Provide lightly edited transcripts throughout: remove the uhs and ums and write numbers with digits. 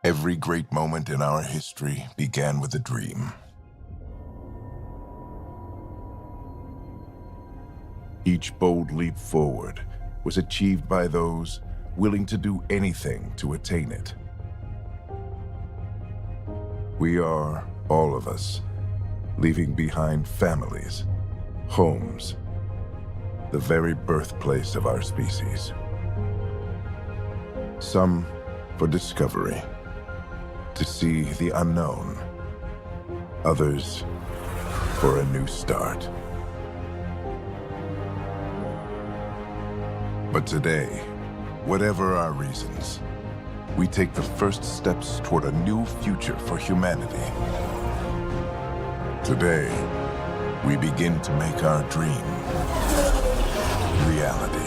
Every great moment in our history began with a dream. Each bold leap forward was achieved by those willing to do anything to attain it. We are, all of us, leaving behind families, homes, the very birthplace of our species. Some for discovery, to see the unknown. Others for a new start. But today, whatever our reasons, we take the first steps toward a new future for humanity. Today, we begin to make our dream reality.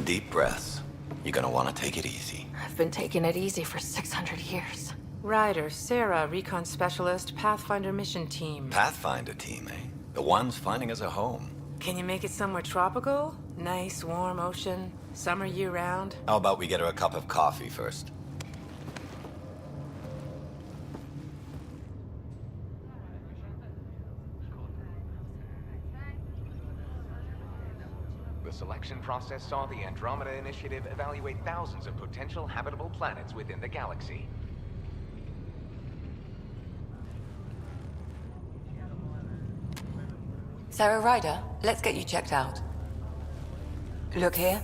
Deep breaths. You're gonna want to take it easy. I've been taking it easy for 600 years. Ryder, Sarah, Recon Specialist, Pathfinder Mission Team. Pathfinder team, eh? The ones finding us a home. Can you make it somewhere tropical? Nice, warm ocean, summer year-round? How about we get her a cup of coffee first? The selection process saw the Andromeda Initiative evaluate thousands of potential habitable planets within the galaxy. Sarah Ryder, let's get you checked out. Look here.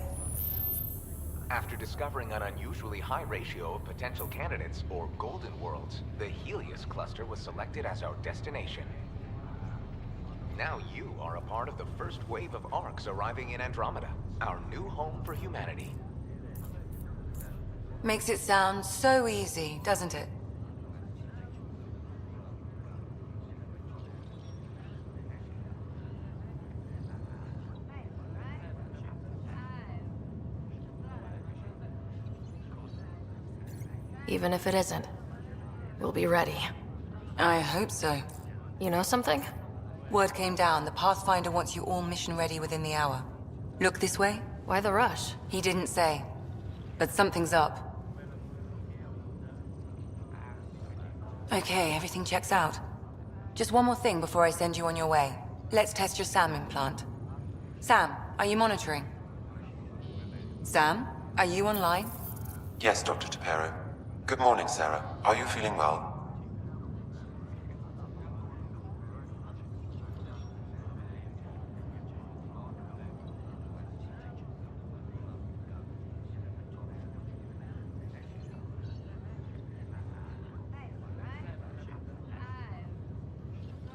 After discovering an unusually high ratio of potential candidates, or golden worlds, the Helios cluster was selected as our destination. Now you are a part of the first wave of ARCs arriving in Andromeda, our new home for humanity. Makes it sound so easy, doesn't it? Even if it isn't, we'll be ready. I hope so. You know something? Word came down, the Pathfinder wants you all mission ready within the hour. Look this way? Why the rush? He didn't say. But something's up. Okay, everything checks out. Just one more thing before I send you on your way. Let's test your SAM implant. Sam, are you monitoring? Sam, are you online? Yes, Dr. Tapero. Good morning, Sarah. Are you feeling well?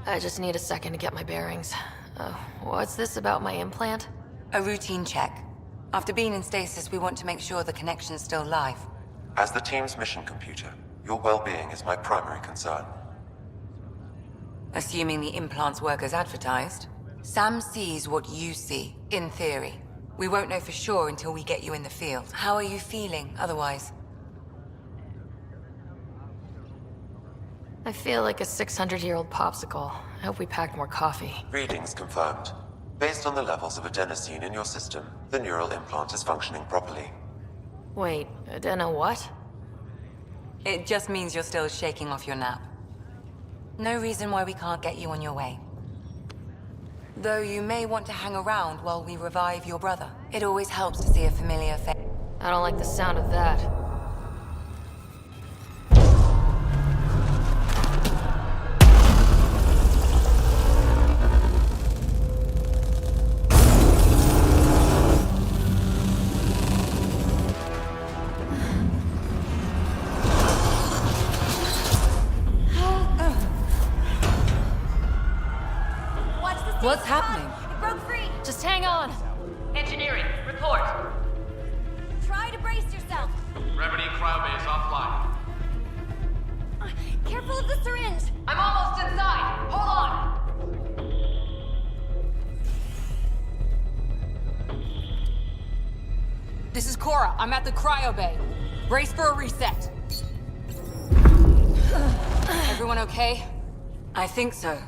I just need a second to get my bearings. What's this about my implant? A routine check. After being in stasis, we want to make sure the connection's still live. As the team's mission computer, your well-being is my primary concern. Assuming the implants work as advertised. Sam sees what you see, in theory. We won't know for sure until we get you in the field. How are you feeling, otherwise? I feel like a 600-year-old popsicle. I hope we packed more coffee. Readings confirmed. Based on the levels of adenosine in your system, the neural implant is functioning properly. Wait, adeno what? It just means you're still shaking off your nap. No reason why we can't get you on your way. Though you may want to hang around while we revive your brother. It always helps to see a familiar face. I don't like the sound of that. What's happening? It broke free! Just hang on! Engineering, report! Try to brace yourself! Remedy cryobase offline. Careful of the syringe! I'm almost inside! Hold on! This is Cora. I'm at the cryo bay. Brace for a reset. Everyone okay? I think so.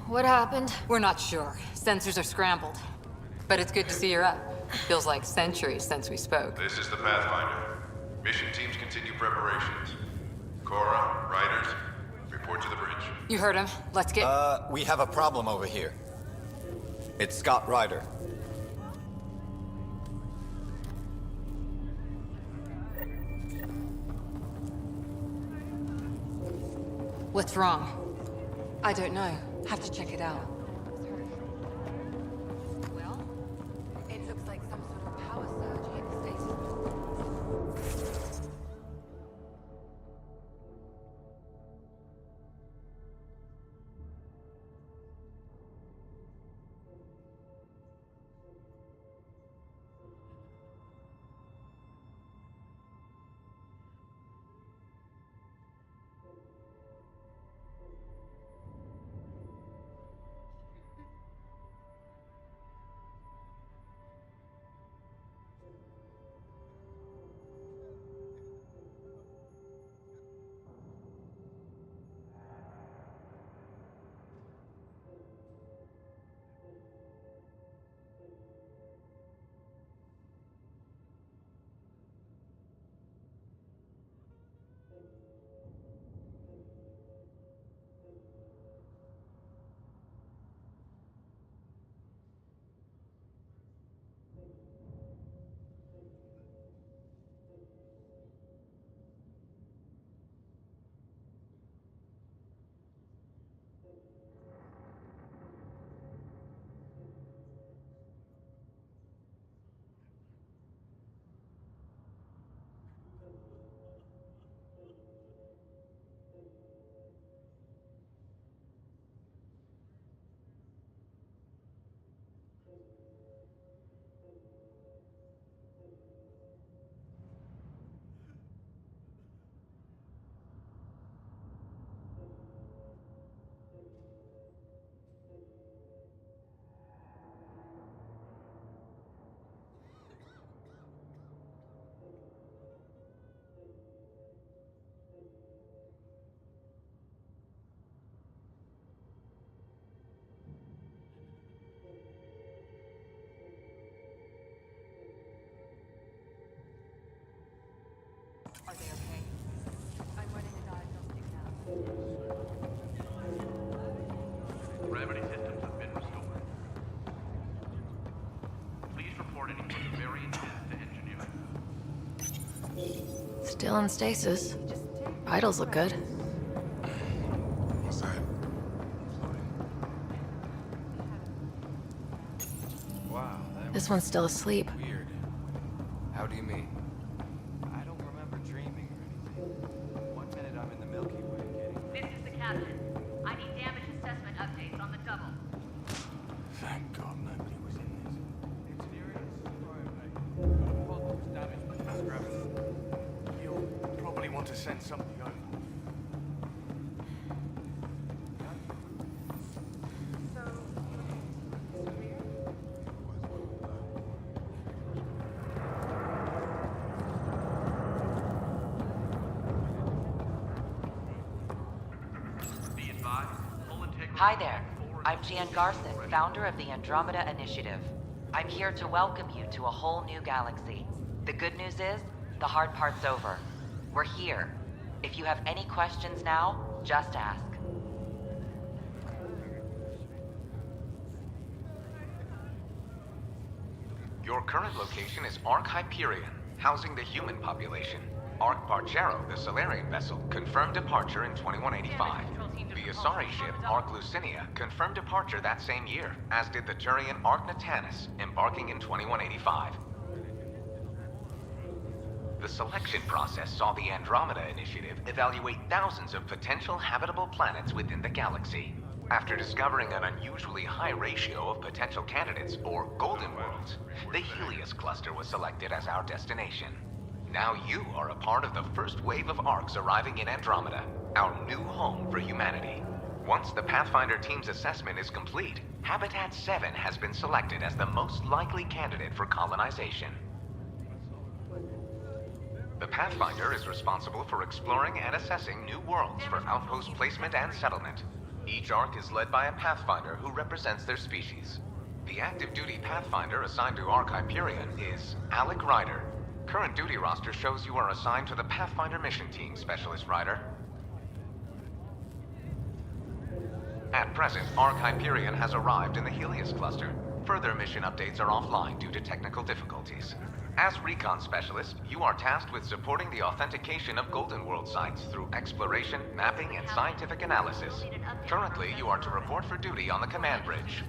What happened? We're not sure. Sensors are scrambled. But it's good to see you're up. Feels like centuries since we spoke. This is the Pathfinder. Mission teams continue preparations. Cora, Riders, report to the bridge. You heard him. Let's get... We have a problem over here. It's Scott Ryder. What's wrong? I don't know. Have to check it out. Well, it looks like some sort of power surge hit the stasis. Gravity systems have been restored. Please report any further variances to engineering. Still in stasis. Vitals look good. What's that? Wow, that This one's still asleep. was weird. How do you mean? I don't remember dreaming or anything. One minute I'm in the Milky Way getting... This is the captain. I need damage assessment updates on the double. Thank God nobody was in this. You'll probably want to send somebody over. Be advised, full integrity... Hi there. I'm Jan Garson, founder of the Andromeda Initiative. I'm here to welcome you to a whole new galaxy. The good news is, the hard part's over. We're here. If you have any questions now, just ask. Your current location is Ark Hyperion, housing the human population. Ark Bargero, the Solarian vessel, confirmed departure in 2185. The Asari ship, Ark Lucinia, confirmed departure that same year, as did the Turian Ark Natanus, embarking in 2185. The selection process saw the Andromeda Initiative evaluate thousands of potential habitable planets within the galaxy. After discovering an unusually high ratio of potential candidates, or golden worlds, the Helios cluster was selected as our destination. Now you are a part of the first wave of Arks arriving in Andromeda, our new home for humanity. Once the Pathfinder team's assessment is complete, Habitat 7 has been selected as the most likely candidate for colonization. The Pathfinder is responsible for exploring and assessing new worlds for outpost placement and settlement. Each Ark is led by a Pathfinder who represents their species. The active duty Pathfinder assigned to Ark Hyperion is Alec Ryder. Current duty roster shows you are assigned to the Pathfinder mission team, Specialist Ryder. At present, Ark Hyperion has arrived in the Helios cluster. Further mission updates are offline due to technical difficulties. As Recon Specialist, you are tasked with supporting the authentication of Golden World sites through exploration, mapping, and scientific analysis. Currently, you are to report for duty on the command bridge.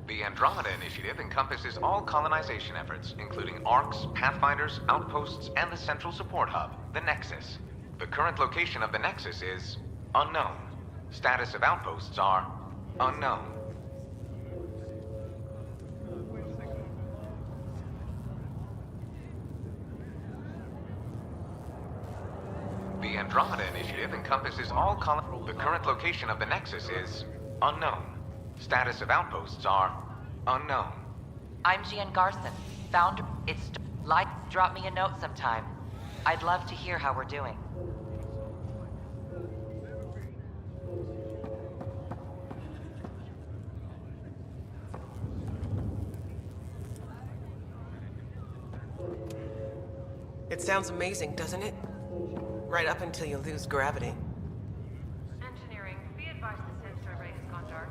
The Andromeda Initiative encompasses all colonization efforts, including Arks, Pathfinders, outposts, and the central support hub, the Nexus. The current location of the Nexus is unknown. Status of outposts are unknown. The Andromeda Initiative encompasses all the current location of the Nexus is unknown. Status of outposts are unknown. I'm Jan Garson, founder. Drop me a note sometime. I'd love to hear how we're doing. It sounds amazing, doesn't it? Right up until you lose gravity. Engineering, be advised the sensor array has gone dark.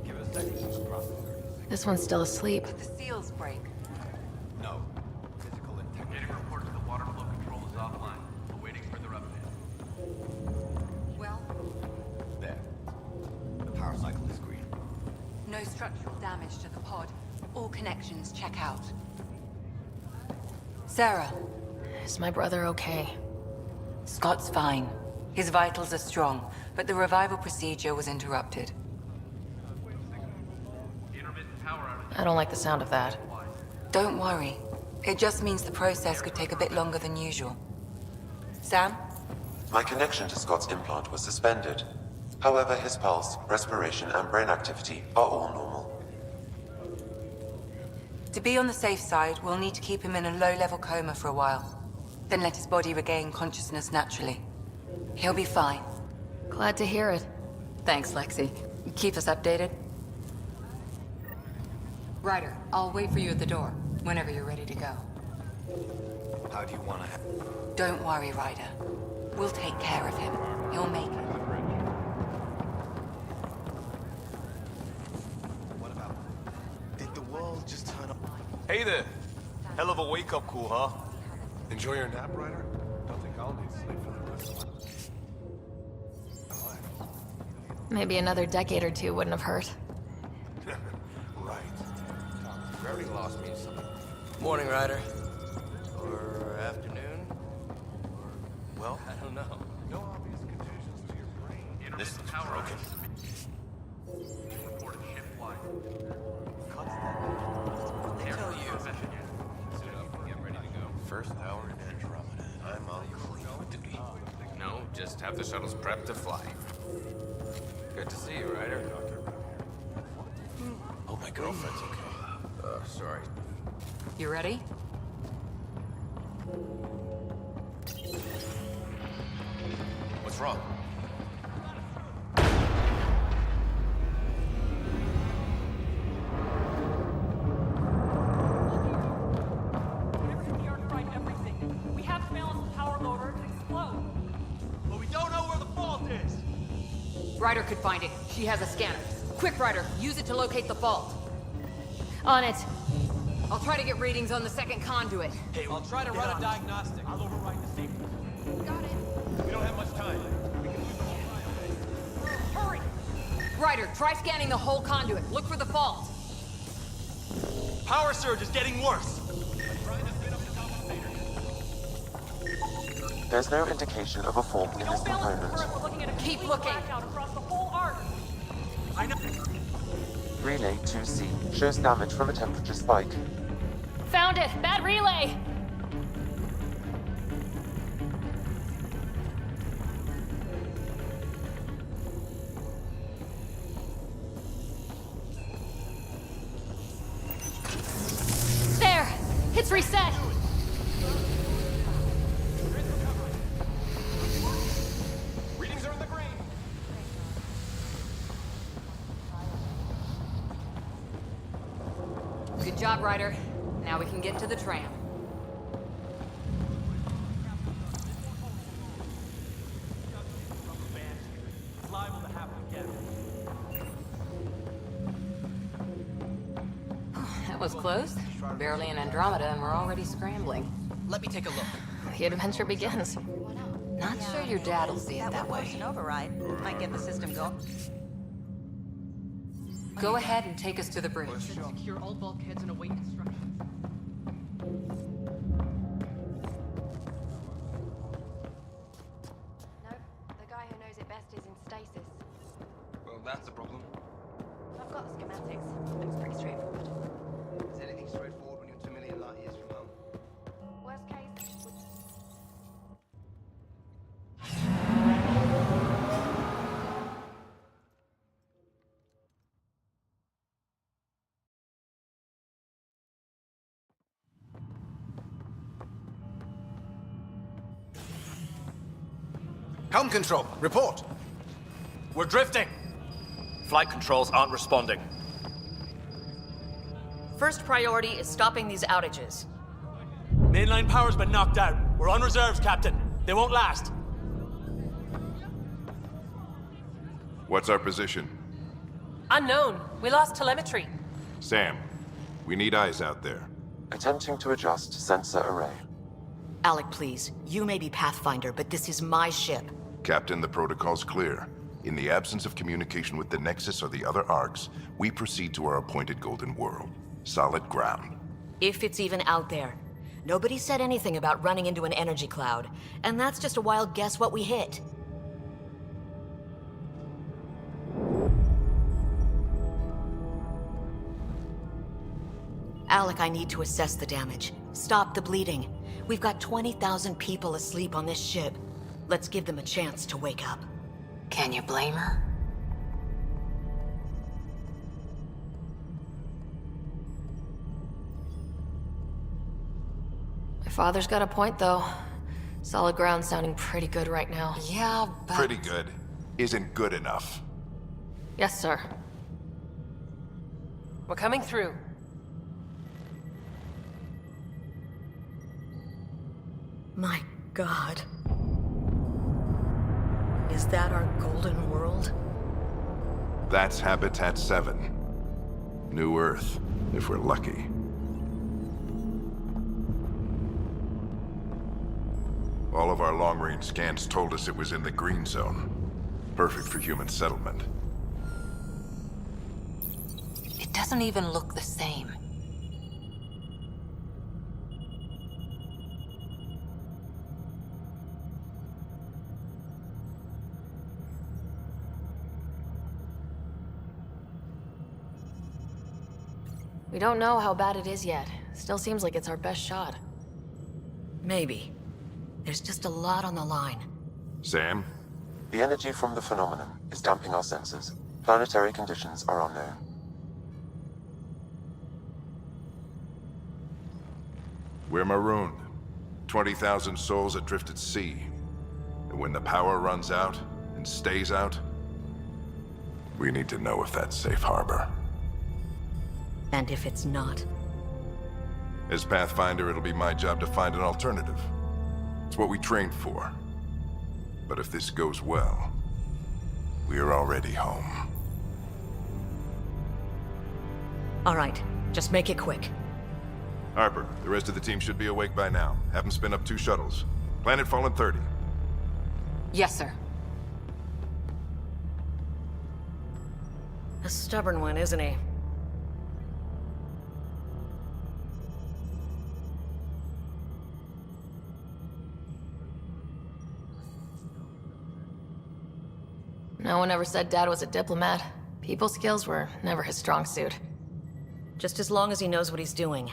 Give us seconds to process everything. This one's still asleep. Did the seals break? No. Physical integrity. Getting reports the water flow control is offline. Awaiting further updates. Well, There. The power cycle is green. no structural damage to the pod. All connections check out. Sarah, Is my brother okay? Scott's fine. His vitals are strong, but the revival procedure was interrupted. Intermittent power outage. I don't like the sound of that. Don't worry. It just means the process could take a bit longer than usual. Sam? My connection to Scott's implant was suspended. However, his pulse, respiration, and brain activity are all normal. To be on the safe side, we'll need to keep him in a low-level coma for a while. Then let his body regain consciousness naturally. He'll be fine. Glad to hear it. Thanks, Lexi. Keep us updated. Ryder, I'll wait for you at the door, whenever you're ready to go. How do you want to... Don't worry, Ryder. We'll take care of him. He'll make it. What about? Did the world just turn up? Hey there. Hell of a wake-up call, huh? Enjoy your nap, Ryder? Don't think I'll need sleep for the rest of my life. Maybe another decade or two wouldn't have hurt. Right. Very lost me something. Morning, Ryder. Or afternoon? Or, well, I don't know. No obvious contusions to your brain. This is broken. Reported ship-wide. What they tell you? Suit up, get ready to go. First hour in Andromeda. I'm on clean duty. No, just have the shuttles prepped to fly. Good to see you, Ryder. Hope my girlfriend's okay. Sorry. You ready? What's wrong? We have surveillance of power loader to explode. But we don't know where the fault is. Ryder could find it. She has a scanner. Quick, Ryder, use it to locate the fault. On it. I'll try to get readings on the second conduit. Hey, I'll try to run a diagnostic. I'll override the safety. Got it. We don't have much time. We can lose the whole file. Hurry! Ryder, try scanning the whole conduit. Look for the fault. Power surge is getting worse. There's no indication of a fault in this component. We're looking at a Keep looking. blackout across the whole arc. I know. Relay 2C shows damage from a temperature spike. Found it. Bad relay. There. It's reset. Readings are in the green. Good job, Ryder. Now we can get to the tram. It's liable to happen again. That was close. Barely in Andromeda, and we're already scrambling. Let me take a look. The adventure begins. Not sure your dad'll see it that way. An override might get the system going. Go ahead and take us to the bridge. Secure all bulkheads and await instructions. Nope. The guy who knows it best is in stasis. Well, that's a problem. I've got the schematics. Looks pretty straightforward. Is anything straightforward when you're 2 million light years from home? Worst case. Helm control, report. We're drifting. Flight controls aren't responding. First priority is stopping these outages. Mainline power's been knocked out. We're on reserves, Captain. They won't last. What's our position? Unknown. We lost telemetry. Sam, we need eyes out there. Attempting to adjust sensor array. Alec, please. You may be Pathfinder, but this is my ship. Captain, the protocol's clear. In the absence of communication with the Nexus or the other arcs, we proceed to our appointed Golden World. Solid ground. If it's even out there. Nobody said anything about running into an energy cloud, and that's just a wild guess what we hit. Alec, I need to assess the damage. Stop the bleeding. We've got 20,000 people asleep on this ship. Let's give them a chance to wake up. Can you blame her? My father's got a point, though. Solid ground sounding pretty good right now. Yeah, but... Pretty good isn't good enough. Yes, sir. We're coming through. My God. Is that our golden world? That's Habitat 7. New Earth, if we're lucky. All of our long-range scans told us it was in the green zone. Perfect for human settlement. It doesn't even look the same. We don't know how bad it is yet. Still seems like it's our best shot. Maybe. There's just a lot on the line. Sam? The energy from the phenomenon is damping our senses. Planetary conditions are unknown. We're marooned. 20,000 souls adrift at sea. And when the power runs out, and stays out, we need to know if that's safe harbor. And if it's not? As Pathfinder, it'll be my job to find an alternative. It's what we trained for. But if this goes well, we're already home. All right, just make it quick. Harper, the rest of the team should be awake by now. Have them spin up 2 shuttles. Planet Fallen 30. Yes, sir. A stubborn one, isn't he? No one ever said Dad was a diplomat. People skills were never his strong suit. Just as long as he knows what he's doing.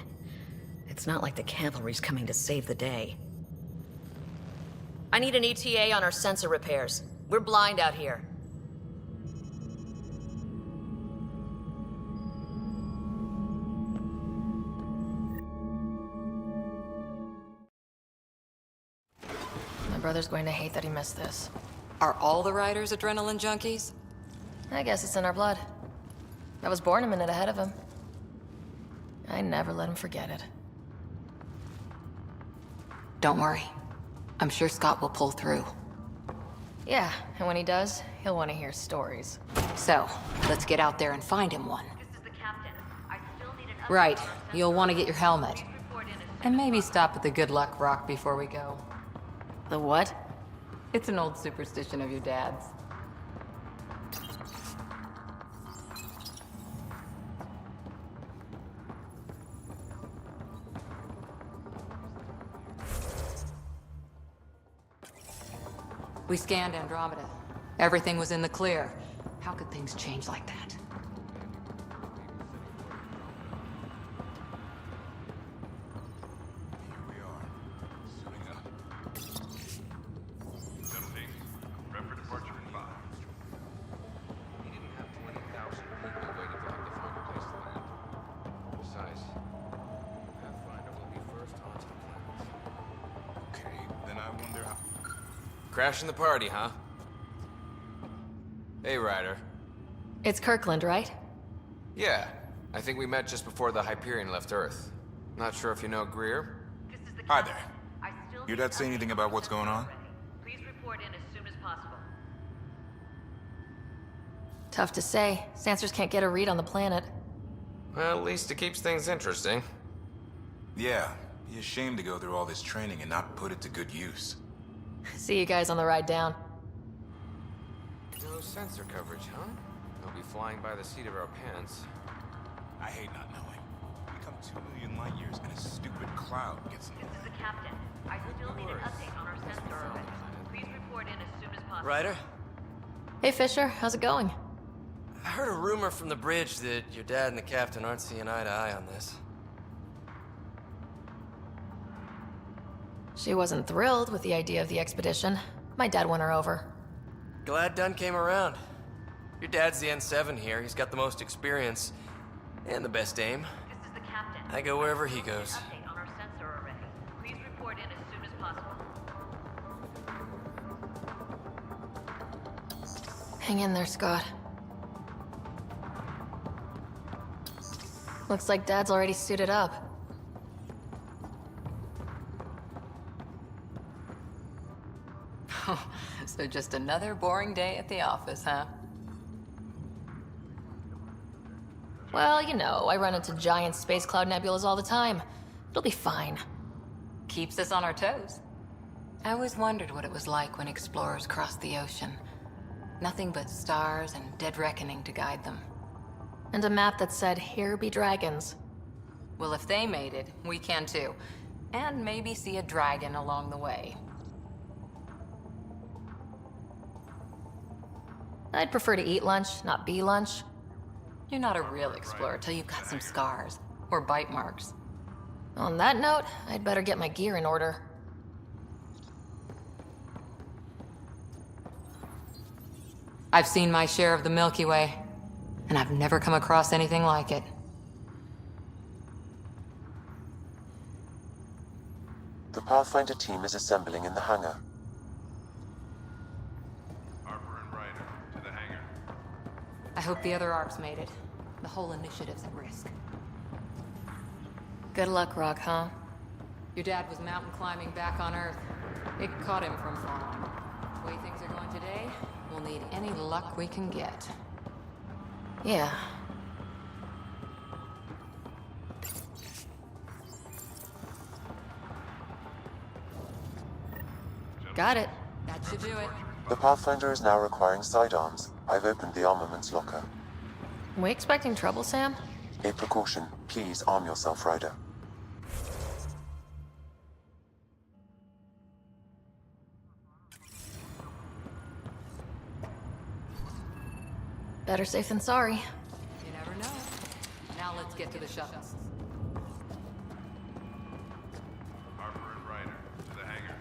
It's not like the cavalry's coming to save the day. I need an ETA on our sensor repairs. We're blind out here. My brother's going to hate that he missed this. Are all the riders adrenaline junkies? I guess it's in our blood. I was born a minute ahead of him. I never let him forget it. Don't worry. I'm sure Scott will pull through. Yeah, and when he does, he'll want to hear stories. So, let's get out there and find him one. This is the captain. I still need an Right. You'll want to get your helmet. And maybe stop at the Good Luck Rock before we go. The what? It's an old superstition of your dad's. We scanned Andromeda. Everything was in the clear. How could things change like that? Crashing the party, huh? Hey, Ryder. It's Kirkland, right? Yeah, I think we met just before the Hyperion left Earth. Not sure if you know Greer? Hi there. Your dad say anything about what's going on? Please report in as soon as possible. Tough to say. Sensors can't get a read on the planet. Well, at least it keeps things interesting. Yeah, be ashamed to go through all this training and not put it to good use. See you guys on the ride down. No sensor coverage, huh? They'll be flying by the seat of our pants. I hate not knowing. We come 2 million light years and a stupid cloud gets in the way. This is the captain. I still need an update on our sensor orbit. Please report in as soon as possible. Ryder? Hey, Fisher. How's it going? I heard a rumor from the bridge that your dad and the captain aren't seeing eye to eye on this. She wasn't thrilled with the idea of the expedition. My dad won her over. Glad Dunn came around. Your dad's the N7 here. He's got the most experience and the best aim. This is the captain. I go wherever he goes. Update on our sensor already. Please report in as soon as possible. Hang in there, Scott. Looks like Dad's already suited up. So just another boring day at the office, huh? Well, you know, I run into giant space cloud nebulas all the time. It'll be fine. Keeps us on our toes. I always wondered what it was like when explorers crossed the ocean. Nothing but stars and dead reckoning to guide them. And a map that said, "Here be dragons." Well, if they made it, we can too. And maybe see a dragon along the way. I'd prefer to eat lunch, not be lunch. You're not a real explorer till you've got some scars. Or bite marks. On that note, I'd better get my gear in order. I've seen my share of the Milky Way, and I've never come across anything like it. The Pathfinder team is assembling in the hangar. Harper and Ryder, to the hangar. I hope the other ARCs made it. The whole initiative's at risk. Good luck, Rock, huh? Your dad was mountain climbing back on Earth. It caught him from falling. The way things are going today, we'll need any luck we can get. Yeah. Got it. That should do it. The Pathfinder is now requiring sidearms. I've opened the armaments locker. We expecting trouble, Sam? A precaution. Please arm yourself, Ryder. Better safe than sorry. You never know. Now let's get to the shuttles. Harper and Ryder, to the hangar.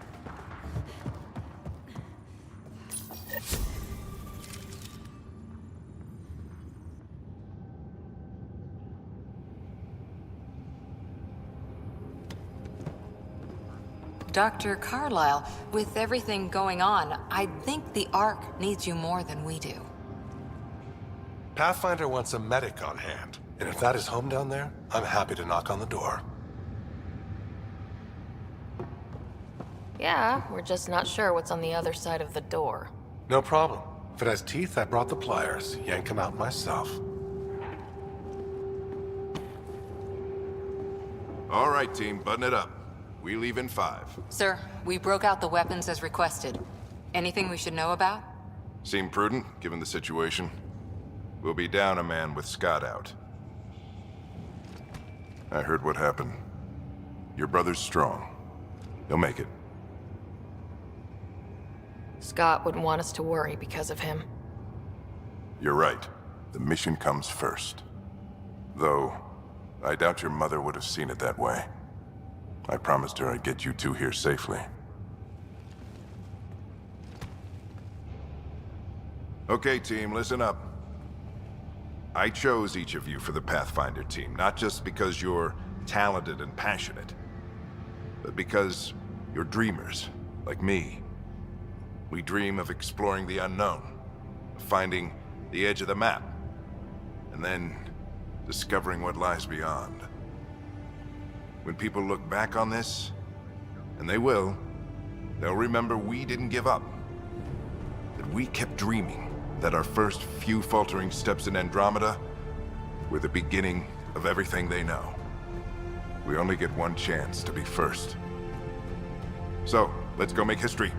Dr. Carlyle, with everything going on, I think the ARC needs you more than we do. Pathfinder wants a medic on hand, and if that is home down there, I'm happy to knock on the door. Yeah, we're just not sure what's on the other side of the door. No problem. If it has teeth, I brought the pliers. Yank them out myself. All right, team, button it up. We leave in 5. Sir, we broke out the weapons as requested. Anything we should know about? Seem prudent, given the situation. We'll be down a man with Scott out. I heard what happened. Your brother's strong. He'll make it. Scott wouldn't want us to worry because of him. You're right. The mission comes first. Though, I doubt your mother would have seen it that way. I promised her I'd get you two here safely. Okay, team, listen up. I chose each of you for the Pathfinder team, not just because you're talented and passionate, but because you're dreamers, like me. We dream of exploring the unknown, of finding the edge of the map, and then discovering what lies beyond. When people look back on this, and they will, they'll remember we didn't give up. That we kept dreaming, that our first few faltering steps in Andromeda were the beginning of everything they know. We only get one chance to be first. So, let's go make history.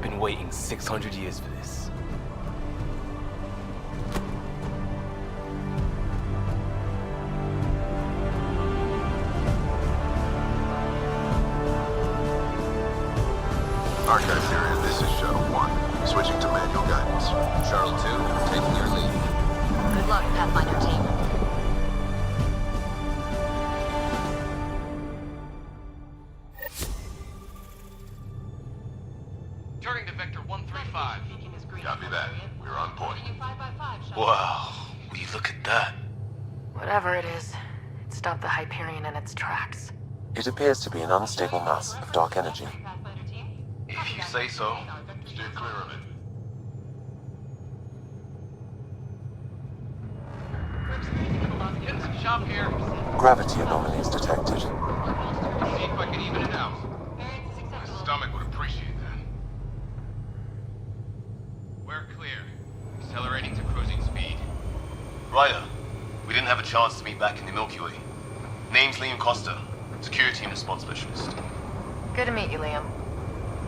Been waiting 600 years for this. Archive area, this is Shuttle 1. Switching to manual guidance. Shuttle 2, taking your lead. Good luck, Pathfinder team. Turning to Vector 135. Copy that. We're on point. Wow, will you look at that? Whatever it is, it's stop the Hyperion in its tracks. It appears to be an unstable mass of dark energy. If you say so. Steer clear of it. Getting some shop here. Gravity anomalies detected. See if I can even it out. My stomach would appreciate that. We're clear. Accelerating to cruising speed. Ryder, we didn't have a chance to meet back in the Milky Way. Name's Liam Costa, security and response specialist. Good to meet you, Liam.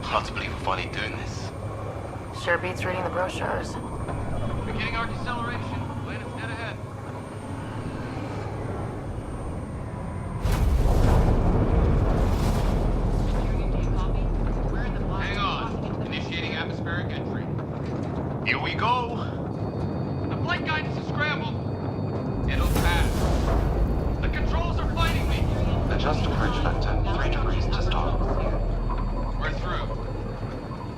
Hard to believe we're finally doing this. Sure beats reading the brochures. Beginning our deceleration. Planet's dead ahead. Hang on. Initiating atmospheric entry. Here we go. The flight guidance is scrambled. It'll pass. The controls are fighting me. Adjust approach factor 3 degrees to start. We're through.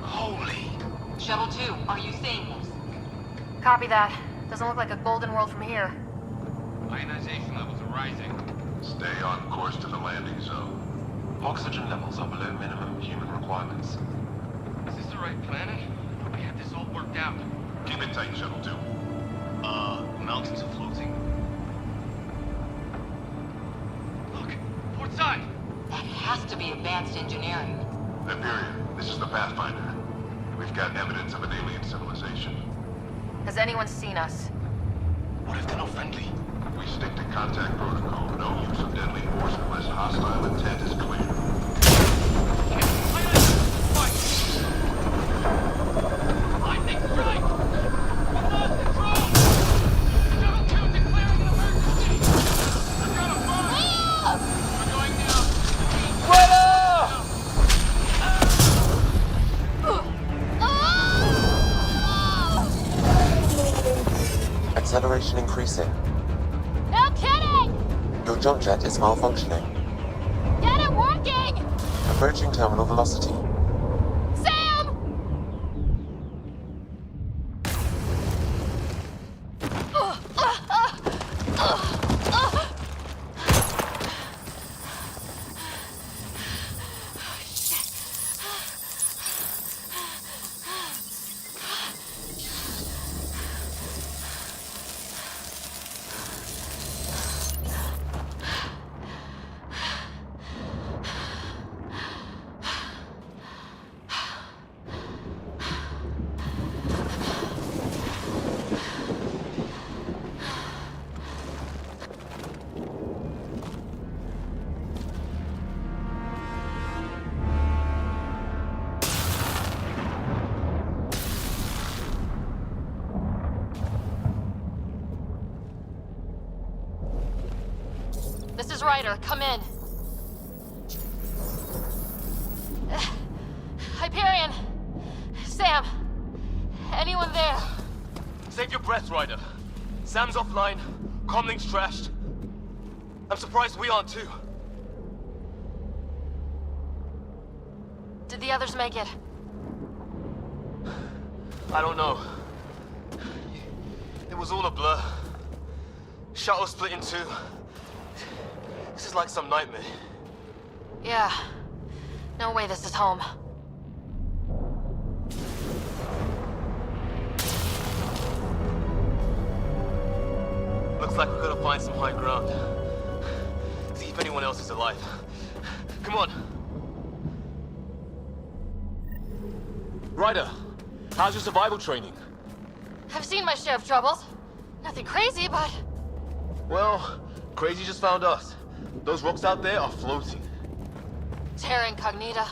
Holy. Shuttle 2, are you seeing this? Copy that. Doesn't look like a golden world from here. Ionization levels are rising. Stay on course to the landing zone. Oxygen levels are below minimum human requirements. Is this the right planet? We have this all worked out. Keep it tight, Shuttle 2. Mountains are floating. Look, port side. That has to be advanced engineering. Hyperion, this is the Pathfinder. We've got evidence of an alien civilization. Has anyone seen us? What if they're not friendly? We stick to contact protocol. No use of deadly force unless hostile intent is clear. Lightning strike! We lost control! Shuttle 2 declaring an emergency! I've got a bomb! We're going down! Acceleration increasing. No kidding! Your jump jet is malfunctioning. Get it working! Approaching terminal velocity. Sam! This is Ryder. Come in. Hyperion! Sam! Anyone there? Save your breath, Ryder. Sam's offline. Comlink's trashed. I'm surprised we aren't too. Did the others make it? I don't know. It was all a blur. Shuttle split in two. This is like some nightmare. Yeah. No way this is home. Looks like we've got to find some high ground. See if anyone else is alive. Come on. Ryder, how's your survival training? I've seen my share of troubles. Nothing crazy, but... Well, crazy just found us. Those rocks out there are floating. Terra Incognita.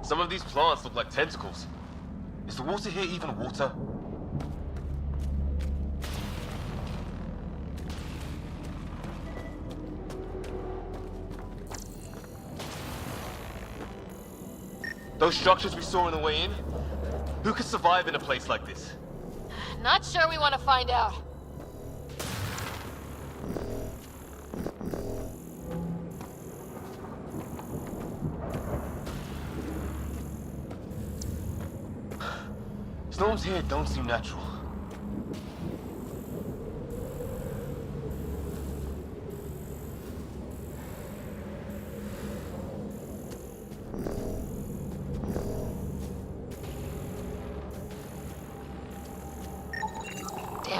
Some of these plants look like tentacles. Is the water here even water? Those structures we saw on the way in? Who could survive in a place like this? Not sure we want to find out. Storms here don't seem natural.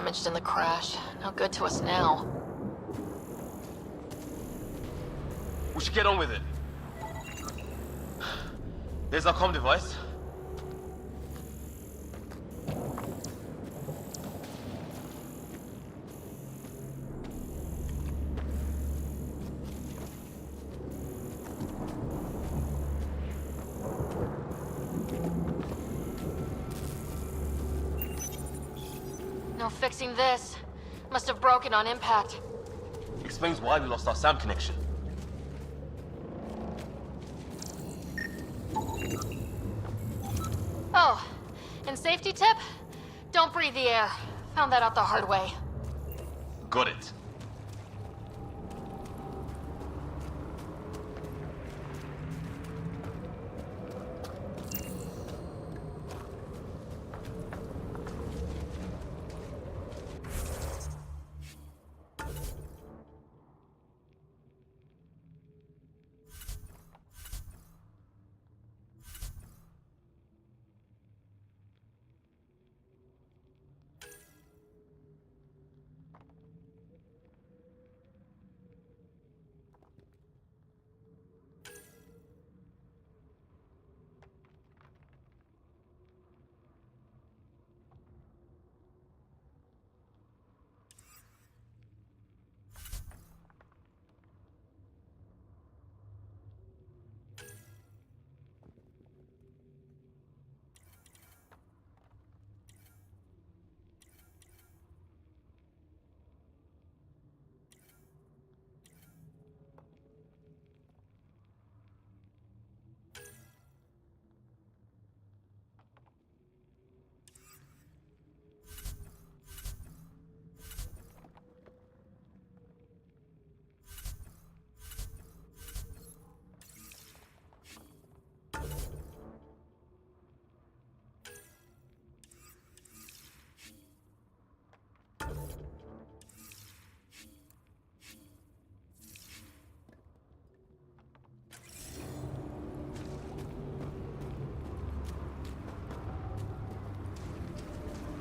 damaged in the crash. No good to us now. We should get on with it. There's our comm device. No fixing this. Must have broken on impact. Explains why we lost our sound connection. Oh, and safety tip? Don't breathe the air. Found that out the hard way. Got it.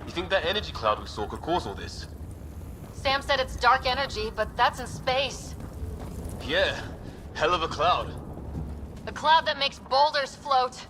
You think that energy cloud we saw could cause all this? Sam said it's dark energy, but that's in space. Yeah, hell of a cloud. A cloud that makes boulders float.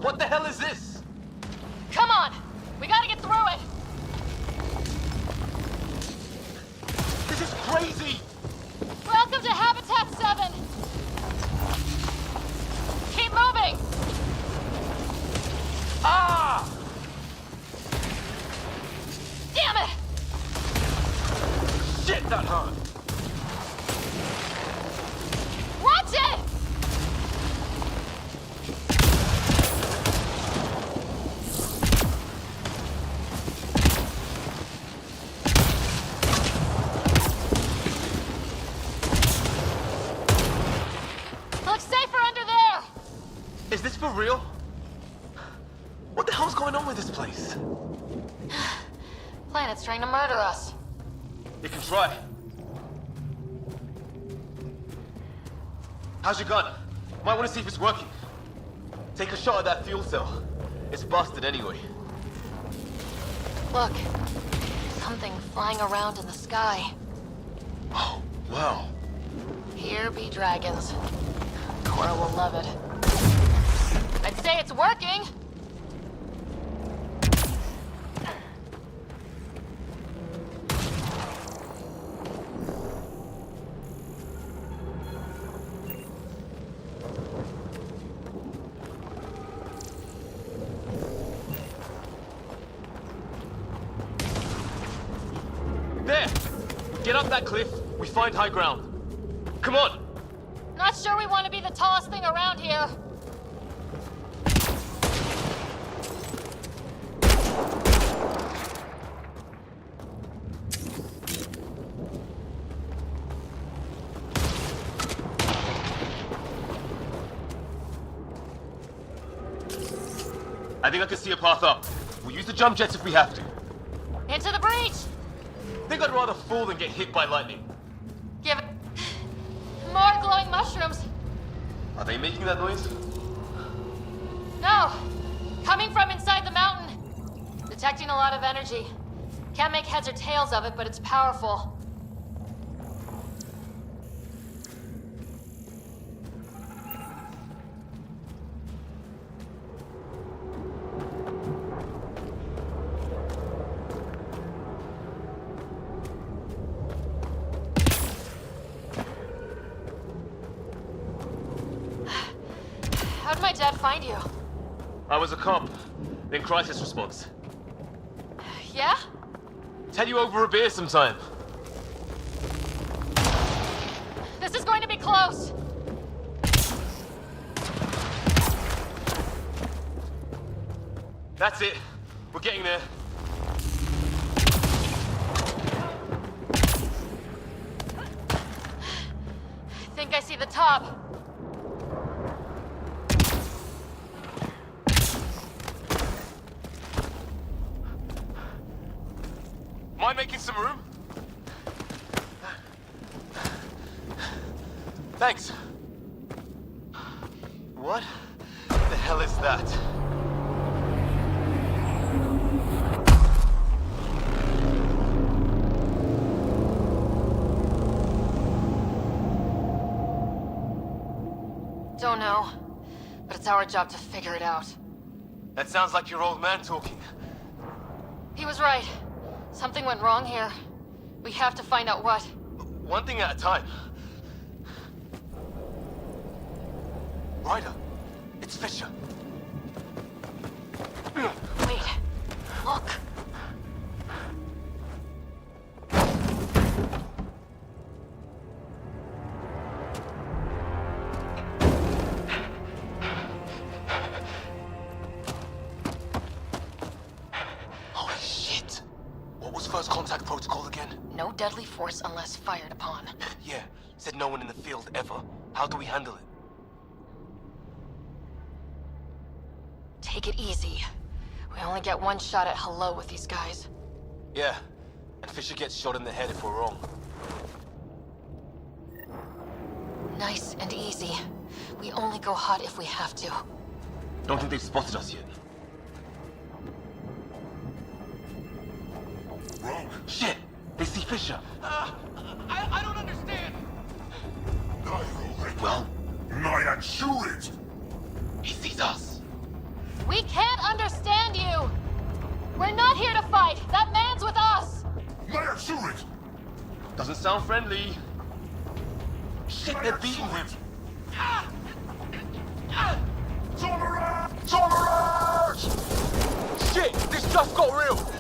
What the hell is this? Come on! We gotta get through it! This is crazy! Welcome to Habitat 7! Keep moving! Ah! Damn it! Shit, that hurt! Watch it! Is this for real? What the hell's going on with this place? Planet's trying to murder us. You can try. How's your gun? Might want to see if it's working. Take a shot at that fuel cell. It's busted anyway. Look. Something flying around in the sky. Oh, wow. Here be dragons. Cora will love it. I'd say it's working! There! Get up that cliff, we find high ground. Come on! Not sure we want to be the tallest thing around here. I think I can see a path up. We'll use the jump jets if we have to. Into the breach! I think I'd rather fall than get hit by lightning. Give it... More glowing mushrooms. Are they making that noise? No. Coming from inside the mountain. Detecting a lot of energy. Can't make heads or tails of it, but it's powerful. How'd my dad find you? I was a cop, then crisis response. Yeah? Tell you over a beer sometime. This is going to be close. That's it. We're getting there. Think I see the top. Mind making some room? Thanks. What the hell is that? Don't know, but it's our job to figure it out. That sounds like your old man talking. He was right. Something went wrong here. We have to find out what. One thing at a time. Ryder, it's Fisher. Wait. Look. Holy shit. What was first contact protocol again? No deadly force unless fired upon. Yeah, said no one in the field ever. How do we handle it? Take it easy. We only get one shot at hello with these guys. Yeah, and Fisher gets shot in the head if we're wrong. Nice and easy. We only go hot if we have to. Don't think they've spotted us yet. Wrong. Shit! They see Fisher! I don't understand. Well, I assure it. he sees us. We can't understand you! We're not here to fight! That man's with us! I assure it. Doesn't sound friendly. Shit, they're beating him. Shit, this just got real.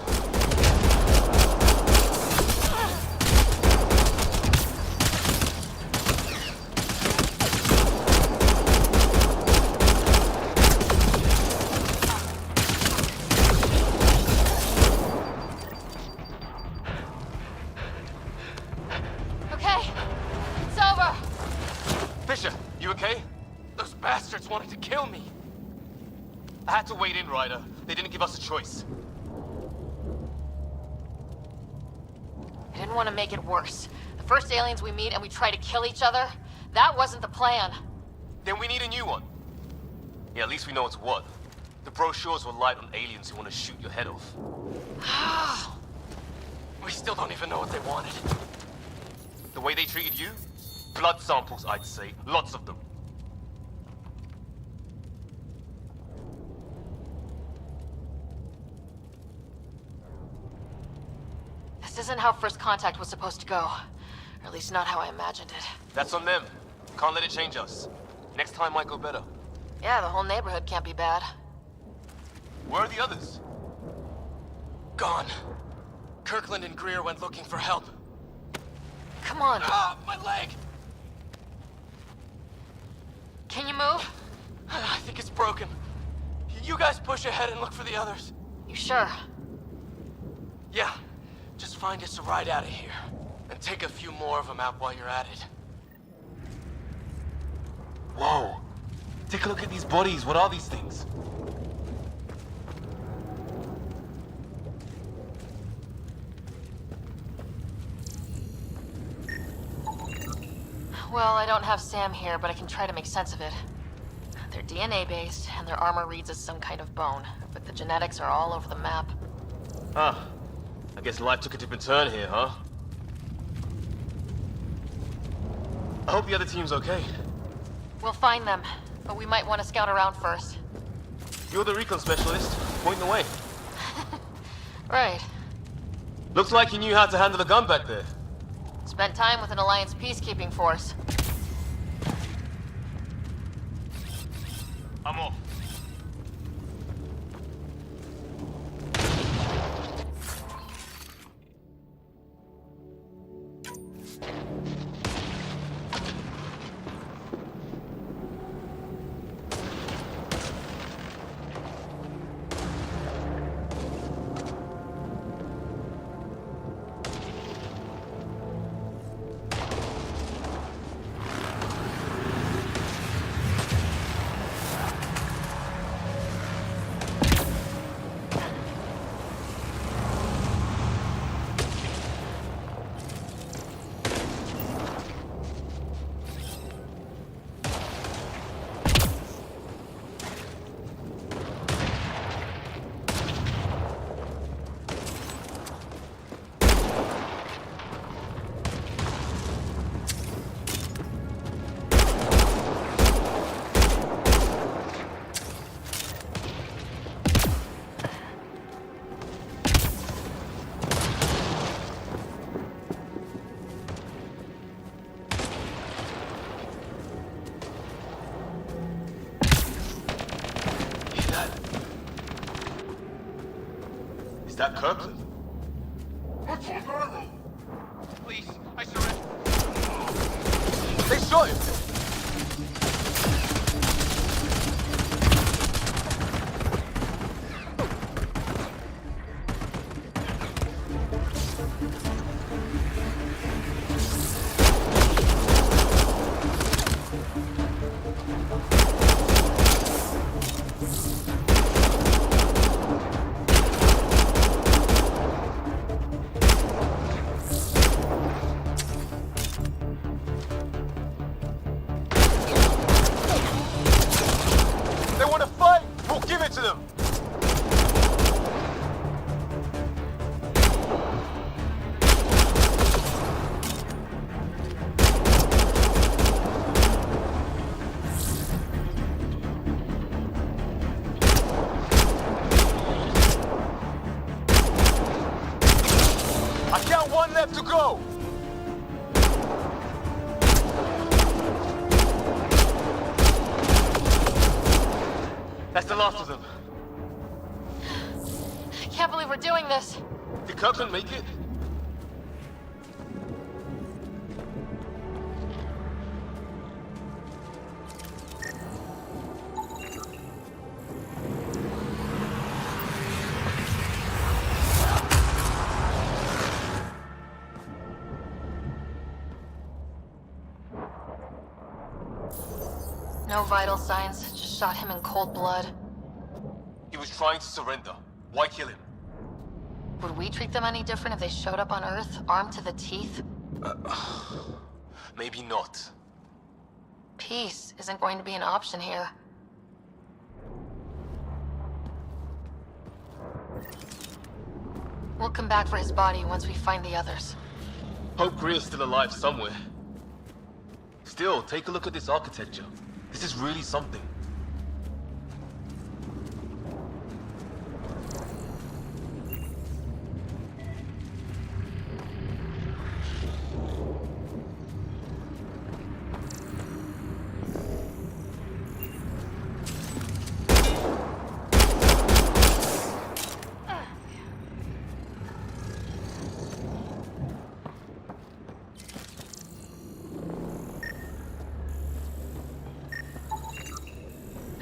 Okay, it's over. Fisher, you okay? Those bastards wanted to kill me. I had to wait in, Ryder. They didn't give us a choice. I didn't want to make it worse. The first aliens we meet and we try to kill each other, that wasn't the plan. Then we need a new one. Yeah, at least we know it's what. The brochures were light on aliens who want to shoot your head off. We still don't even know what they wanted. The way they treated you? Blood samples, I'd say. Lots of them. This isn't how first contact was supposed to go. Or at least not how I imagined it. That's on them. Can't let it change us. Next time might go better. Yeah, the whole neighborhood can't be bad. Where are the others? Gone. Kirkland and Greer went looking for help. Come on. Ah, my leg! Can you move? I think it's broken. You guys push ahead and look for the others. You sure? Yeah. Just find us a ride out of here. And take a few more of them out while you're at it. Whoa. Take a look at these bodies. What are these things? Well, I don't have Sam here, but I can try to make sense of it. They're DNA-based, and their armor reads as some kind of bone, but the genetics are all over the map. Ah, I guess life took a different turn here, huh? I hope the other team's okay. We'll find them, but we might want to scout around first. You're the recon specialist. Point the way. Right. Looks like you knew how to handle a gun back there. Spent time with an Alliance peacekeeping force. I'm off. Is that Kirkland? Please, I surrender. They shot him! Left to go! That's the last of them. I can't believe we're doing this. Did Kirkland make it? No vital signs, just shot him in cold blood. He was trying to surrender. Why kill him? Would we treat them any different if they showed up on Earth, armed to the teeth? Maybe not. Peace isn't going to be an option here. We'll come back for his body once we find the others. Hope Greer's still alive somewhere. Still, take a look at this architecture. This is really something.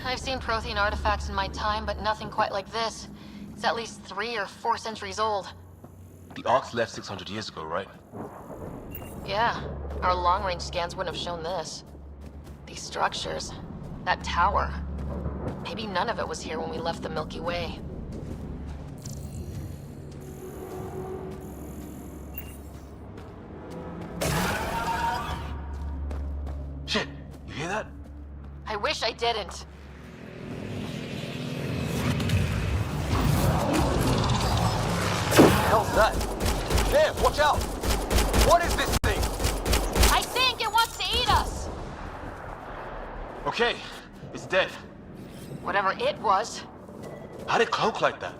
I've seen Prothean artifacts in my time, but nothing quite like this. It's at least 3 or 4 centuries old. The Ark's left 600 years ago, right? Yeah, our long-range scans wouldn't have shown this. These structures, that tower. Maybe none of it was here when we left the Milky Way. didn't. What the hell's that? There, watch out! What is this thing? I think it wants to eat us! Okay, it's dead. Whatever it was. How'd it cloak like that?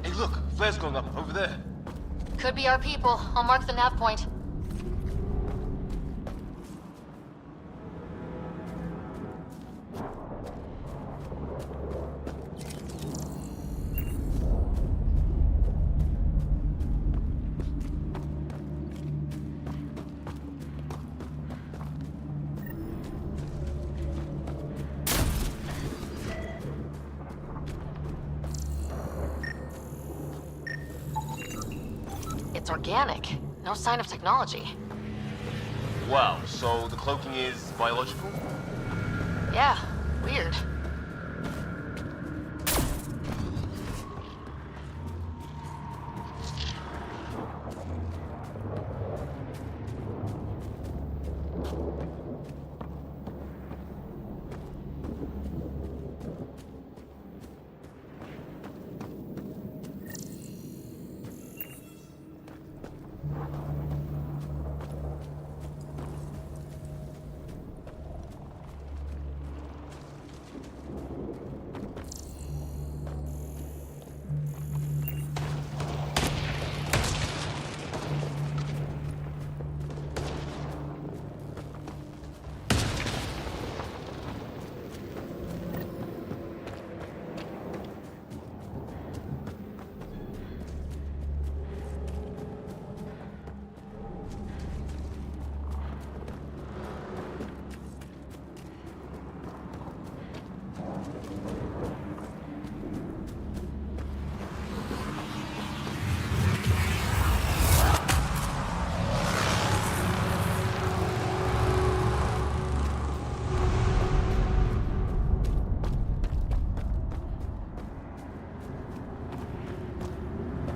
Hey, look, flare's going up over there. Could be our people. I'll mark the nav point. It's organic. No sign of technology. Wow, so the cloaking is biological? Yeah, weird.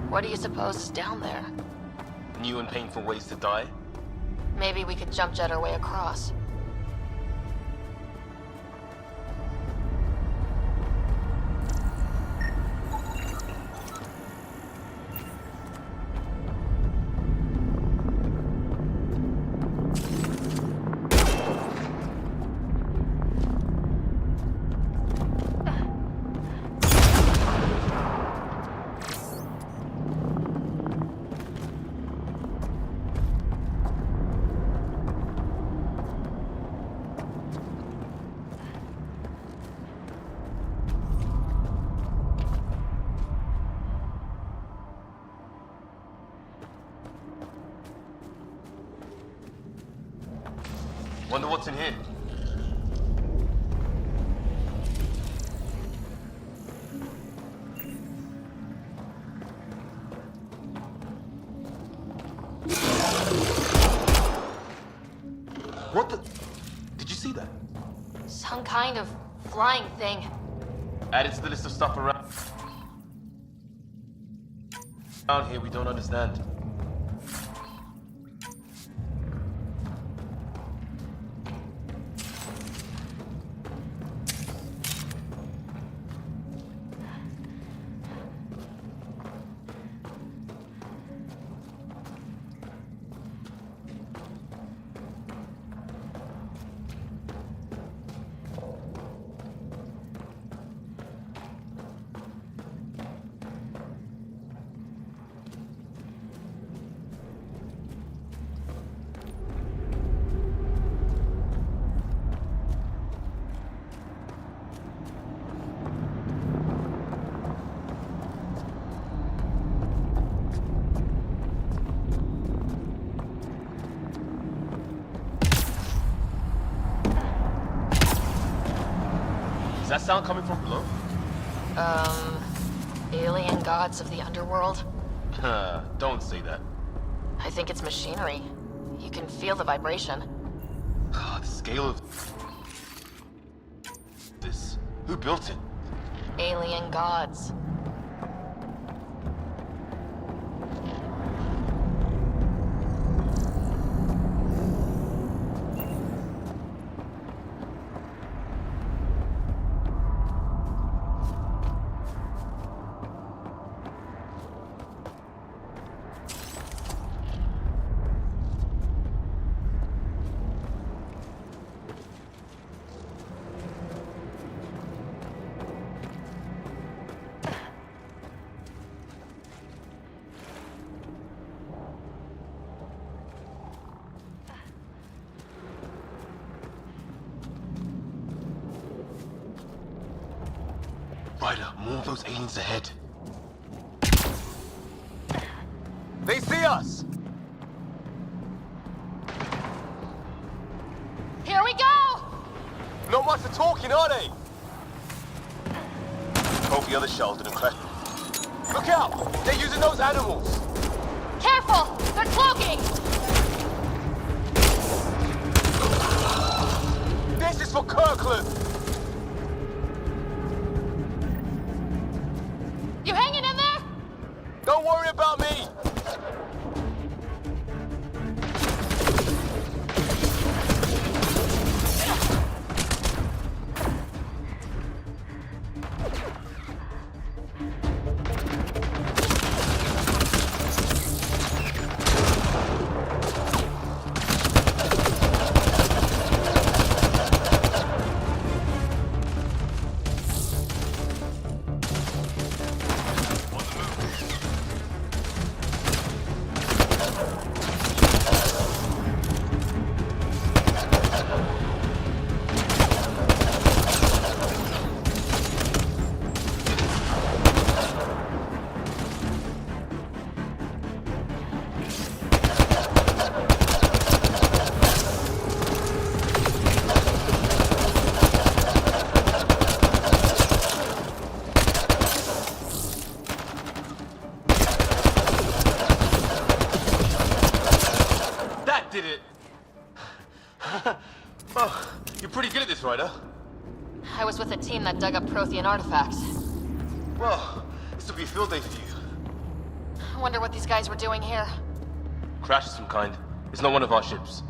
What do you suppose is down there? New and painful ways to die? Maybe we could jump jet our way across. Wonder what's in here. What the? Did you see that? Some kind of flying thing. Added to the list of stuff around here we don't understand. Is that sound coming from below? Alien gods of the underworld? Don't say that. I think it's machinery. You can feel the vibration. God, the scale of... Who built it? Alien gods. Ryder, more of those aliens ahead. They see us! Here we go! Not much for talking, are they? Hope the other shells didn't crash. Look out! They're using those animals! Careful! They're cloaking! This is for Kirkland! You hanging in there? Don't worry about me! Did it! Oh, you're pretty good at this, Ryder. I was with a team that dug up Prothean artifacts. Well, this will be a field day for you. I wonder what these guys were doing here. Crash of some kind. It's not one of our ships.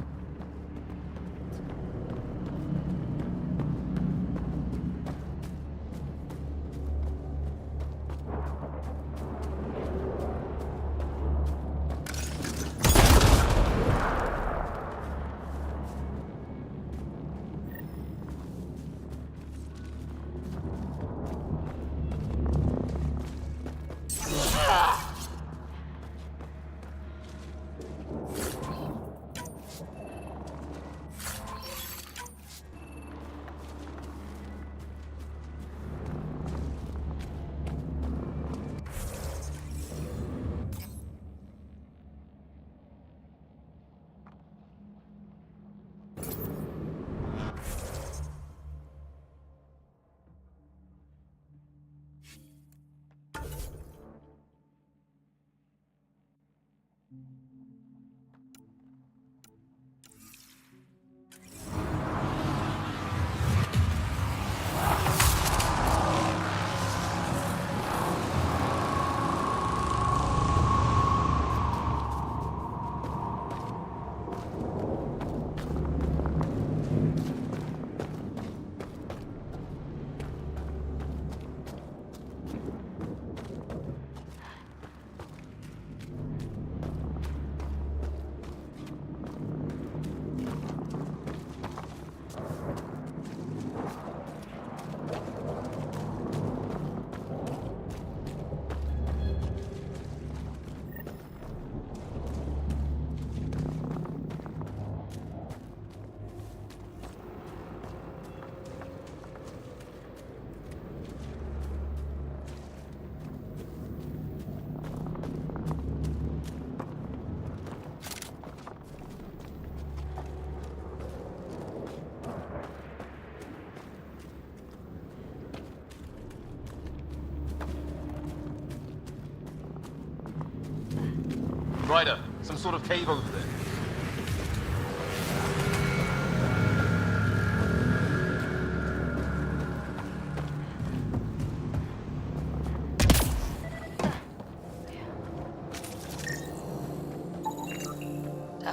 Ryder, some sort of cave over there.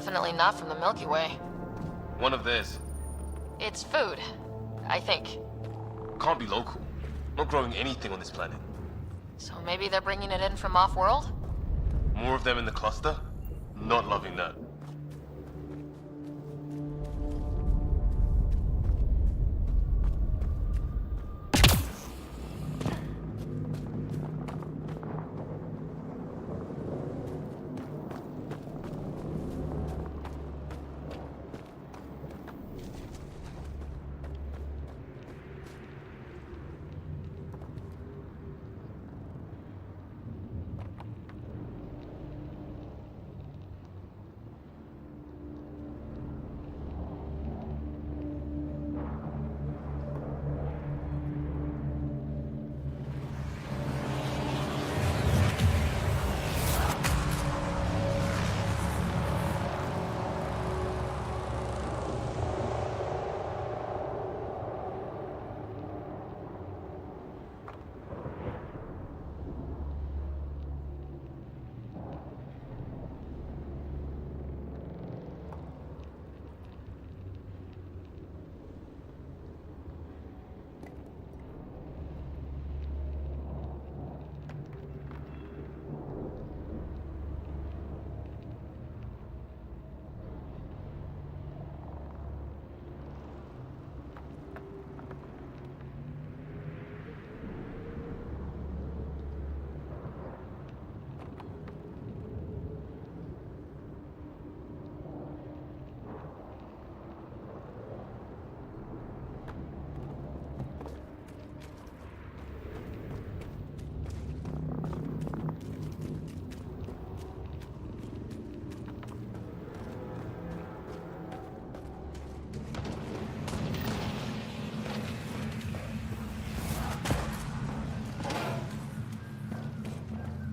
Definitely not from the Milky Way. One of theirs. It's food, I think. Can't be local. Not growing anything on this planet. So maybe they're bringing it in from off-world? More of them in the cluster? Not loving that.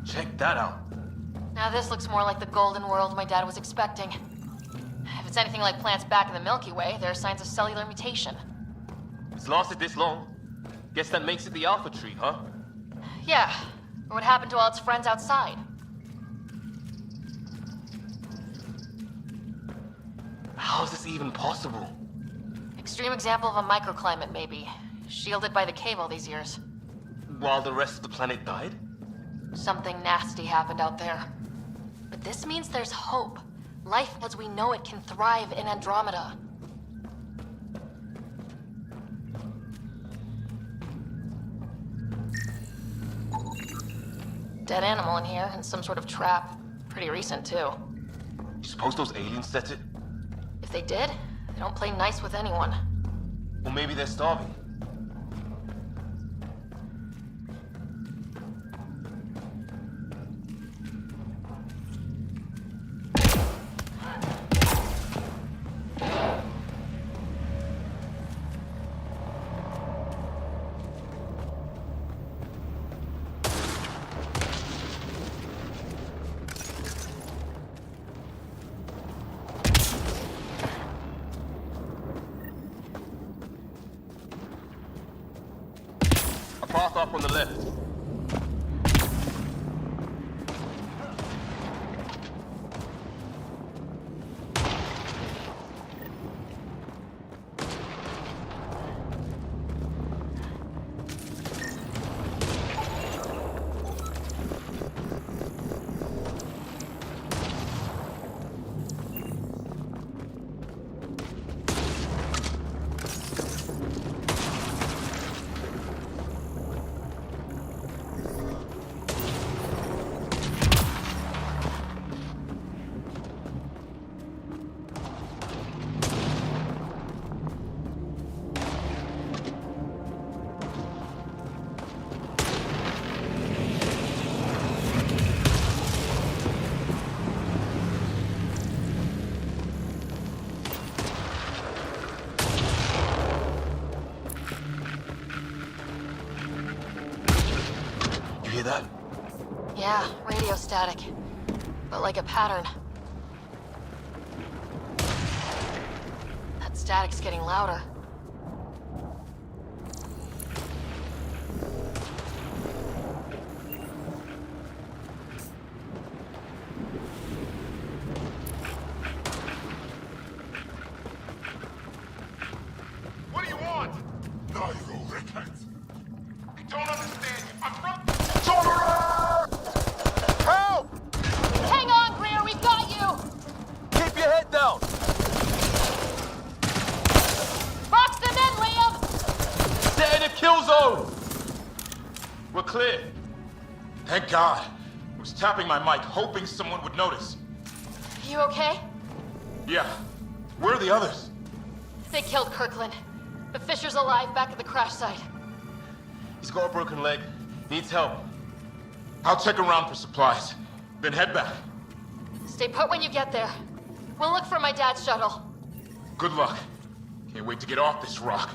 Check that out. Now this looks more like the golden world my dad was expecting. If it's anything like plants back in the Milky Way, there are signs of cellular mutation. It's lasted this long. Guess that makes it the Alpha Tree, huh? Yeah, or what happened to all its friends outside? How is this even possible? Extreme example of a microclimate, maybe. Shielded by the cave all these years. While the rest of the planet died? Something nasty happened out there. But this means there's hope. Life as we know it can thrive in Andromeda. Dead animal in here, and some sort of trap. Pretty recent, too. You suppose those aliens set it? If they did, they don't play nice with anyone. Or maybe they're starving. Path up on the left. Hear that? Yeah, radio static. But like a pattern. That static's getting louder. We're clear. Thank God. I was tapping my mic, hoping someone would notice. You okay? Yeah. Where are the others? They killed Kirkland. But Fisher's alive back at the crash site. He's got a broken leg. Needs help. I'll check around for supplies. Then head back. Stay put when you get there. We'll look for my dad's shuttle. Good luck. Can't wait to get off this rock.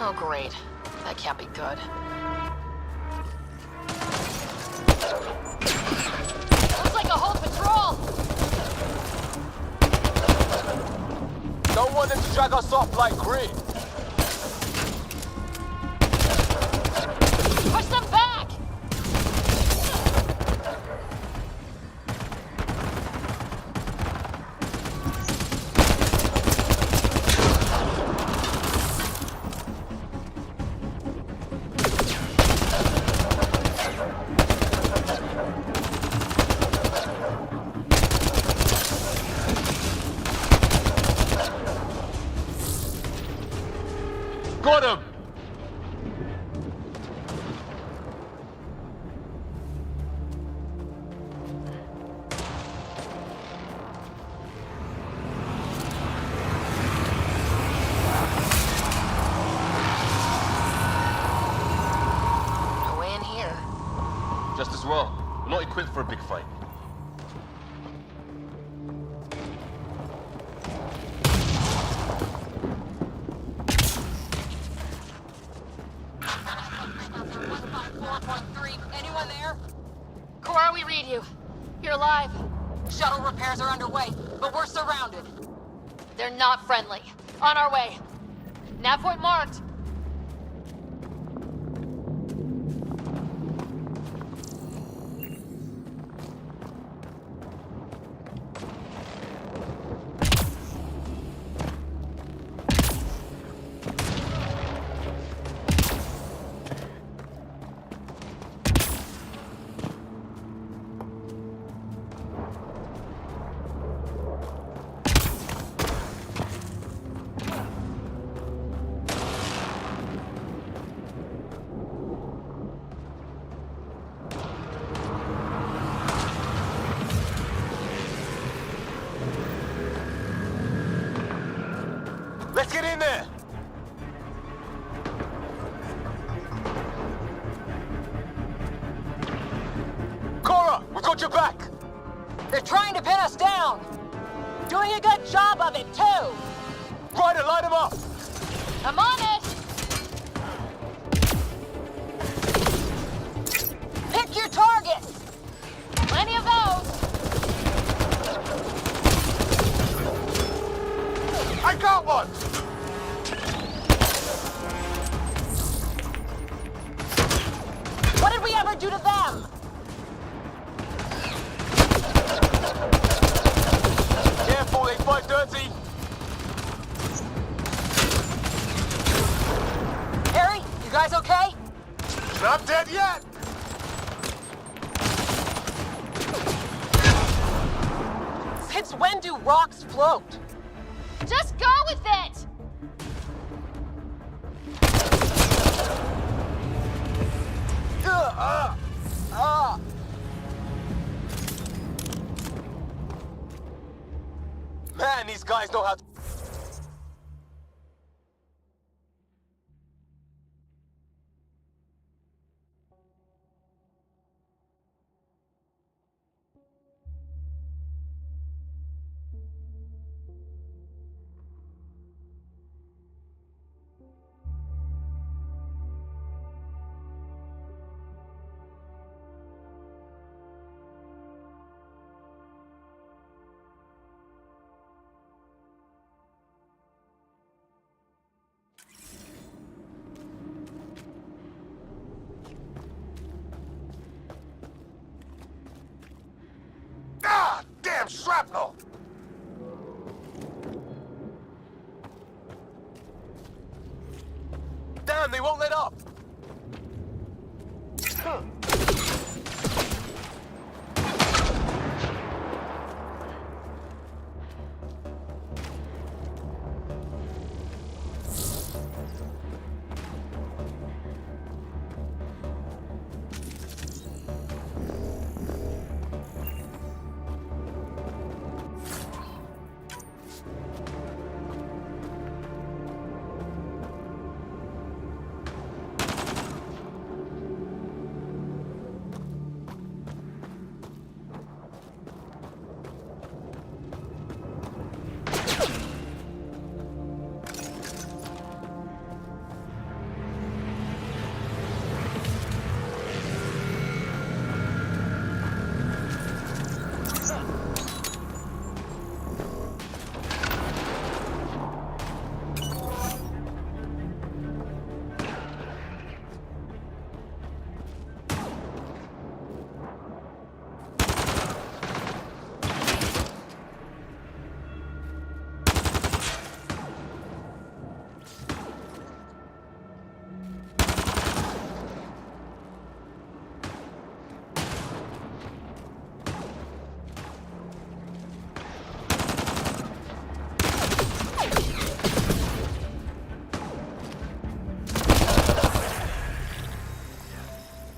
Oh, great. That can't be good. Looks like a whole patrol! Don't want them to drag us off like Grid. Push them back! Got him! No way in here. Just as well. We're not equipped for a big fight. Anyone there? Cora, we read you. You're alive. Shuttle repairs are underway, but we're surrounded. They're not friendly. On our way. Nav point marked. Watch your back! They're trying to pin us down! Doing a good job of it, too! Ryder, light him up! I'm on it! Pick your targets! Plenty of those! I got one! What did we ever do to them? Careful, they fight dirty! Harry, you guys okay? Not dead yet! Since when do rocks float? Just go with it! Man, these guys know how to... Ah! Damn shrapnel! Damn, they won't let up!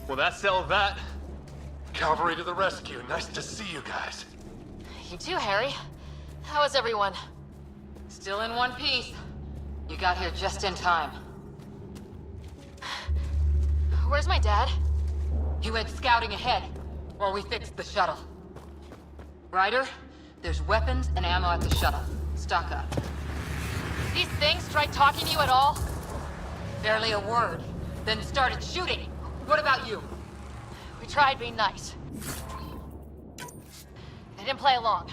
Well, that settled that. Cavalry to the rescue. Nice to see you guys. You too, Harry. How is everyone? Still in one piece. You got here just in time. Where's my dad? He went scouting ahead while we fixed the shuttle. Ryder, there's weapons and ammo at the shuttle. Stock up. These things tried talking to you at all? Barely a word. Then started shooting. What about you? We tried being nice. They didn't play along.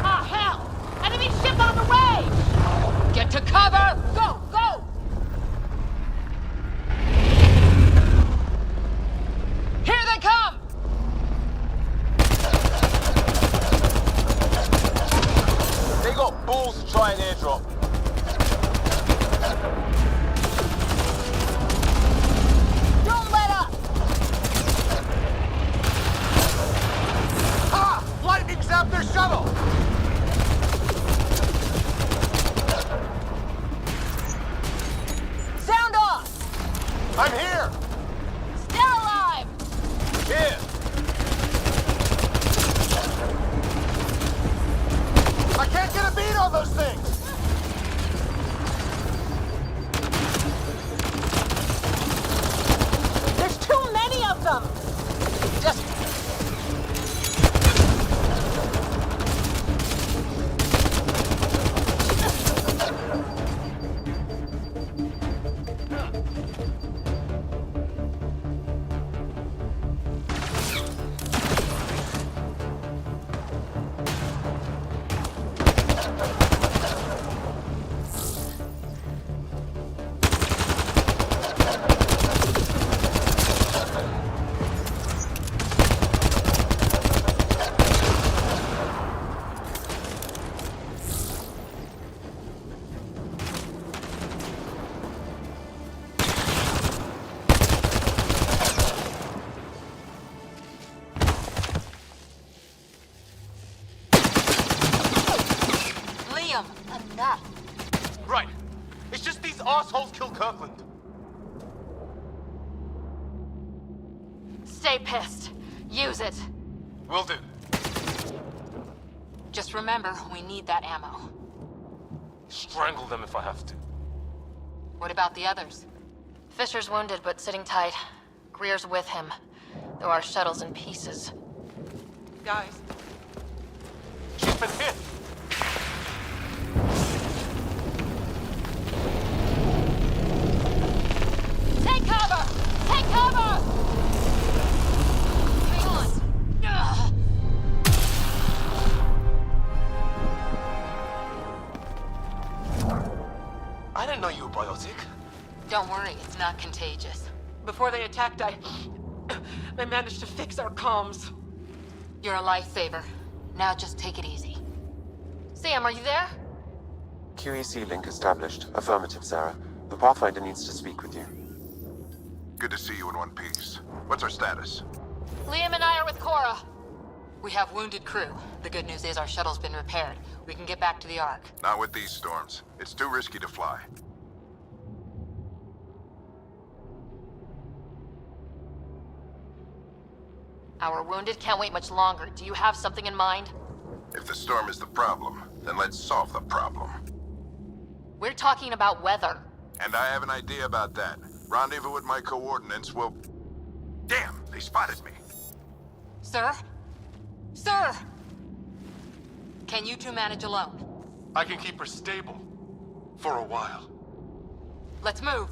Ah, hell! Enemy ship on the way! Get to cover! Go! Go! Here they come! They got balls to try an airdrop. Don't let up! Ah! Lightning zapped their shuttle! Sound off! I'm here! Still alive! Here! I can't get a beat on those things! There's too many of them! Just... Liam! Enough. Right. It's just these assholes killed Kirkland. Stay pissed. Use it. Will do. Just remember, we need that ammo. Strangle them if I have to. What about the others? Fisher's wounded, but sitting tight. Greer's with him, though our shuttle's in pieces. Guys. She's been hit! Take cover! Take cover! Hang on! Ugh. I didn't know you were biotic. Don't worry, it's not contagious. Before they attacked, I managed to fix our comms. You're a lifesaver. Now just take it easy. Sam, are you there? QEC link established. Affirmative, Sarah. The Pathfinder needs to speak with you. Good to see you in one piece. What's our status? Liam and I are with Cora. We have wounded crew. The good news is our shuttle's been repaired. We can get back to the Ark. Not with these storms. It's too risky to fly. Our wounded can't wait much longer. Do you have something in mind? If the storm is the problem, then let's solve the problem. We're talking about weather. And I have an idea about that. Rendezvous with my coordinates will... Damn, they spotted me. Sir? Sir! Can you two manage alone? I can keep her stable. For a while. Let's move.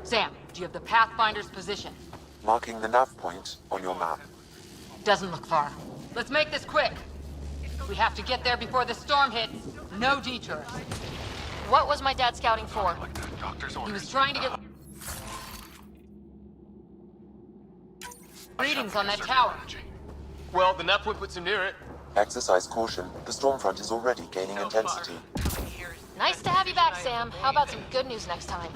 Sam, do you have the Pathfinder's position? Marking the nav point on your map. Doesn't look far. Let's make this quick. We have to get there before the storm hits. No detours. What was my dad scouting for? He was trying to get readings on that tower. Well, the nav point puts him near it. Exercise caution. The storm front is already gaining intensity. Nice to have you back, Sam. How about some good news next time?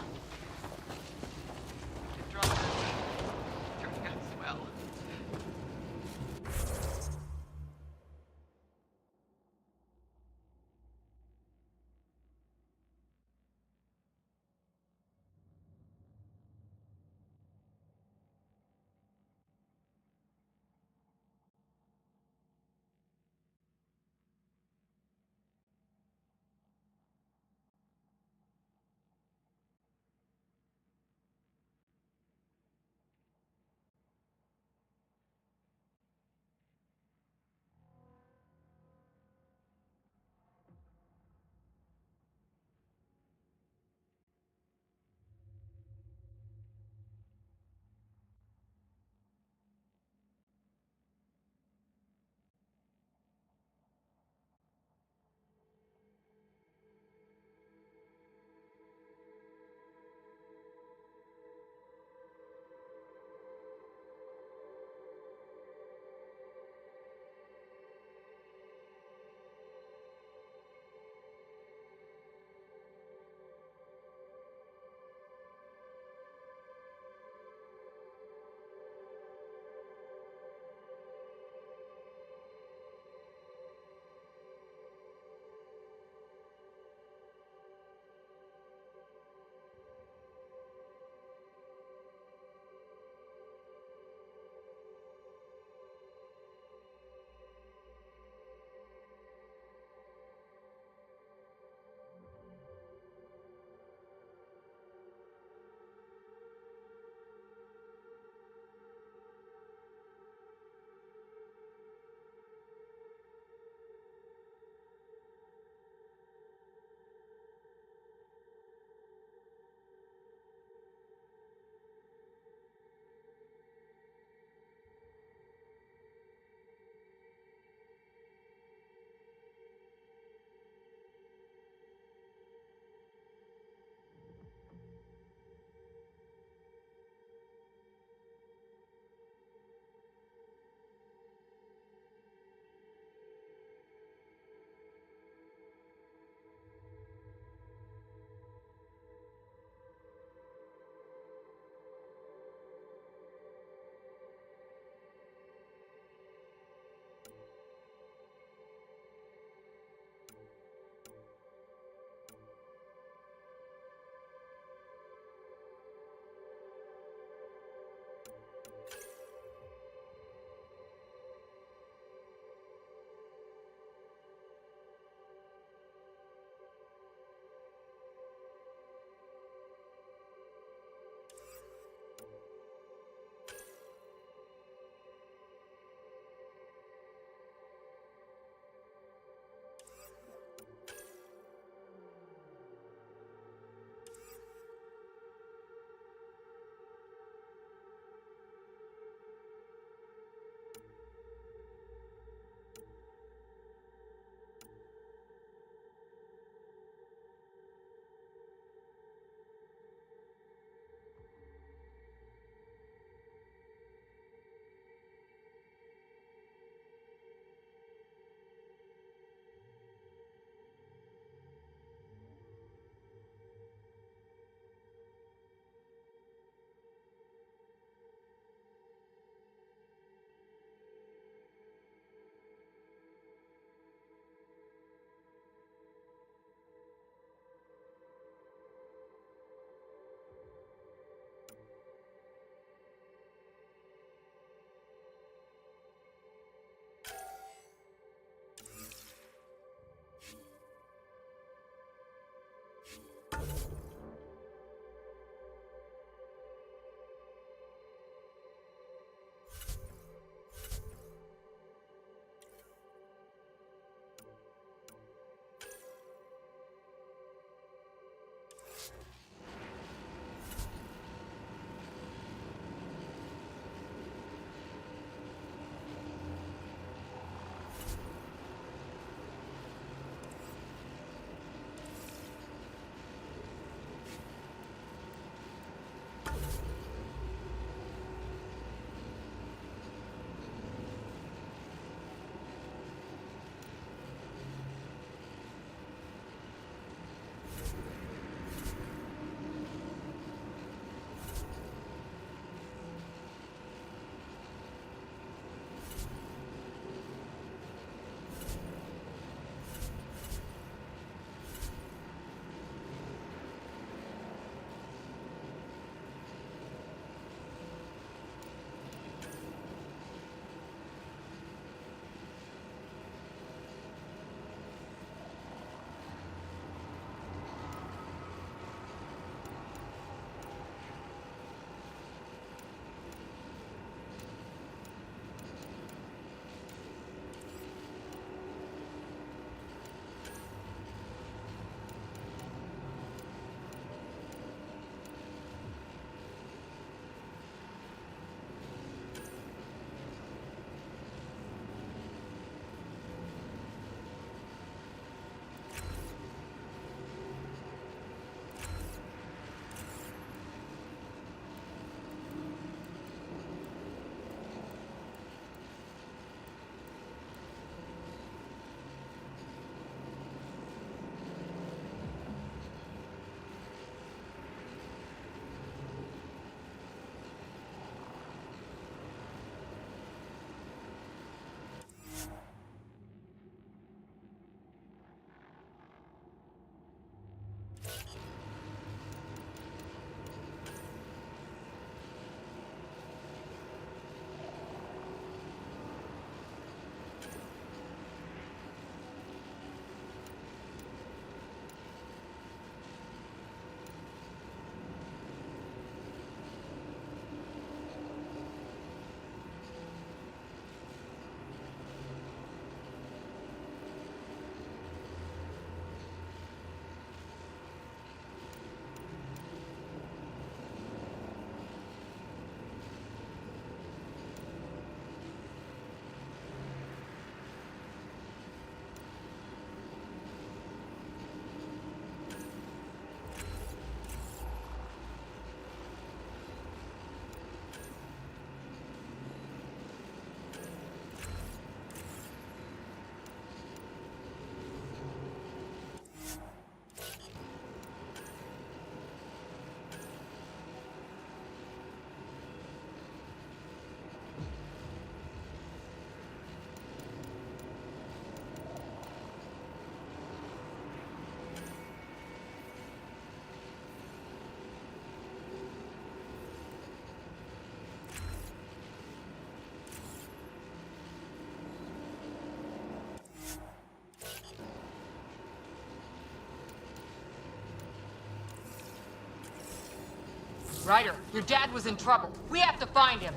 Ryder, your dad was in trouble. We have to find him.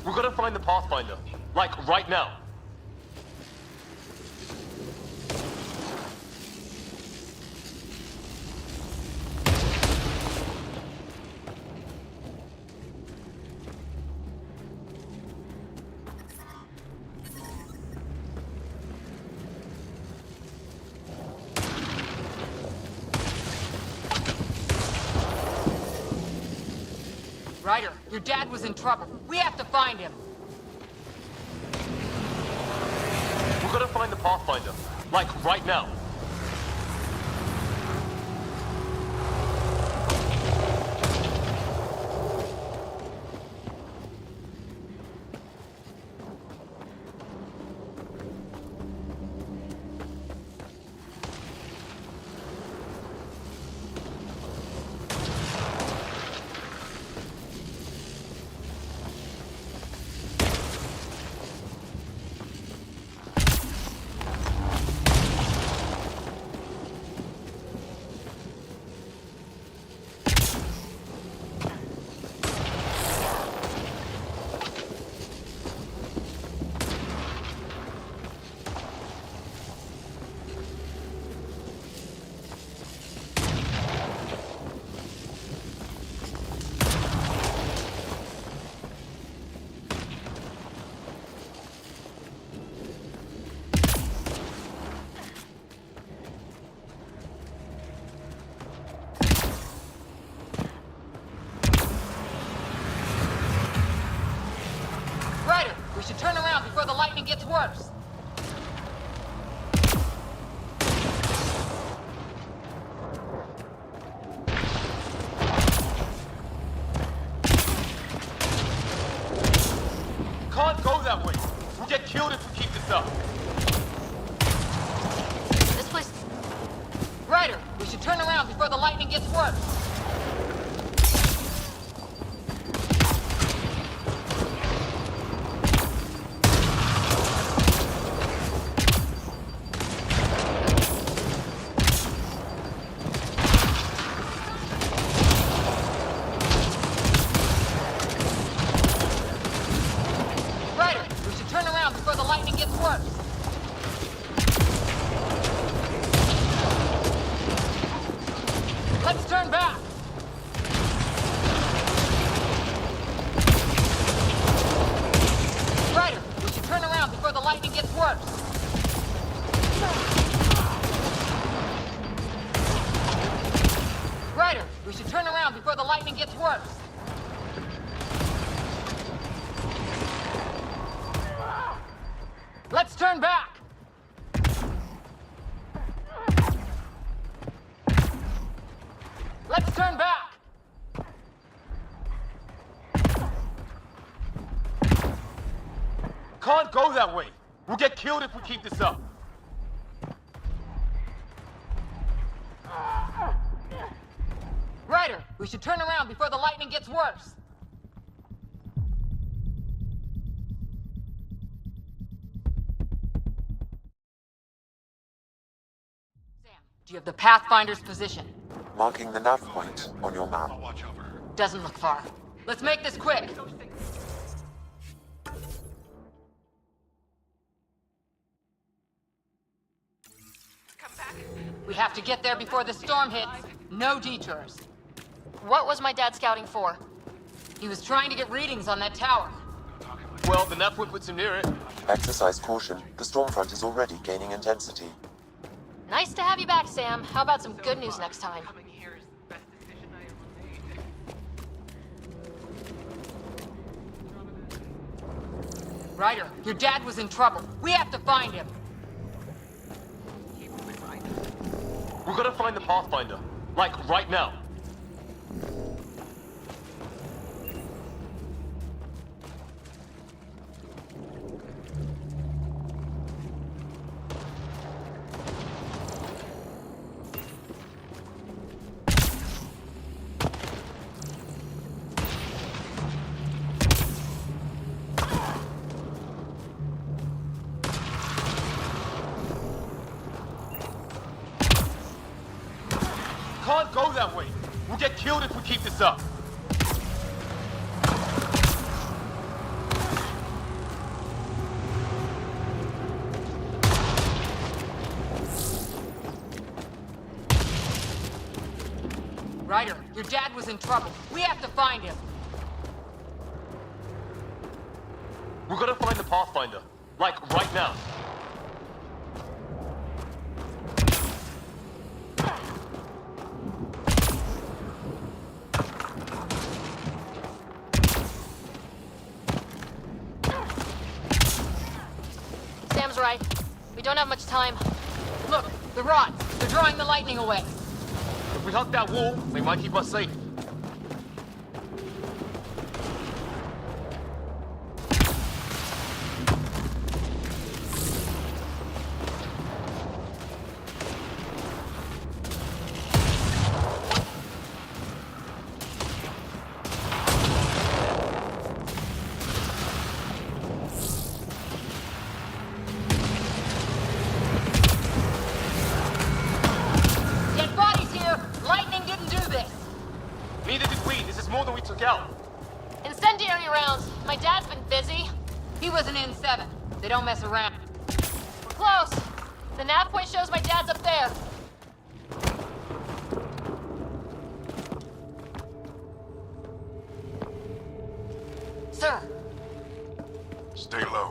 We're gonna find the Pathfinder. Like, right now. Ryder, your dad was in trouble. We have to find him. We're gonna find the Pathfinder. Like, right now. Ryder, we should turn around before the lightning gets worse. Can't go that way. We'll get killed if we keep this up. This place... Ryder, we should turn around before the lightning gets worse. Ryder, we should turn around before the lightning gets worse. Let's turn back. Ryder, we should turn around before the lightning gets worse. Ryder, we should turn around before the lightning gets worse. Let's turn back! Let's turn back! Can't go that way. We'll get killed if we keep this up. Ryder, we should turn around before the lightning gets worse. Sam, do you have the Pathfinder's position? Marking the nav point on your map. Doesn't look far. Let's make this quick. We have to get there before the storm hits. No detours. What was my dad scouting for? He was trying to get readings on that tower. Well, the nav point puts him near it. Exercise caution. The storm front is already gaining intensity. Nice to have you back, Sam. How about some good news next time? Ryder, your dad was in trouble. We have to find him. We're gonna find the Pathfinder. Like, right now. Can't killed if we keep this up. Ryder, your dad was in trouble. We have to find him. We gotta find the Pathfinder. Like, right now. Sam's right. We don't have much time. Look, the rods. They're drawing the lightning away. If we hug that wall, they might keep us safe. Dead bodies here! Lightning didn't do this! Neither did we. This is more than we took out. Incendiary rounds. My dad's been busy. He was an N7. They don't mess around. We're close. The nav point shows my dad's up there. Sir, Stay low.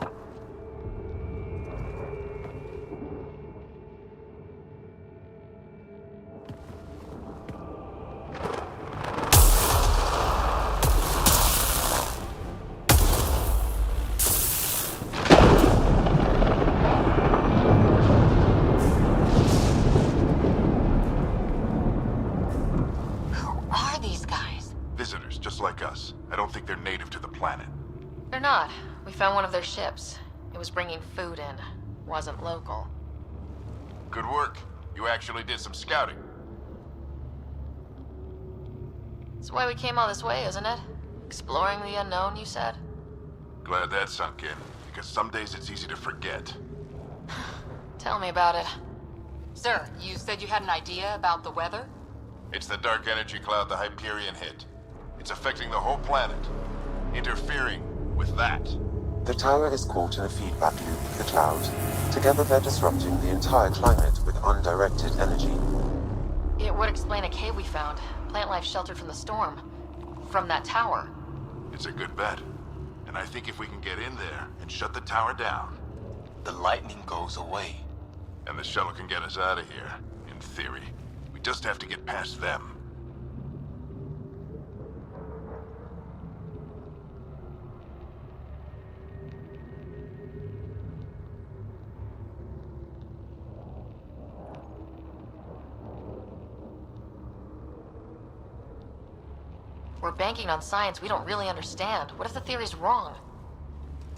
Who are these guys? Visitors, just like us. I don't think they're native to the planet. They're not. We found one of their ships. It was bringing food in. Wasn't local. Good work. You actually did some scouting. That's why we came all this way, isn't it? Exploring the unknown, you said? Glad that sunk in, because some days it's easy to forget. Tell me about it. Sir, you said you had an idea about the weather? It's the dark energy cloud the Hyperion hit. It's affecting the whole planet. Interfering with that. The tower is caught in a feedback loop with the cloud. Together they're disrupting the entire climate with undirected energy. It would explain a cave we found. Plant life sheltered from the storm. From that tower. It's a good bet. And I think if we can get in there and shut the tower down, The lightning goes away. and the shuttle can get us out of here, in theory. We just have to get past them. We're banking on science we don't really understand. What if the theory's wrong?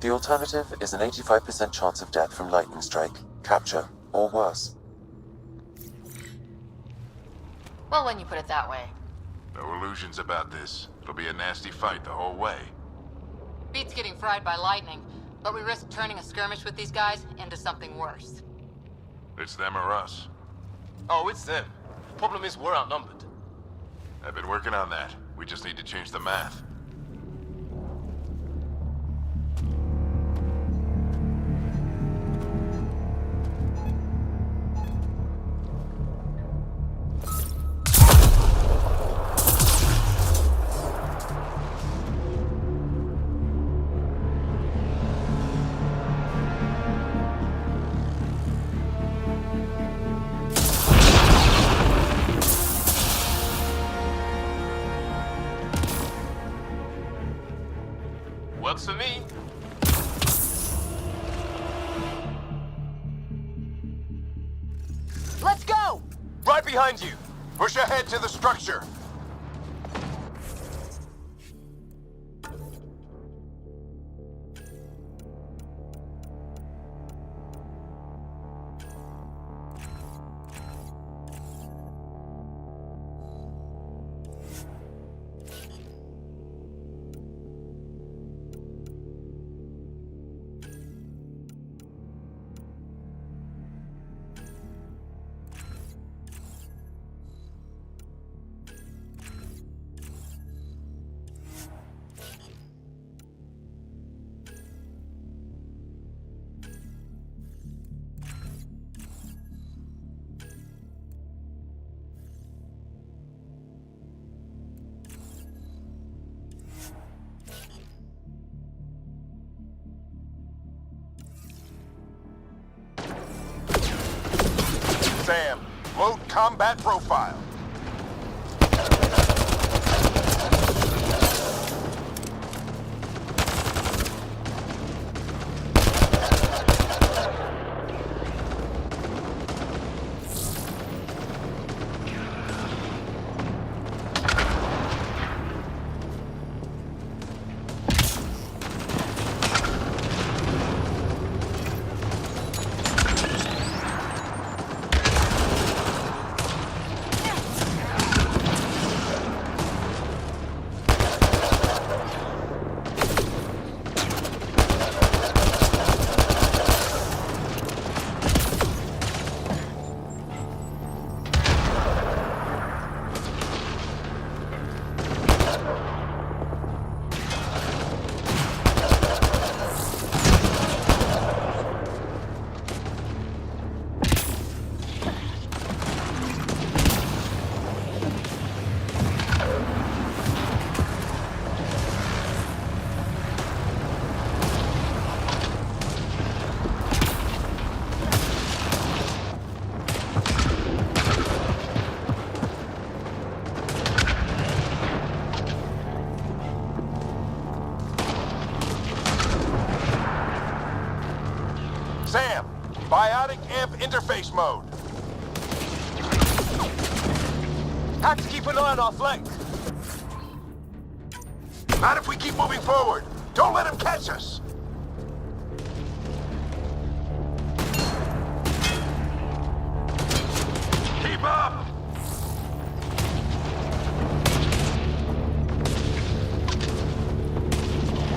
The alternative is an 85% chance of death from lightning strike, capture, or worse. Well, when you put it that way. No illusions about this. It'll be a nasty fight the whole way. Beats getting fried by lightning, but we risk turning a skirmish with these guys into something worse. It's them or us. Oh, it's them. Problem is, we're outnumbered. I've been working on that. We just need to change the math. Works for me. Let's go! Right behind you. Push ahead to the structure. Sam, load combat profile. Sam, biotic amp interface mode. Have to keep an eye on our flank. Not if we keep moving forward. Don't let him catch us. Keep up!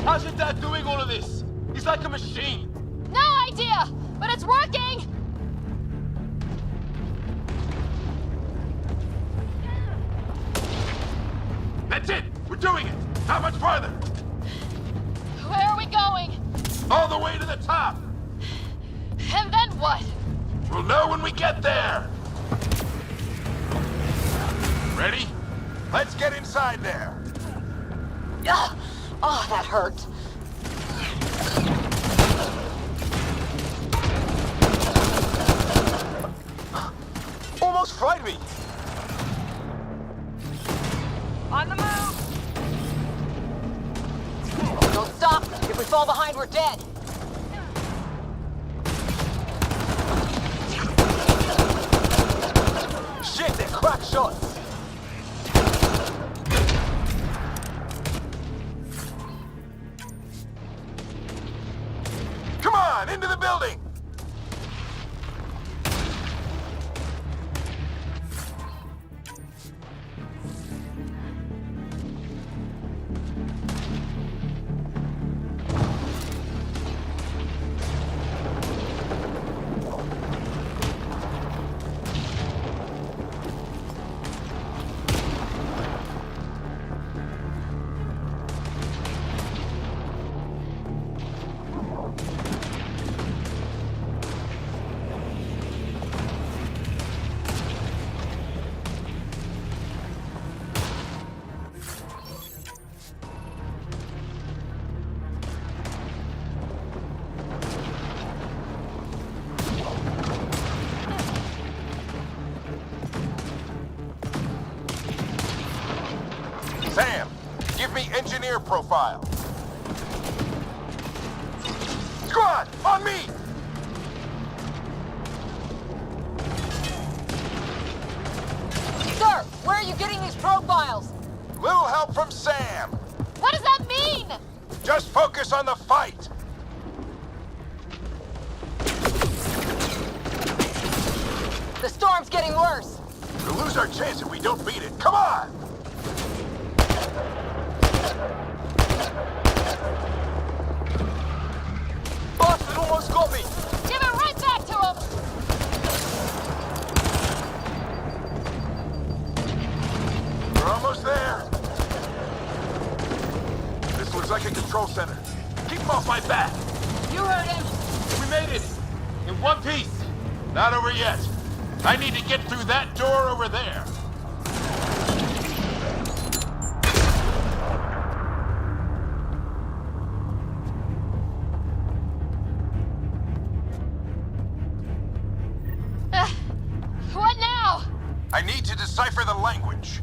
How's your dad doing all of this? He's like a machine. No idea, but it's working! That's it! We're doing it! How much farther? Where are we going? All the way to the top! And then what? We'll know when we get there! Ready? Let's get inside there! Ugh. Oh, that hurt. Almost fried me. On the move! Don't stop! If we fall behind, we're dead! Shit, they're crack shots. Come on, into the building! Sam, give me engineer profile. Squad, on me! Sir, where are you getting these profiles? Little help from Sam. What does that mean? Just focus on the fight. The storm's getting worse. We'll lose our chance if we don't beat it. Come on! Bastard almost got me. Give it right back to him! We're almost there. This looks like a control center. Keep him off my back. You heard him. We made it. In one piece. Not over yet. I need to get through that door over there. decipher the language.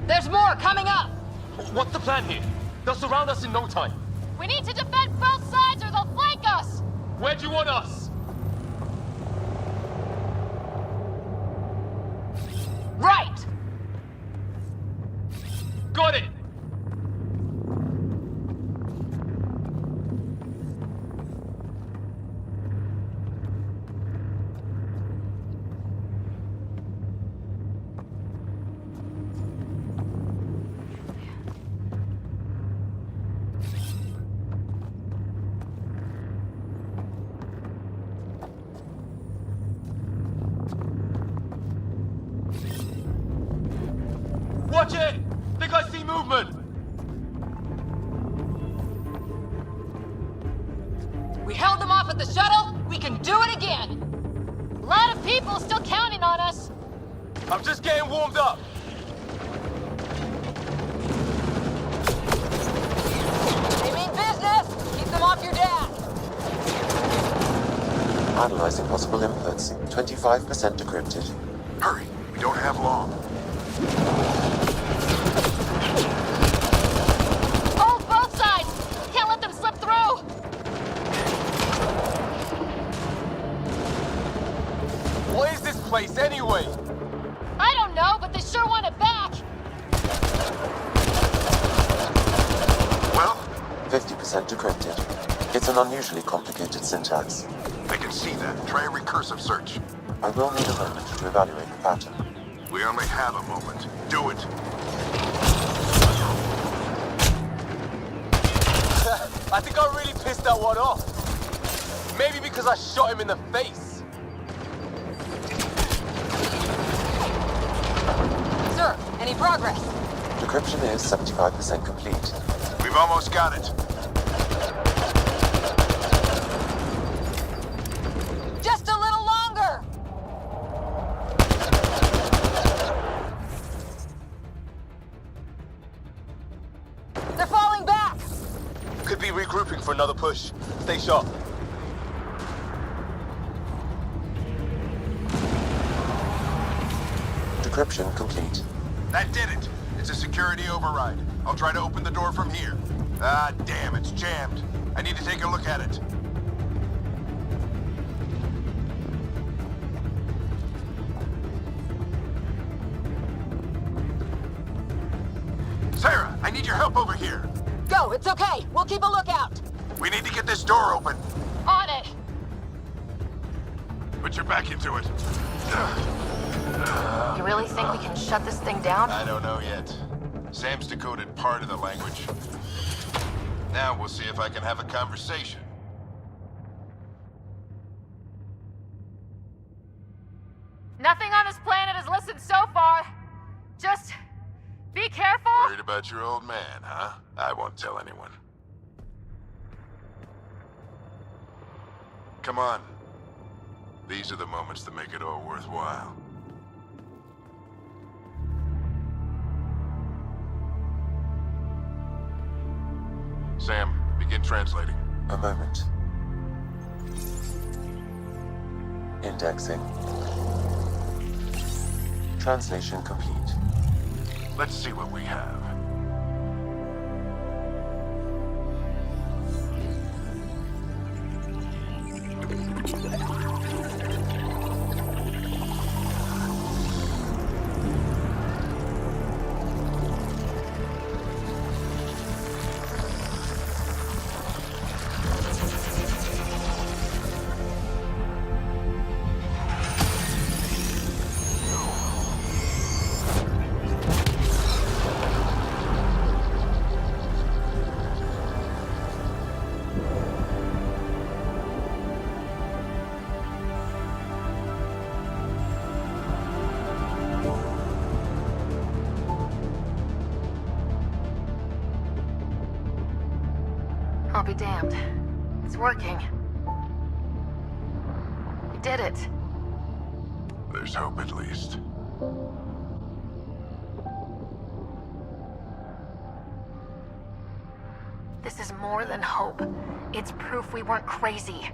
There's more coming up! What's the plan here? They'll surround us in no time. We need to defend both sides or they'll flank us! Where do you want us? Right! Got it! Watch it! Think I see movement! We held them off at the shuttle, we can do it again! A lot of people still counting on us! I'm just getting warmed up! They mean business! Keep them off your dad! Analyzing possible inputs. 25% decrypted. Hurry, we don't have long. Hold both sides! Can't let them slip through! What is this place anyway? I don't know, but they sure want it back! Well? 50% decrypted. It's an unusually complicated syntax. I can see that. Try a recursive search. I will need a moment to evaluate the pattern. We only have a moment. Do it. I think I really pissed that one off. Maybe because I shot him in the face. Sir, any progress? Decryption is 75% complete. We've almost got it. Just a little longer! They're falling back! Could be regrouping for another push. Stay sharp. Decryption complete. That did it. It's a security override. I'll try to open the door from here. Ah, damn, it's jammed. I need to take a look at it. Sarah, I need your help over here. Go, it's okay. We'll keep a lookout. We need to get this door open. On it. Put your back into it. You really think we can shut this thing down? I don't know yet. Sam's decoded part of the language. Now we'll see if I can have a conversation. Nothing on this planet has listened so far. Just be careful. Worried about your old man, huh? I won't tell anyone. Come on. These are the moments that make it all worthwhile. Sam, begin translating. A moment. Indexing. Translation complete. Let's see what we have. I'll be damned. It's working. We did it. There's hope at least. This is more than hope. It's proof we weren't crazy.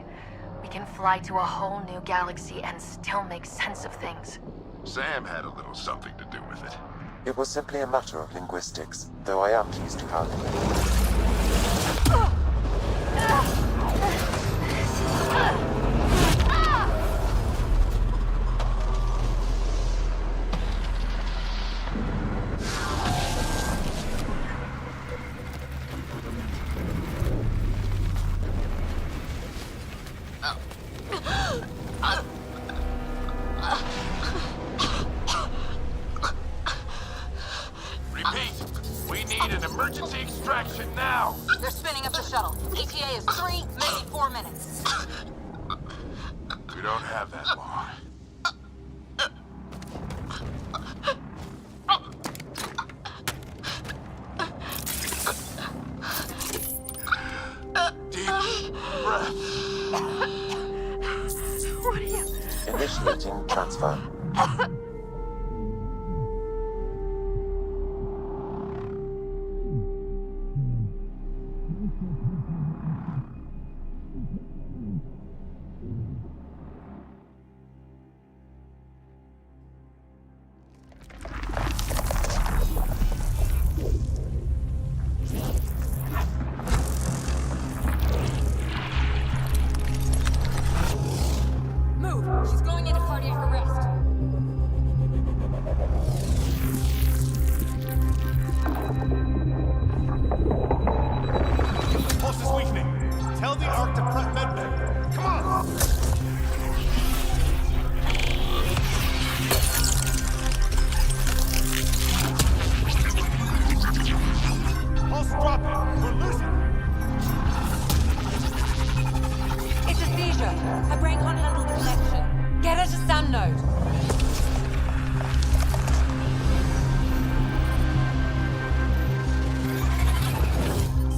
We can fly to a whole new galaxy and still make sense of things. Sam had a little something to do with it. It was simply a matter of linguistics, though I am pleased to calculate. Repeat, we need an emergency extraction now. They're spinning up the shuttle. ETA is 3, maybe 4 minutes. We don't have that long. Deep breath. What are you... Initiating transfer. Move! She's going into cardiac arrest. Pulse is weakening. Tell the Ark to prep medbay. Come on! Pulse dropping. We're losing. It's a seizure. Her brain can't handle the connection. Get her to Sam node.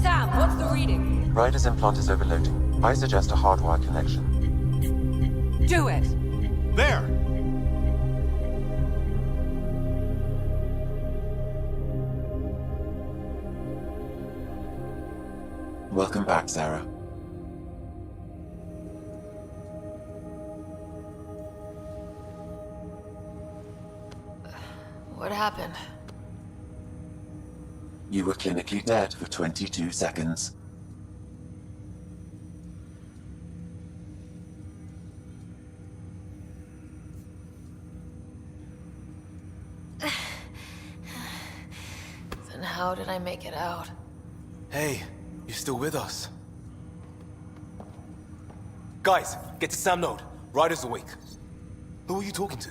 Sam, what's the reading? Ryder's implant is overloading. I suggest a hardwire connection. Do it. There! Welcome back, Sarah. What happened? You were clinically dead for 22 seconds. Then how did I make it out? Hey, you're still with us. Guys, get to Sam node. Ryder's awake. Who are you talking to?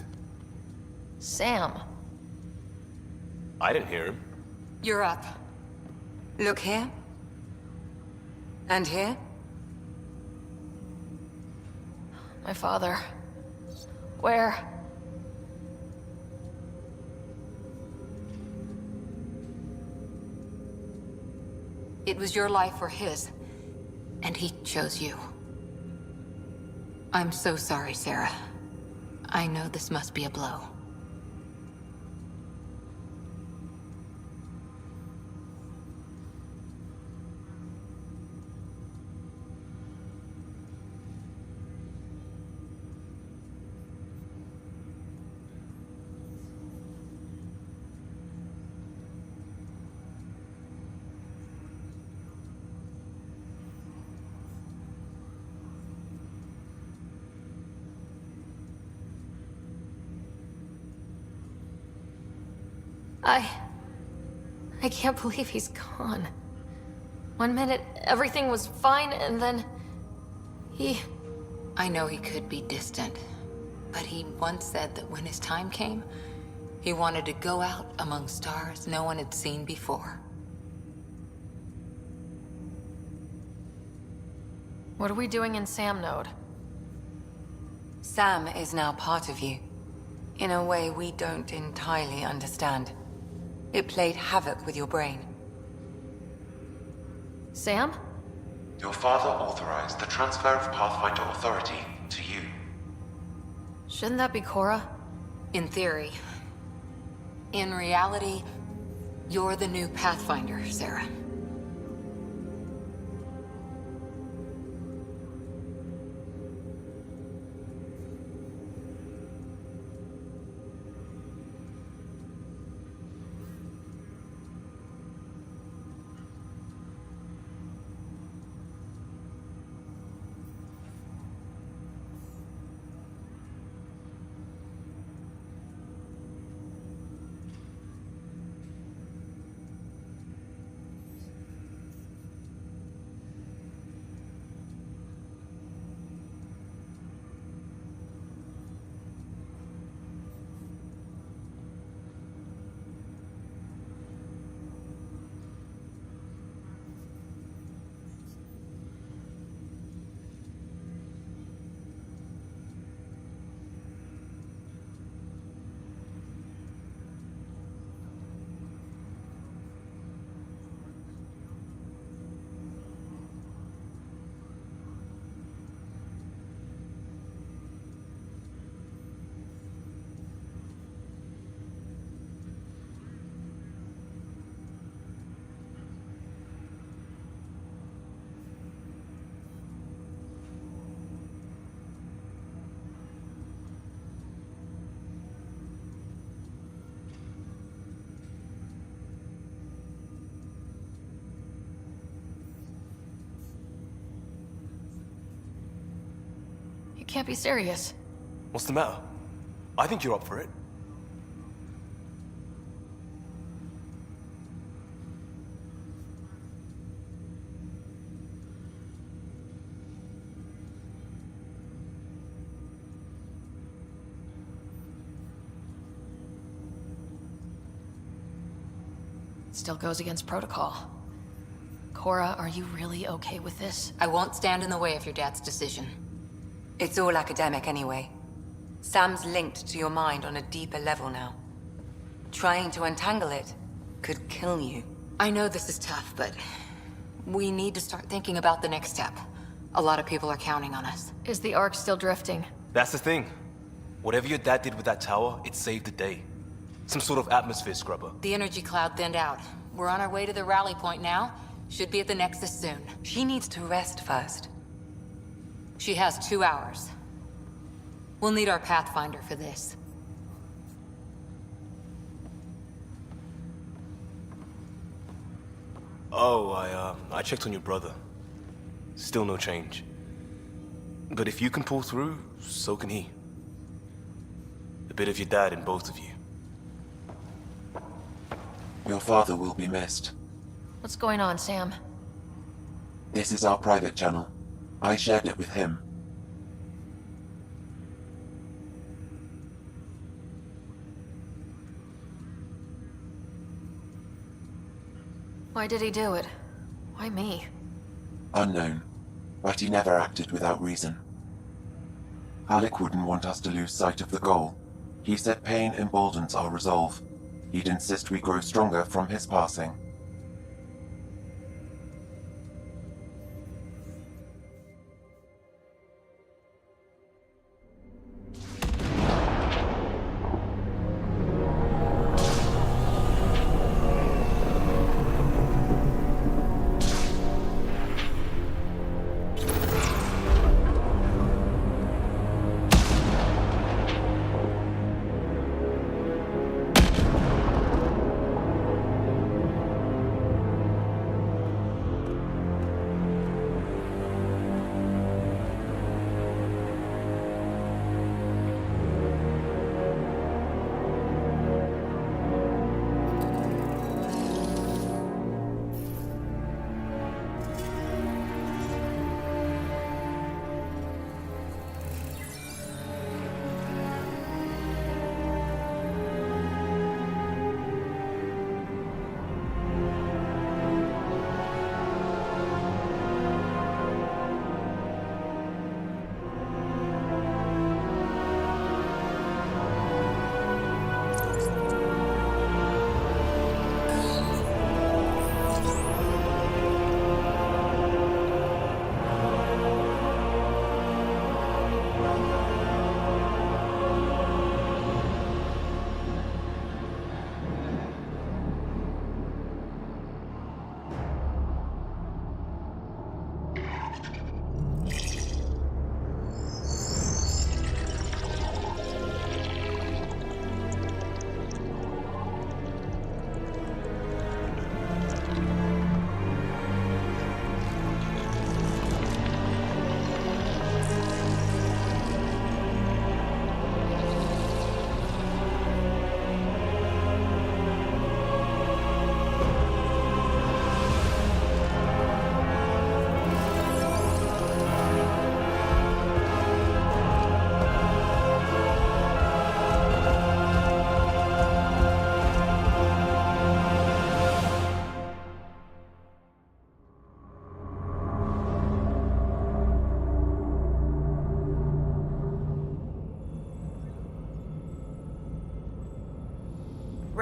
Sam. I didn't hear him. You're up. Look here. And here. My father. Where? It was your life or his, and he chose you. I'm so sorry, Sarah. I know this must be a blow. I can't believe he's gone. 1 minute, everything was fine, and then... I know he could be distant, but he once said that when his time came, he wanted to go out among stars no one had seen before. What are we doing in Sam node? Sam is now part of you. In a way we don't entirely understand. It played havoc with your brain. Sam? Your father authorized the transfer of Pathfinder authority to you. Shouldn't that be Cora? In theory. In reality, you're the new Pathfinder, Sarah. You can't be serious. What's the matter? I think you're up for it. It still goes against protocol. Cora, are you really okay with this? I won't stand in the way of your dad's decision. It's all academic anyway. Sam's linked to your mind on a deeper level now. Trying to untangle it could kill you. I know this is tough, but we need to start thinking about the next step. A lot of people are counting on us. Is the Ark still drifting? That's the thing. Whatever your dad did with that tower, it saved the day. Some sort of atmosphere scrubber. The energy cloud thinned out. We're on our way to the rally point now. Should be at the Nexus soon. She needs to rest first. She has 2 hours. We'll need our Pathfinder for this. Oh, I checked on your brother. Still no change. But if you can pull through, so can he. A bit of your dad in both of you. Your father will be missed. What's going on, Sam? This is our private channel. I shared it with him. Why did he do it? Why me? Unknown, but he never acted without reason. Alec wouldn't want us to lose sight of the goal. He said pain emboldens our resolve. He'd insist we grow stronger from his passing.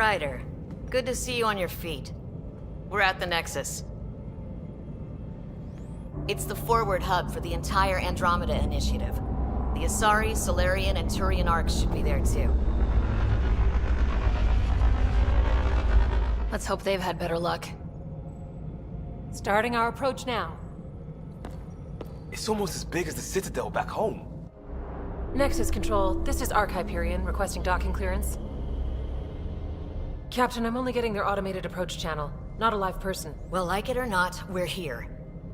Ryder, good to see you on your feet. We're at the Nexus. It's the forward hub for the entire Andromeda initiative. The Asari, Solarian, and Turian arcs should be there too. Let's hope they've had better luck. Starting our approach now. It's almost as big as the Citadel back home. Nexus Control, this is Arc Hyperion requesting docking clearance. Captain, I'm only getting their automated approach channel, not a live person. Well, like it or not, we're here.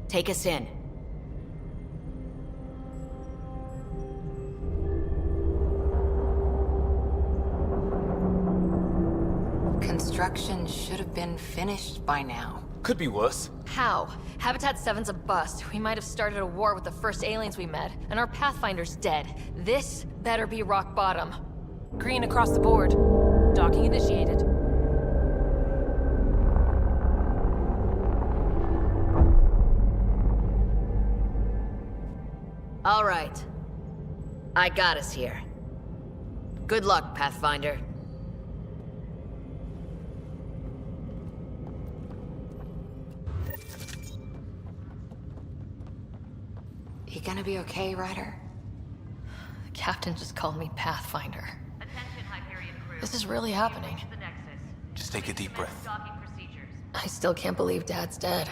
Take us in. Construction should have been finished by now. Could be worse. How? Habitat 7's a bust. We might have started a war with the first aliens we met, and our Pathfinder's dead. This better be rock bottom. Green across the board. Docking initiated. All right. I got us here. Good luck, Pathfinder. You gonna be okay, Ryder? The captain just called me Pathfinder. Attention, Hyperion crew. This is really happening. The Nexus. Just take a deep breath. Docking procedures. I still can't believe Dad's dead.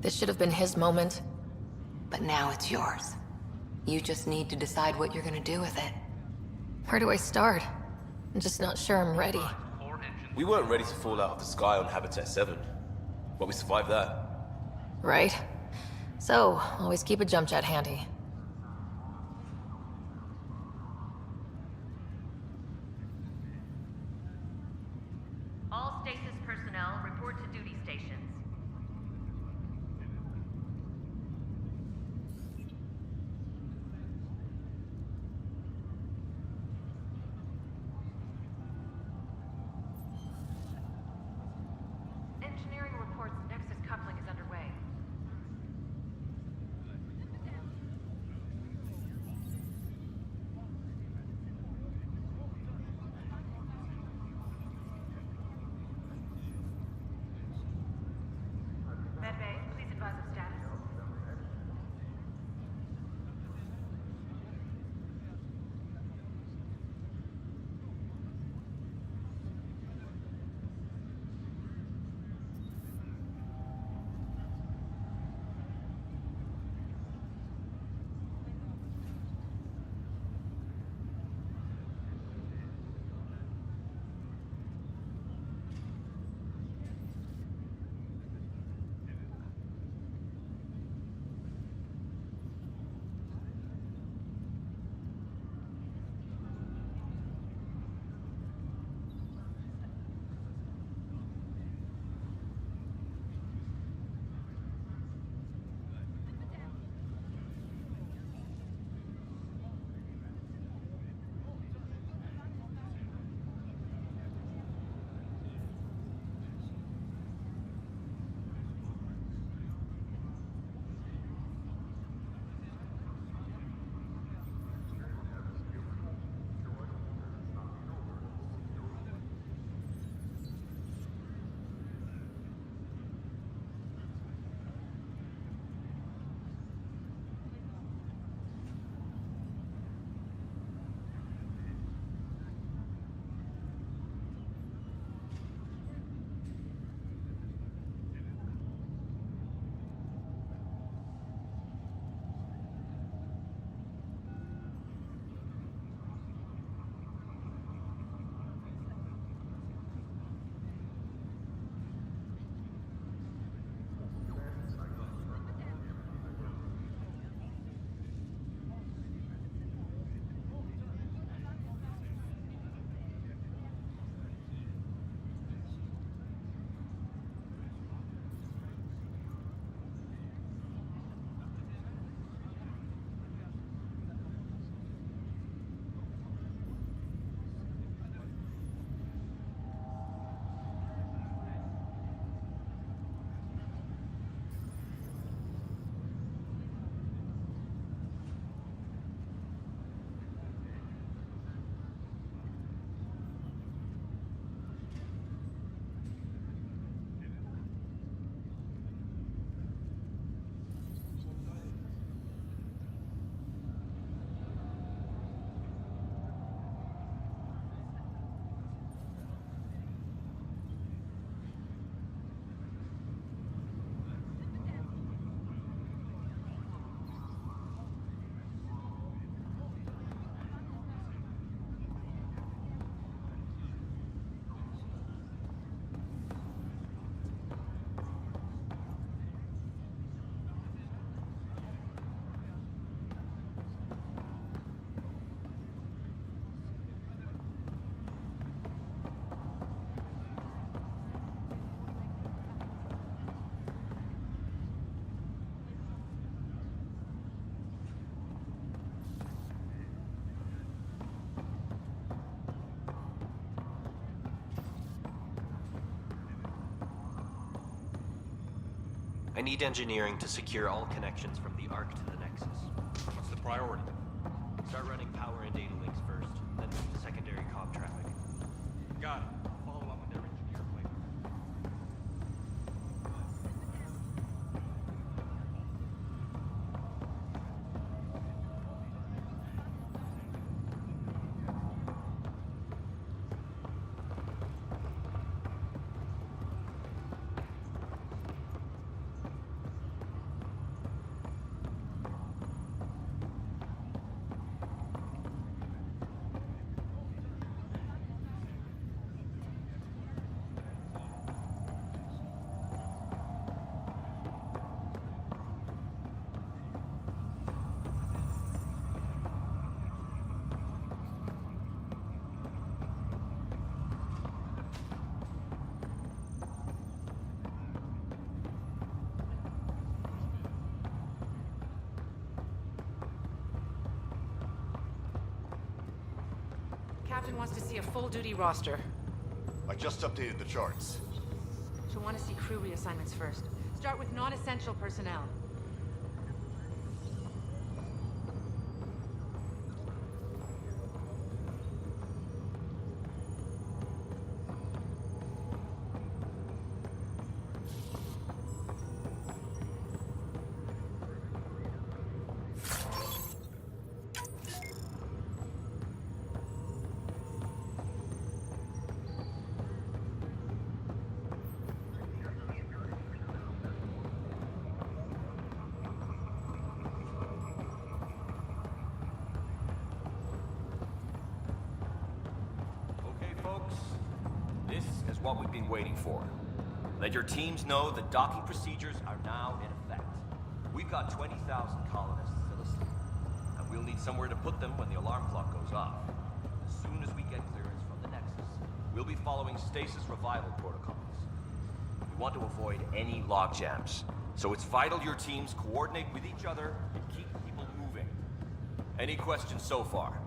This should have been his moment. But now it's yours. You just need to decide what you're gonna do with it. Where do I start? I'm just not sure I'm ready. We weren't ready to fall out of the sky on Habitat 7, but we survived that. Right? So, always keep a jump jet handy. All stasis personnel report to duty stations. Engineering reports Nexus coupling is underway. Medbay, please advise of status. need engineering to secure all connections from the Ark to the Nexus. What's the priority? Start running power and data links first, then move to secondary comm traffic. Got it. I'll follow up with their engineer later. Captain wants to see a full-duty roster. I just updated the charts. She'll want to see crew reassignments first. Start with non-essential personnel. This is what we've been waiting for. Let your teams know that docking procedures are now in effect. We've got 20,000 colonists still asleep, and we'll need somewhere to put them when the alarm clock goes off. As soon as we get clearance from the Nexus, we'll be following stasis revival protocols. We want to avoid any logjams, so it's vital your teams coordinate with each other and keep people moving. Any questions so far?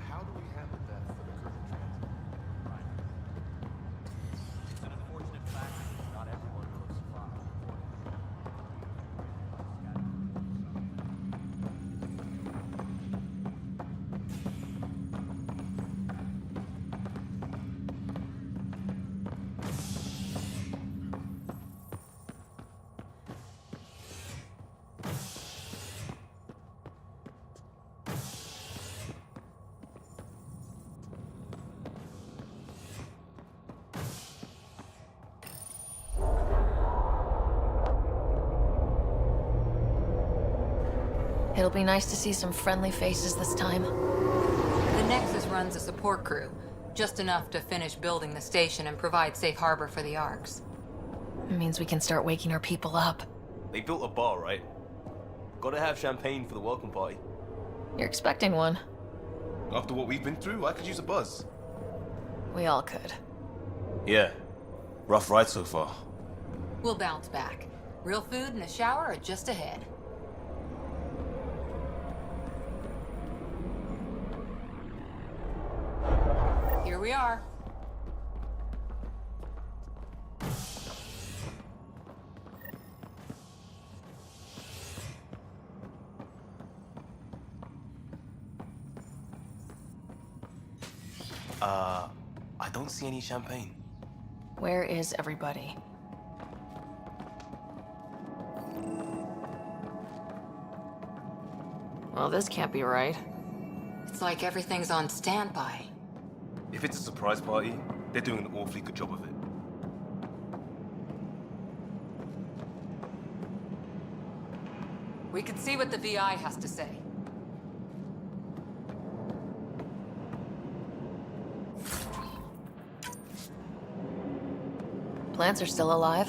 How do we handle that for the current transit? It's an unfortunate fact that not everyone will have survived. It'll be nice to see some friendly faces this time. The Nexus runs a support crew, just enough to finish building the station and provide safe harbor for the Arks. It means we can start waking our people up. They built a bar, right? Gotta have champagne for the welcome party. You're expecting one. After what we've been through, I could use a buzz. We all could. Yeah. Rough ride so far. We'll bounce back. Real food and a shower are just ahead. Here we are. I don't see any champagne. Where is everybody? Well, this can't be right. It's like everything's on standby. If it's a surprise party, they're doing an awfully good job of it. We could see what the VI has to say. Plants are still alive.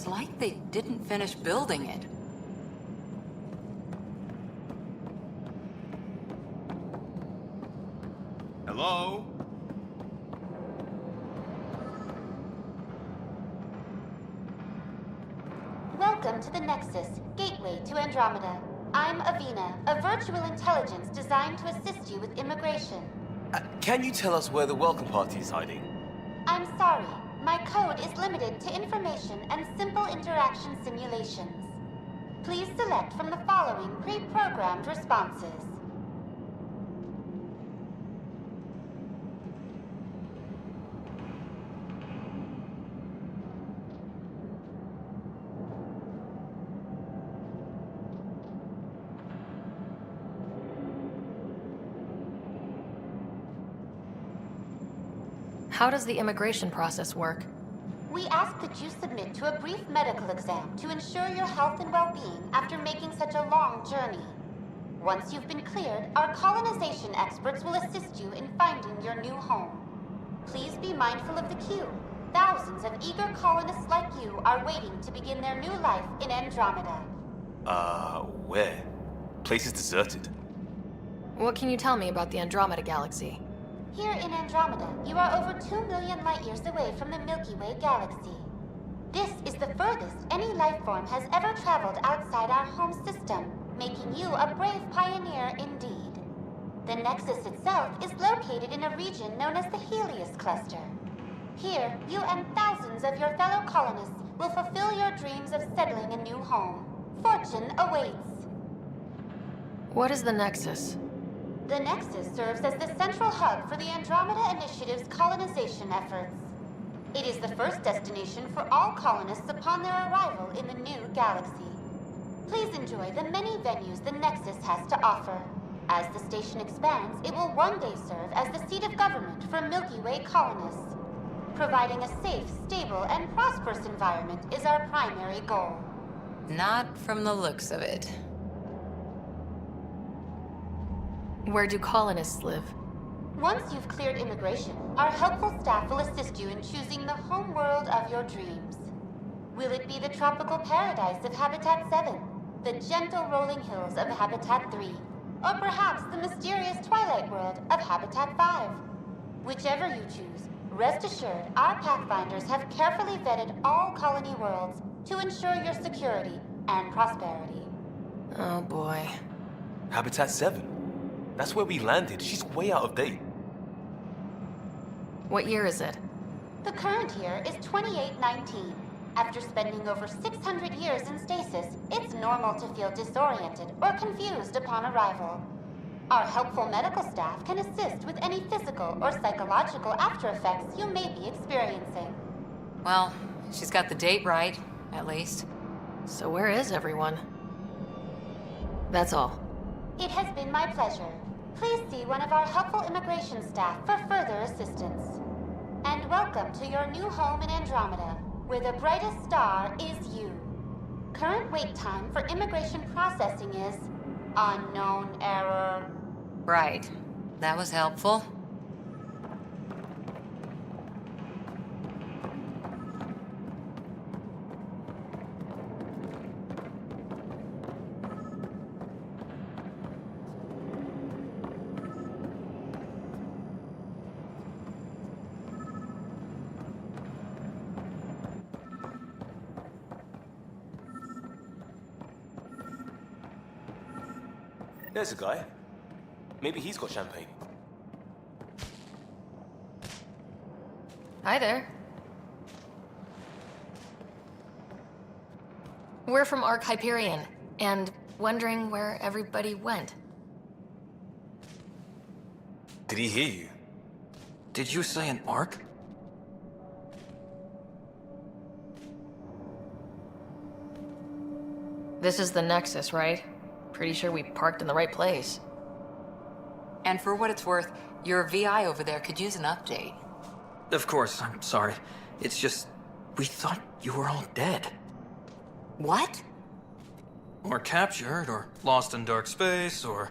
like they didn't finish building it. Hello? Welcome to the Nexus, gateway to Andromeda. I'm Avina, a virtual intelligence designed to assist you with immigration. Can you tell us where the welcome party is hiding? I'm sorry, my code is limited to information and simple interaction simulations. Please select from the following pre-programmed responses. How does the immigration process work? We ask that you submit to a brief medical exam to ensure your health and well-being after making such a long journey. Once you've been cleared, our colonization experts will assist you in finding your new home. Please be mindful of the queue. Thousands of eager colonists like you are waiting to begin their new life in Andromeda. Where? Place is deserted. What can you tell me about the Andromeda galaxy? Here in Andromeda, you are over 2 million light-years away from the Milky Way galaxy. This is the furthest any life form has ever traveled outside our home system, making you a brave pioneer indeed. The Nexus itself is located in a region known as the Helios Cluster. Here, you and thousands of your fellow colonists will fulfill your dreams of settling a new home. Fortune awaits. What is the Nexus? The Nexus serves as the central hub for the Andromeda Initiative's colonization efforts. It is the first destination for all colonists upon their arrival in the new galaxy. Please enjoy the many venues the Nexus has to offer. As the station expands, it will one day serve as the seat of government for Milky Way colonists. Providing a safe, stable, and prosperous environment is our primary goal. Not from the looks of it. Where do colonists live? Once you've cleared immigration, our helpful staff will assist you in choosing the home world of your dreams. Will it be the tropical paradise of Habitat 7, the gentle rolling hills of Habitat 3, or perhaps the mysterious twilight world of Habitat 5? Whichever you choose, rest assured our Pathfinders have carefully vetted all colony worlds to ensure your security and prosperity. Oh boy. Habitat 7? That's where we landed. She's way out of date. What year is it? The current year is 2819. After spending over 600 years in stasis, it's normal to feel disoriented or confused upon arrival. Our helpful medical staff can assist with any physical or psychological after effects you may be experiencing. Well, she's got the date right, at least. So where is everyone? That's all. It has been my pleasure. Please see one of our helpful immigration staff for further assistance. And welcome to your new home in Andromeda, where the brightest star is you. Current wait time for immigration processing is unknown error. Right. That was helpful. There's a guy. Maybe he's got champagne. Hi there. We're from Ark Hyperion, and wondering where everybody went. Did he hear you? Did you say an ark? This is the Nexus, right? Pretty sure we parked in the right place. And for what it's worth, your VI over there could use an update. Of course, I'm sorry. It's just, we thought you were all dead. What? Or captured, or lost in dark space, or...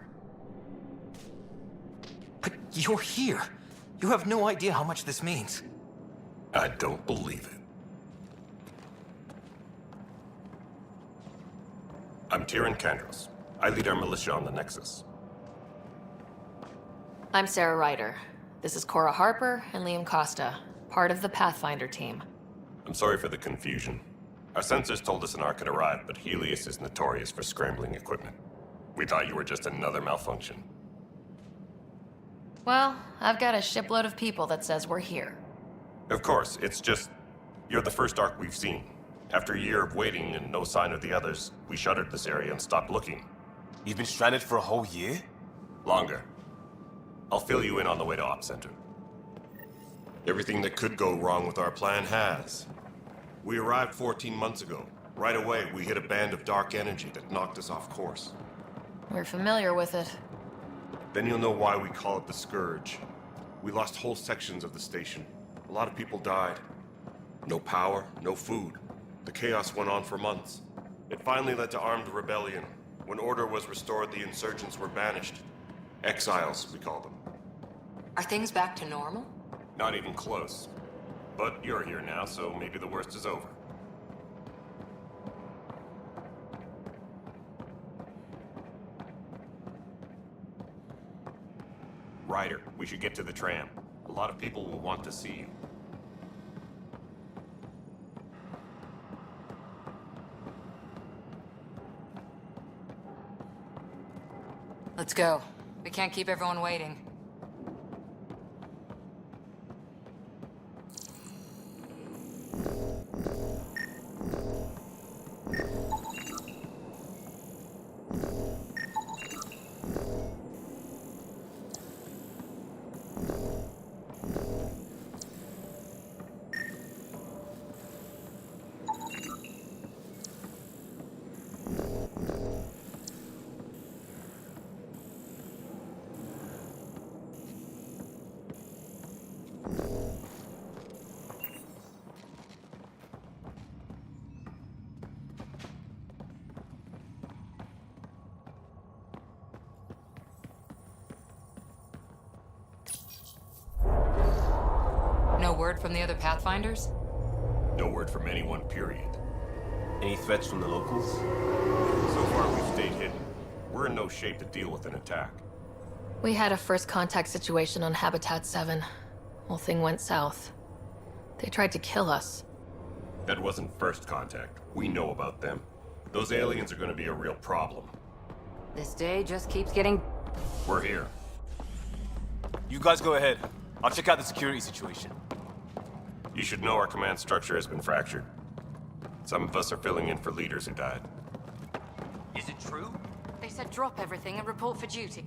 But you're here. You have no idea how much this means. I don't believe it. I'm Tyrion Kandros. I lead our militia on the Nexus. I'm Sarah Ryder. This is Cora Harper and Liam Costa, part of the Pathfinder team. I'm sorry for the confusion. Our sensors told us an Ark had arrived, but Helios is notorious for scrambling equipment. We thought you were just another malfunction. Well, I've got a shipload of people that says we're here. Of course, it's just... you're the first Ark we've seen. After a year of waiting and no sign of the others, we shuttered this area and stopped looking. You've been stranded for a whole year? Longer. I'll fill you in on the way to Op Center. Everything that could go wrong with our plan has. We arrived 14 months ago. Right away, we hit a band of dark energy that knocked us off course. We're familiar with it. Then you'll know why we call it the Scourge. We lost whole sections of the station. A lot of people died. No power, no food. The chaos went on for months. It finally led to armed rebellion. When order was restored, the insurgents were banished. Exiles, we call them. Are things back to normal? Not even close. But you're here now, so maybe the worst is over. Ryder, we should get to the tram. A lot of people will want to see you. Let's go. We can't keep everyone waiting. No word from the other Pathfinders? No word from anyone, period. Any threats from the locals? So far, we've stayed hidden. We're in no shape to deal with an attack. We had a first contact situation on Habitat 7. Whole thing went south. They tried to kill us. That wasn't first contact. We know about them. Those aliens are gonna be a real problem. This day just keeps getting... We're here. You guys go ahead. I'll check out the security situation. You should know our command structure has been fractured. Some of us are filling in for leaders who died. Is it true? They said drop everything and report for duty.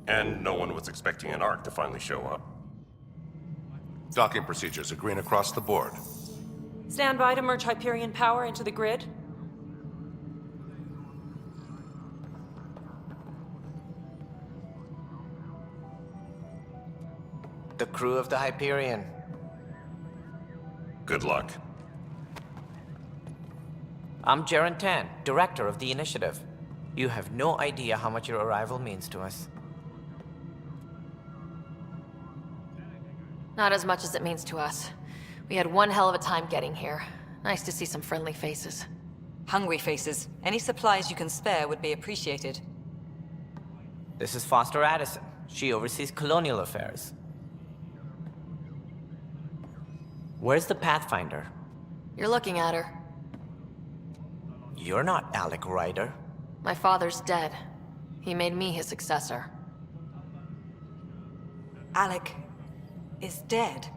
And no one was expecting an Ark to finally show up. Docking procedures are green across the board. Stand by to merge Hyperion power into the grid. The crew of the Hyperion. Good luck. I'm Jaren Tan, director of the initiative. You have no idea how much your arrival means to us. Not as much as it means to us. We had one hell of a time getting here. Nice to see some friendly faces. Hungry faces. Any supplies you can spare would be appreciated. This is Foster Addison. She oversees colonial affairs. Where's the Pathfinder? You're looking at her. You're not Alec Ryder. My father's dead. He made me his successor. Alec is dead.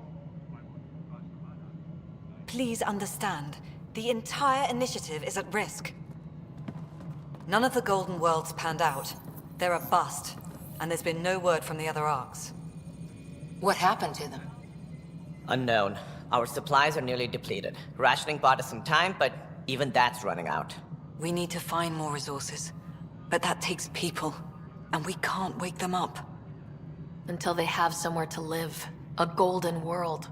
Please understand, the entire initiative is at risk. None of the Golden Worlds panned out. They're a bust, and there's been no word from the other arcs. What happened to them? Unknown. Our supplies are nearly depleted. Rationing bought us some time, but even that's running out. We need to find more resources, but that takes people, and we can't wake them up. Until they have somewhere to live. A golden world.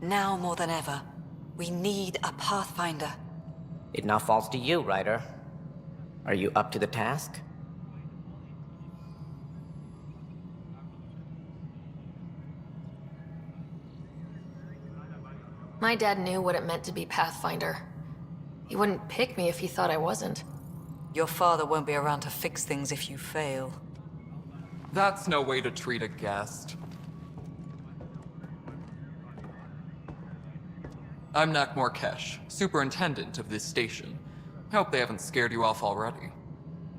Now more than ever, we need a Pathfinder. It now falls to you, Ryder. Are you up to the task? My dad knew what it meant to be Pathfinder. He wouldn't pick me if he thought I wasn't. Your father won't be around to fix things if you fail. That's no way to treat a guest. I'm Nakmor Kesh, superintendent of this station. Hope they haven't scared you off already.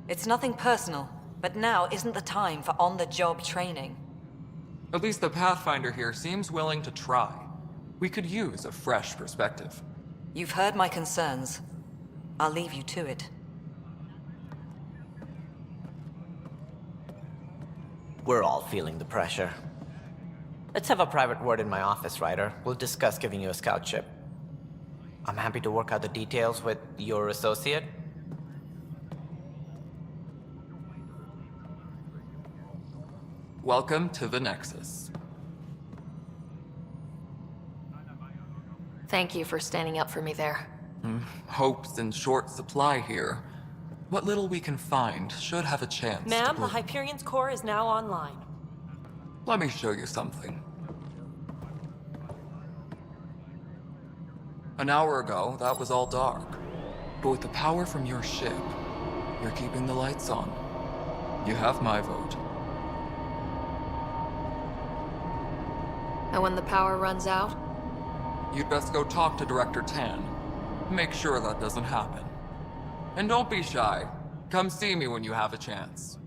It's nothing personal, but now isn't the time for on-the-job training. At least the Pathfinder here seems willing to try. We could use a fresh perspective. You've heard my concerns. I'll leave you to it. We're all feeling the pressure. Let's have a private word in my office, Ryder. We'll discuss giving you a scout ship. I'm happy to work out the details with your associate. Welcome to the Nexus. Thank you for standing up for me there. Hope's in short supply here. What little we can find should have a chance to Ma'am, the prove- Hyperion's core is now online. Let me show you something. An hour ago, that was all dark. But with the power from your ship, you're keeping the lights on. You have my vote. And when the power runs out? You'd best go talk to Director Tan. Make sure that doesn't happen. And don't be shy. Come see me when you have a chance.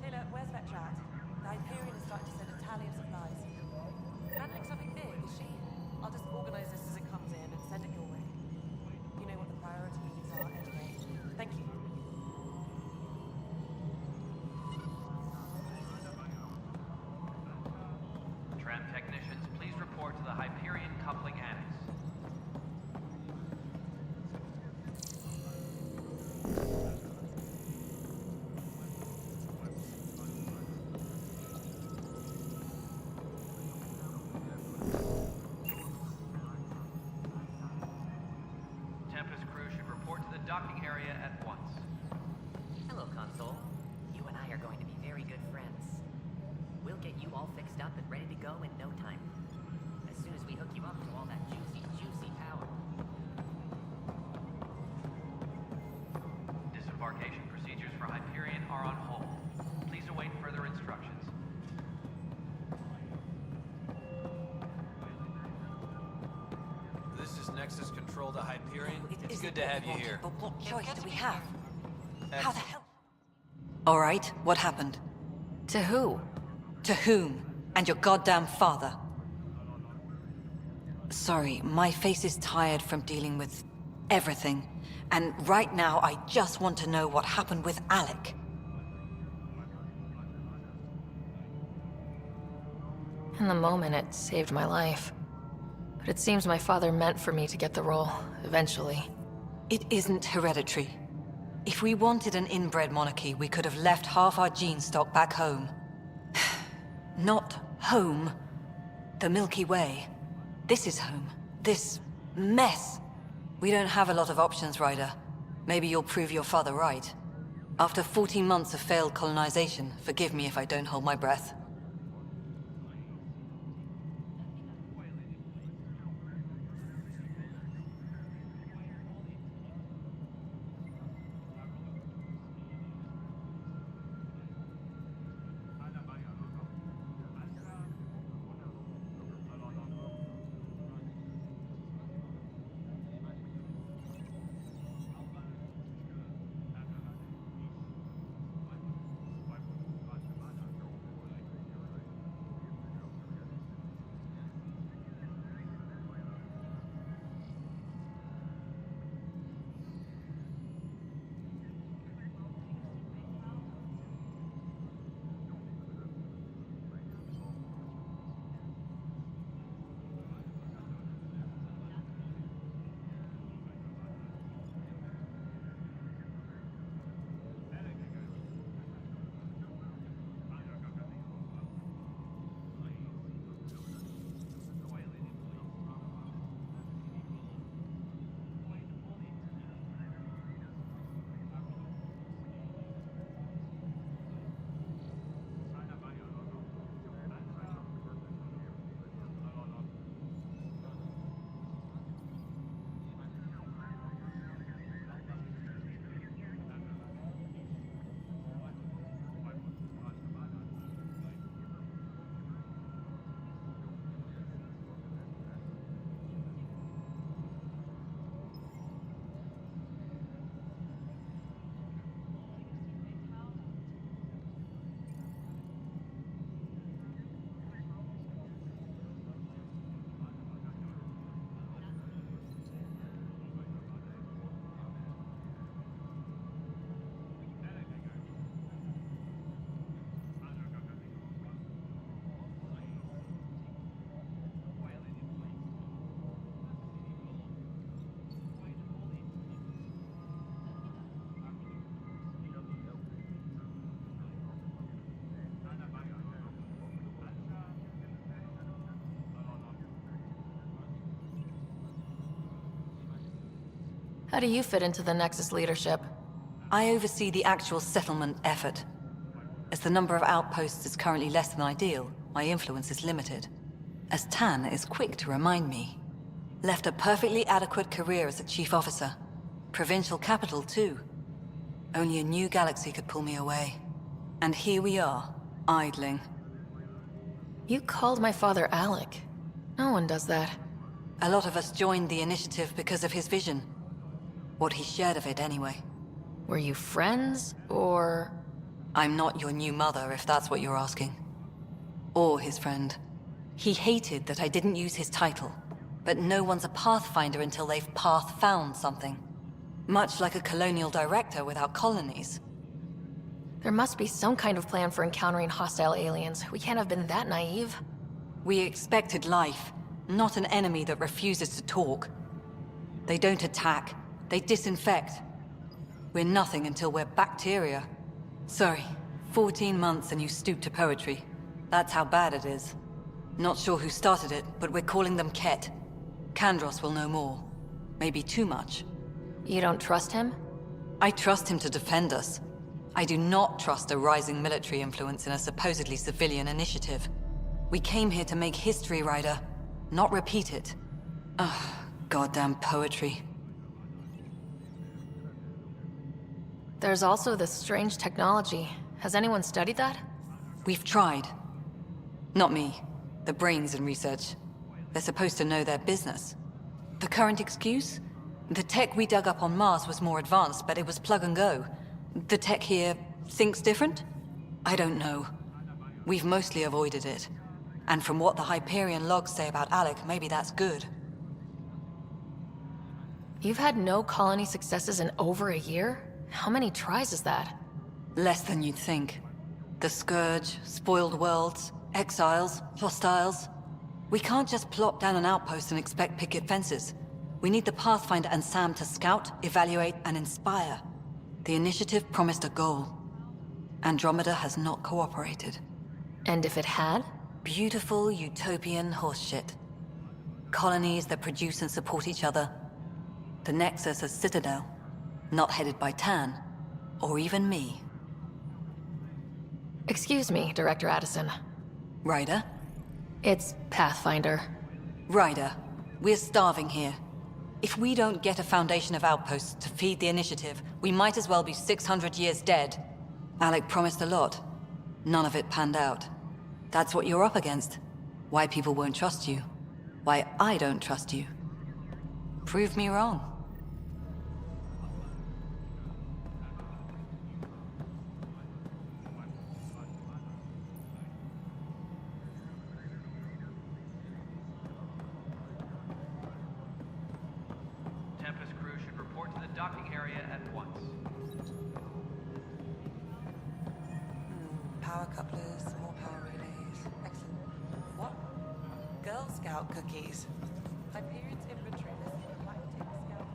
Taylor, where's Vetrat? The Hyperion is starting to send a tally of supplies. Handling something big, is she? I'll just organize this as it comes in and send it your way. You know what the priorities are anyway. Thank you. Tram technicians, please report to the Hyperion coupling annex. Tempest crew should report to the docking area at once. Hello, Console. You and I are going to be very good friends. We'll get you all fixed up and ready to go in no time. As soon as we hook you up to all that juicy power. Disembarkation procedures for Hyperion are on hold. Please await further instructions. This is Nexus Control to Hyperion. It's good to have you here. But what choice do we have? How the hell? All right, what happened? To who? To whom? And your goddamn father. Sorry, my face is tired from dealing with everything. And right now, I just want to know what happened with Alec. In the moment, it saved my life. But it seems my father meant for me to get the role, eventually. It isn't hereditary. If we wanted an inbred monarchy, we could have left half our gene stock back home. Not home. The Milky Way. This is home. This mess. We don't have a lot of options, Ryder. Maybe you'll prove your father right. After 14 months of failed colonization, forgive me if I don't hold my breath. How do you fit into the Nexus leadership? I oversee the actual settlement effort. As the number of outposts is currently less than ideal, my influence is limited. As Tan is quick to remind me. Left a perfectly adequate career as a chief officer. Provincial capital, too. Only a new galaxy could pull me away. And here we are, idling. You called my father Alec. No one does that. A lot of us joined the initiative because of his vision. What he shared of it, anyway. Were you friends, or...? I'm not your new mother, if that's what you're asking. Or his friend. He hated that I didn't use his title. But no one's a Pathfinder until they've path-found something. Much like a colonial director without colonies. There must be some kind of plan for encountering hostile aliens. We can't have been that naive. We expected life, not an enemy that refuses to talk. They don't attack, they disinfect. We're nothing until we're bacteria. Sorry, 14 months and you stoop to poetry. That's how bad it is. Not sure who started it, but we're calling them Ket. Kandros will know more. Maybe too much. You don't trust him? I trust him to defend us. I do not trust a rising military influence in a supposedly civilian initiative. We came here to make history, Ryder, not repeat it. Ugh, goddamn poetry. There's also this strange technology. Has anyone studied that? We've tried. Not me. The brains in research. They're supposed to know their business. The current excuse? The tech we dug up on Mars was more advanced, but it was plug and go. The tech here thinks different? I don't know. We've mostly avoided it. And from what the Hyperion logs say about Alec, maybe that's good. You've had no colony successes in over a year? How many tries is that? Less than you'd think. The Scourge, spoiled worlds, exiles, hostiles. We can't just plop down an outpost and expect picket fences. We need the Pathfinder and Sam to scout, evaluate, and inspire. The initiative promised a goal. Andromeda has not cooperated. And if it had? Beautiful utopian horseshit. Colonies that produce and support each other. The Nexus a citadel, not headed by Tan, or even me. Excuse me, Director Addison. Ryder? It's Pathfinder. Ryder, we're starving here. If we don't get a foundation of outposts to feed the initiative, we might as well be 600 years dead. Alec promised a lot. None of it panned out. That's what you're up against. Why people won't trust you. Why I don't trust you. Prove me wrong. Tempest crew should report to the docking area at once. Power couplers, more power relays. Excellent. What? Girl Scout cookies. Hyperion's inventory list of galactic scout.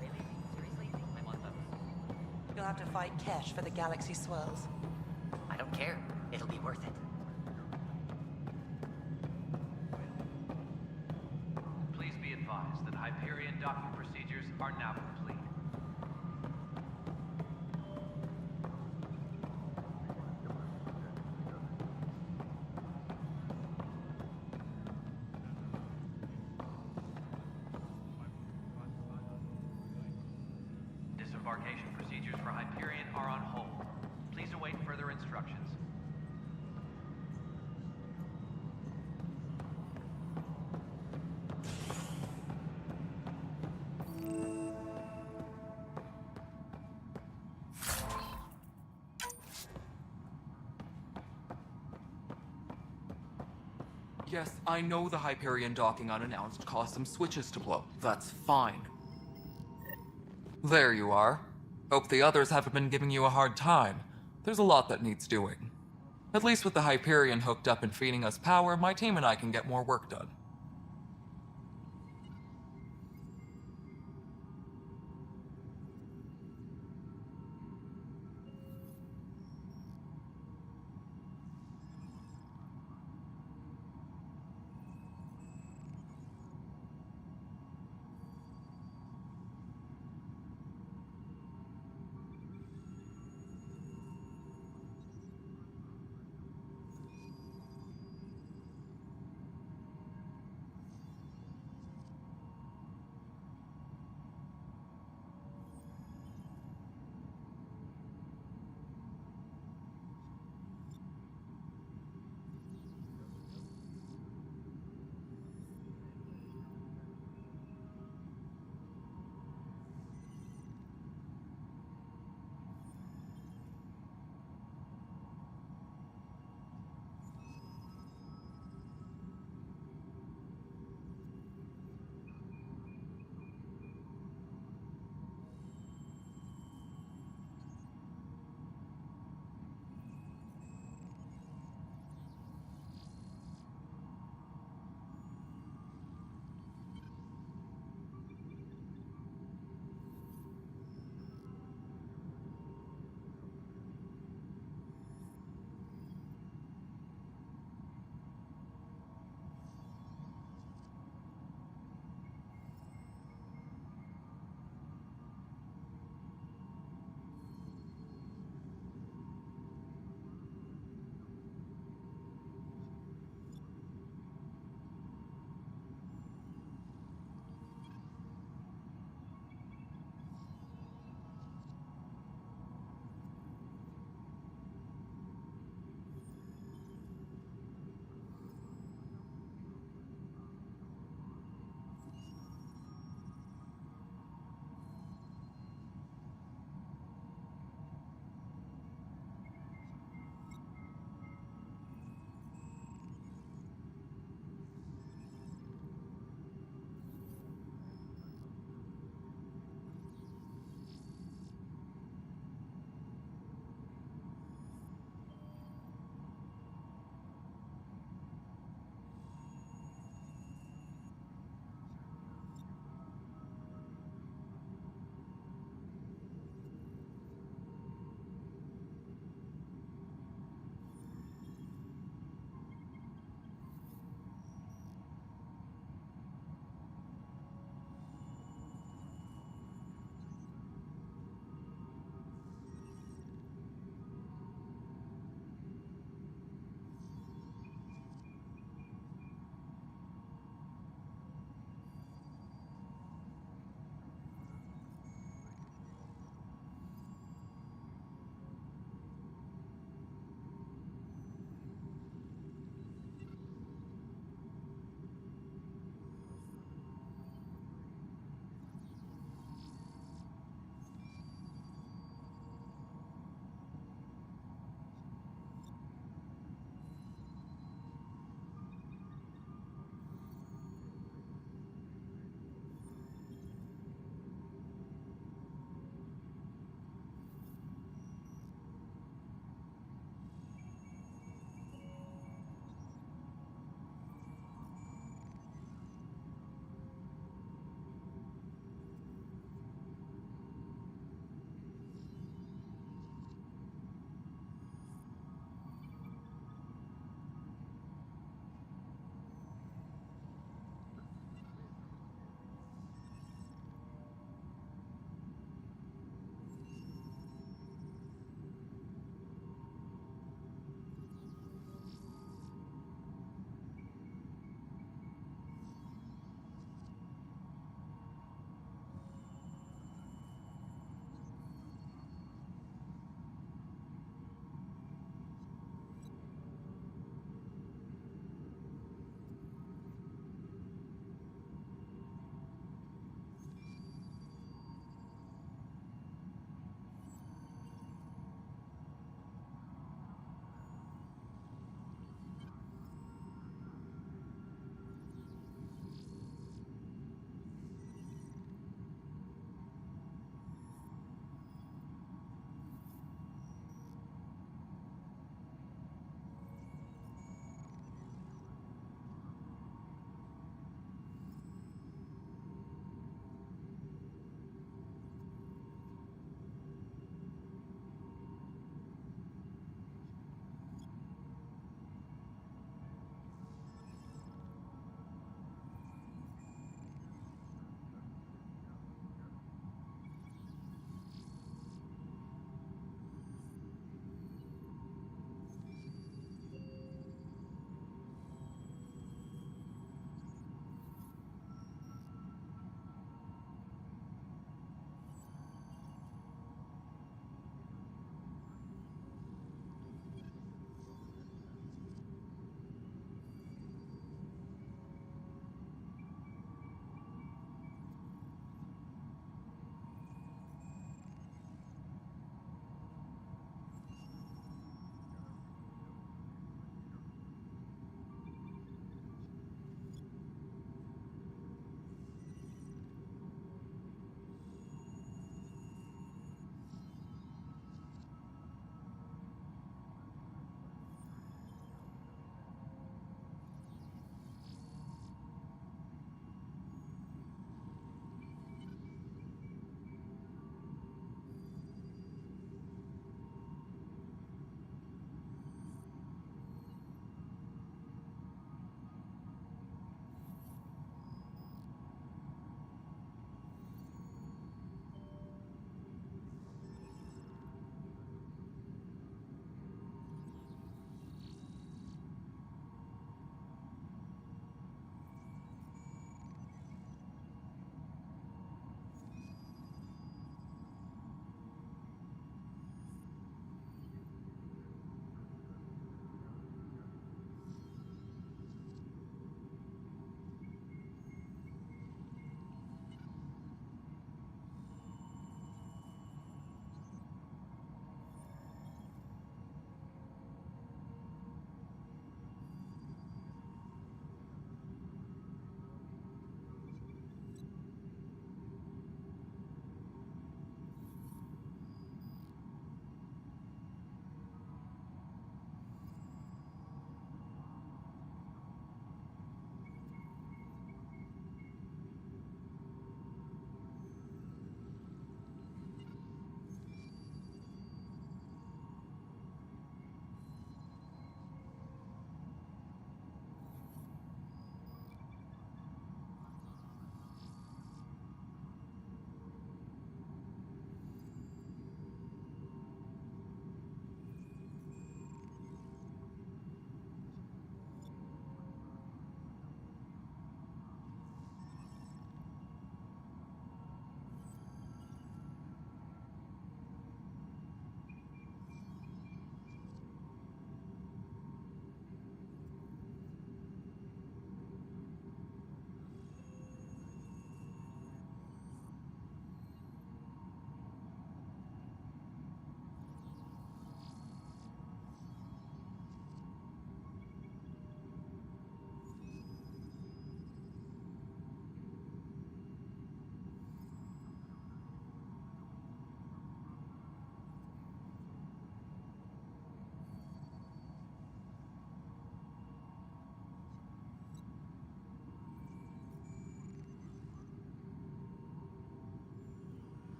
Really? Seriously? I want those. You'll have to fight Kesh for the galaxy swirls. I don't care. It'll be worth it. Please be advised that Hyperion docking procedures are now complete. Disembarkation procedures for Hyperion are on hold. Please await further instructions. Yes, I know the Hyperion docking unannounced caused some switches to blow. That's fine. There you are. Hope the others haven't been giving you a hard time. There's a lot that needs doing. At least with the Hyperion hooked up and feeding us power, my team and I can get more work done.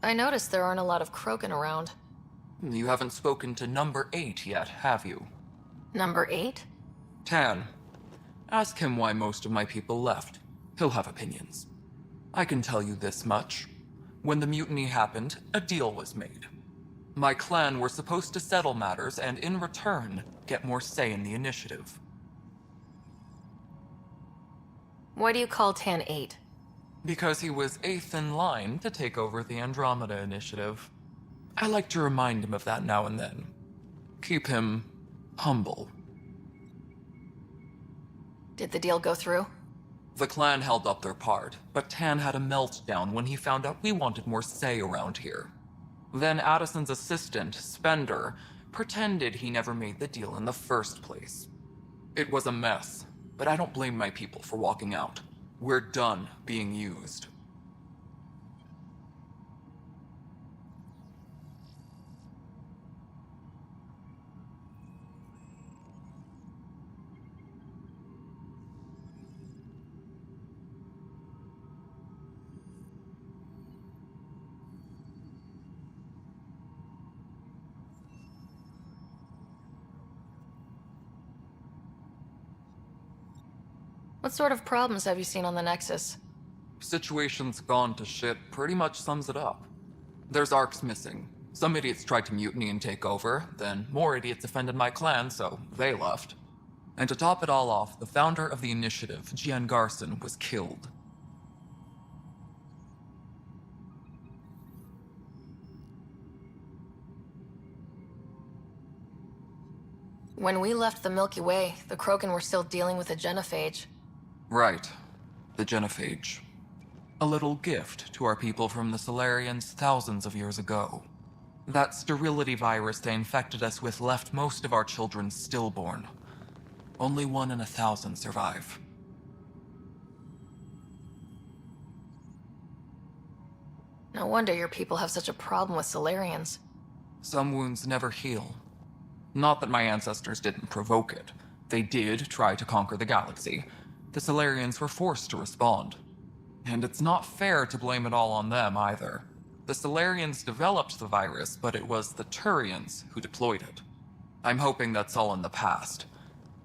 I noticed there aren't a lot of Krogan around. You haven't spoken to number 8 yet, have you? Number 8? Tan. Ask him why most of my people left. He'll have opinions. I can tell you this much. When the mutiny happened, a deal was made. My clan were supposed to settle matters and, in return, get more say in the initiative. Why do you call Tan 8? Because he was 8th in line to take over the Andromeda initiative. I like to remind him of that now and then. Keep him humble. Did the deal go through? The clan held up their part, but Tan had a meltdown when he found out we wanted more say around here. Then Addison's assistant, Spender, pretended he never made the deal in the first place. It was a mess, but I don't blame my people for walking out. We're done being used. What sort of problems have you seen on the Nexus? Situation's gone to shit pretty much sums it up. There's arcs missing. Some idiots tried to mutiny and take over, then more idiots offended my clan, so they left. And to top it all off, the founder of the initiative, Gian Garson, was killed. When we left the Milky Way, the Krogan were still dealing with a genophage. Right. The genophage. A little gift to our people from the Solarians thousands of years ago. That sterility virus they infected us with left most of our children stillborn. Only 1 in 1,000 survive. No wonder your people have such a problem with Solarians. Some wounds never heal. Not that my ancestors didn't provoke it. They did try to conquer the galaxy. The Solarians were forced to respond. And it's not fair to blame it all on them, either. The Solarians developed the virus, but it was the Turians who deployed it. I'm hoping that's all in the past.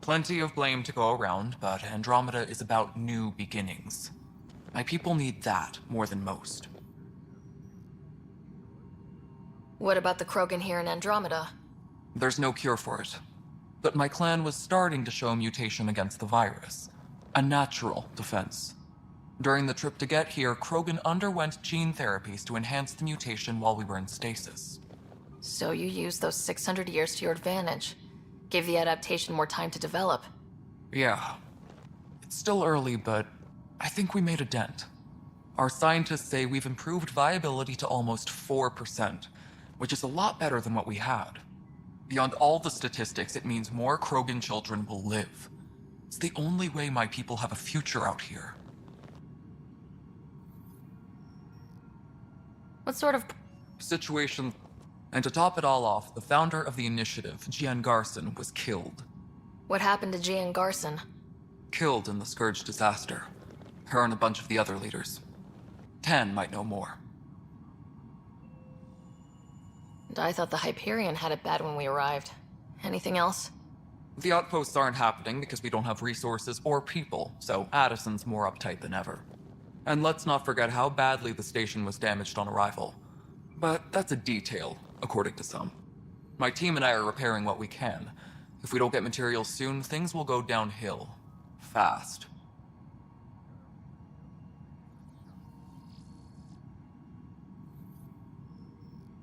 Plenty of blame to go around, but Andromeda is about new beginnings. My people need that more than most. What about the Krogan here in Andromeda? There's no cure for it. But my clan was starting to show a mutation against the virus. A natural defense. During the trip to get here, Krogan underwent gene therapies to enhance the mutation while we were in stasis. So you used those 600 years to your advantage. Gave the adaptation more time to develop. Yeah. It's still early, but I think we made a dent. Our scientists say we've improved viability to almost 4%, which is a lot better than what we had. Beyond all the statistics, it means more Krogan children will live. It's the only way my people have a future out here. What sort of situation? And to top it all off, the founder of the initiative, Gian Garson, was killed. What happened to Gian Garson? Killed in the Scourge disaster. Her and a bunch of the other leaders. Tan might know more. And I thought the Hyperion had it bad when we arrived. Anything else? The outposts aren't happening because we don't have resources or people, so Addison's more uptight than ever. And let's not forget how badly the station was damaged on arrival. But that's a detail, according to some. My team and I are repairing what we can. If we don't get materials soon, things will go downhill. Fast.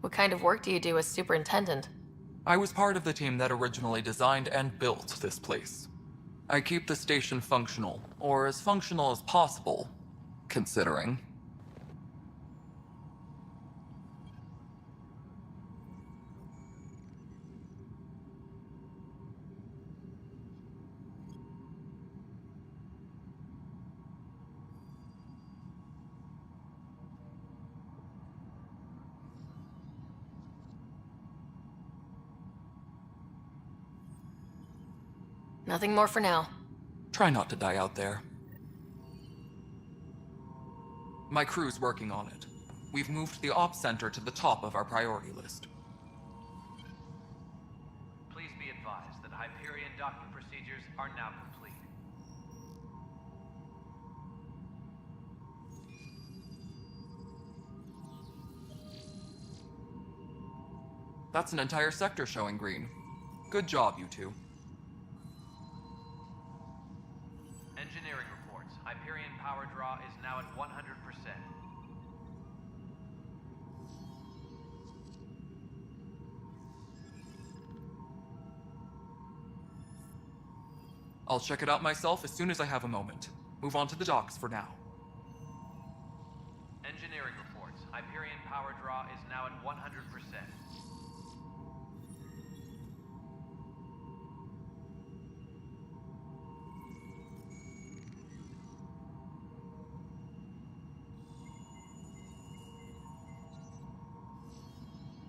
What kind of work do you do as superintendent? I was part of the team that originally designed and built this place. I keep the station functional, or as functional as possible, considering. Nothing more for now. Try not to die out there. My crew's working on it. We've moved the Ops Center to the top of our priority list. Please be advised that Hyperion docking procedures are now complete. That's an entire sector showing green. Good job, you two. Engineering reports. Hyperion power draw is now at 100%. I'll check it out myself as soon as I have a moment. Move on to the docks for now. Engineering reports. Hyperion power draw is now at 100%.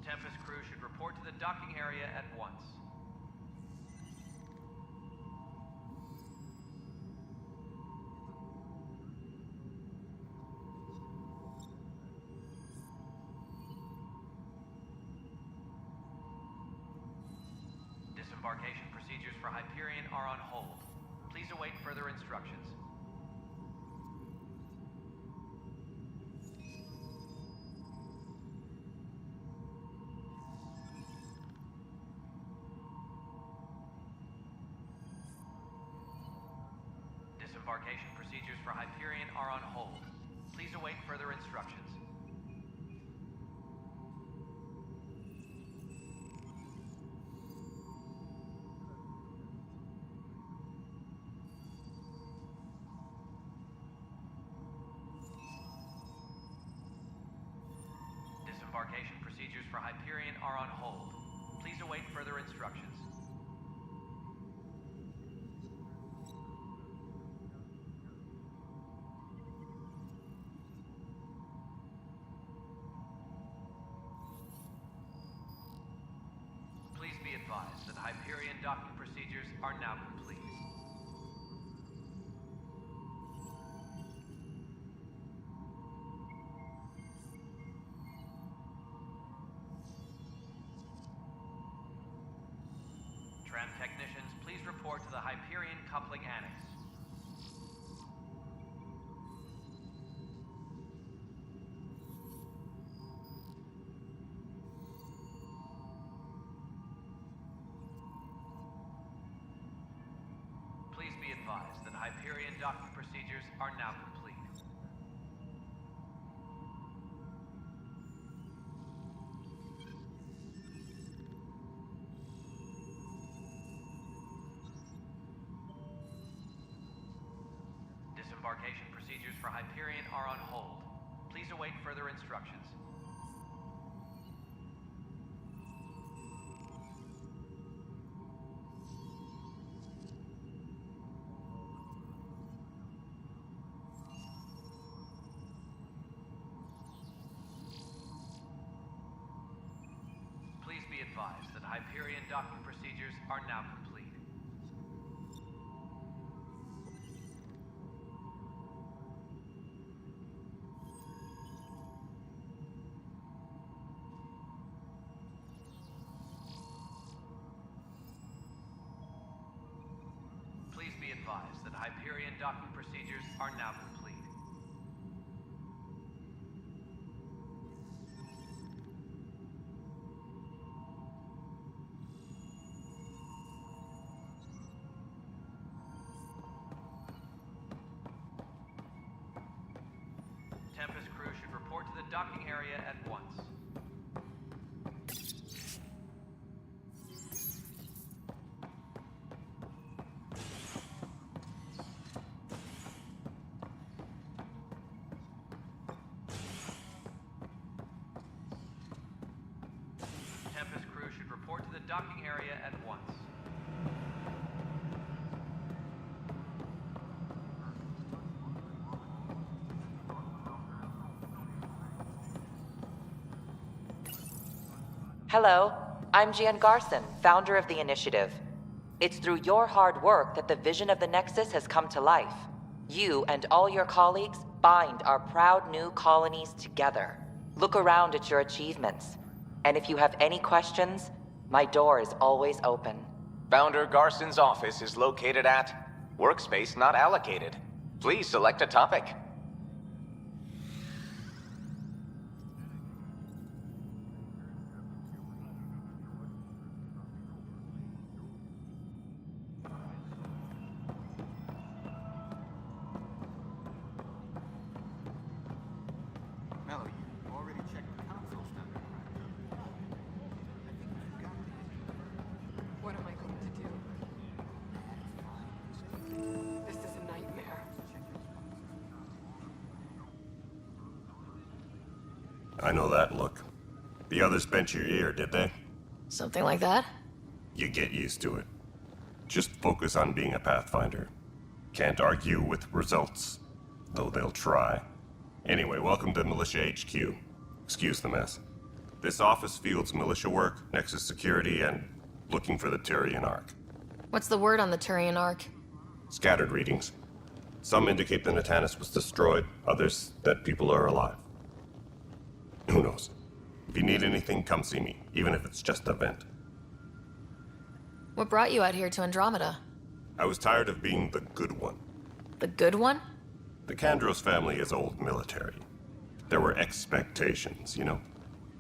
Tempest crew should report to the docking area at once. Disembarkation procedures for Hyperion are on hold. Please await further instructions. Disembarkation procedures for Hyperion are on hold. Please await further instructions. Disembarkation procedures for Hyperion are on hold. Please await further instructions. Please be advised that Hyperion docking procedures are now complete. Tram technicians, please report to the Hyperion coupling annex. Please be advised that Hyperion docking procedures are now complete. Disembarkation procedures for Hyperion are on hold. Please await further instructions. Please be advised that Hyperion docking procedures are now complete. Please be advised that Hyperion docking procedures are now complete. Tempest crew should report to the docking area at once. Tempest crew should report to the docking area at once. Hello, I'm Gian Garson, founder of the initiative. It's through your hard work that the vision of the Nexus has come to life. You and all your colleagues bind our proud new colonies together. Look around at your achievements. And if you have any questions, my door is always open. Founder Garson's office is located at Workspace Not Allocated. Please select a topic. What am I going to do? This is a nightmare. I know that look. The others bent your ear, did they? Something like that? You get used to it. Just focus on being a Pathfinder. Can't argue with results, though they'll try. Anyway, welcome to Militia HQ. Excuse the mess. This office fields militia work, Nexus security, and looking for the Turian Ark. What's the word on the Turian Ark? Scattered readings. Some indicate the Natanus was destroyed, others that people are alive. Who knows? If you need anything, come see me, even if it's just a vent. What brought you out here to Andromeda? I was tired of being the good one. The good one? The Kandros family is old military. There were expectations, you know?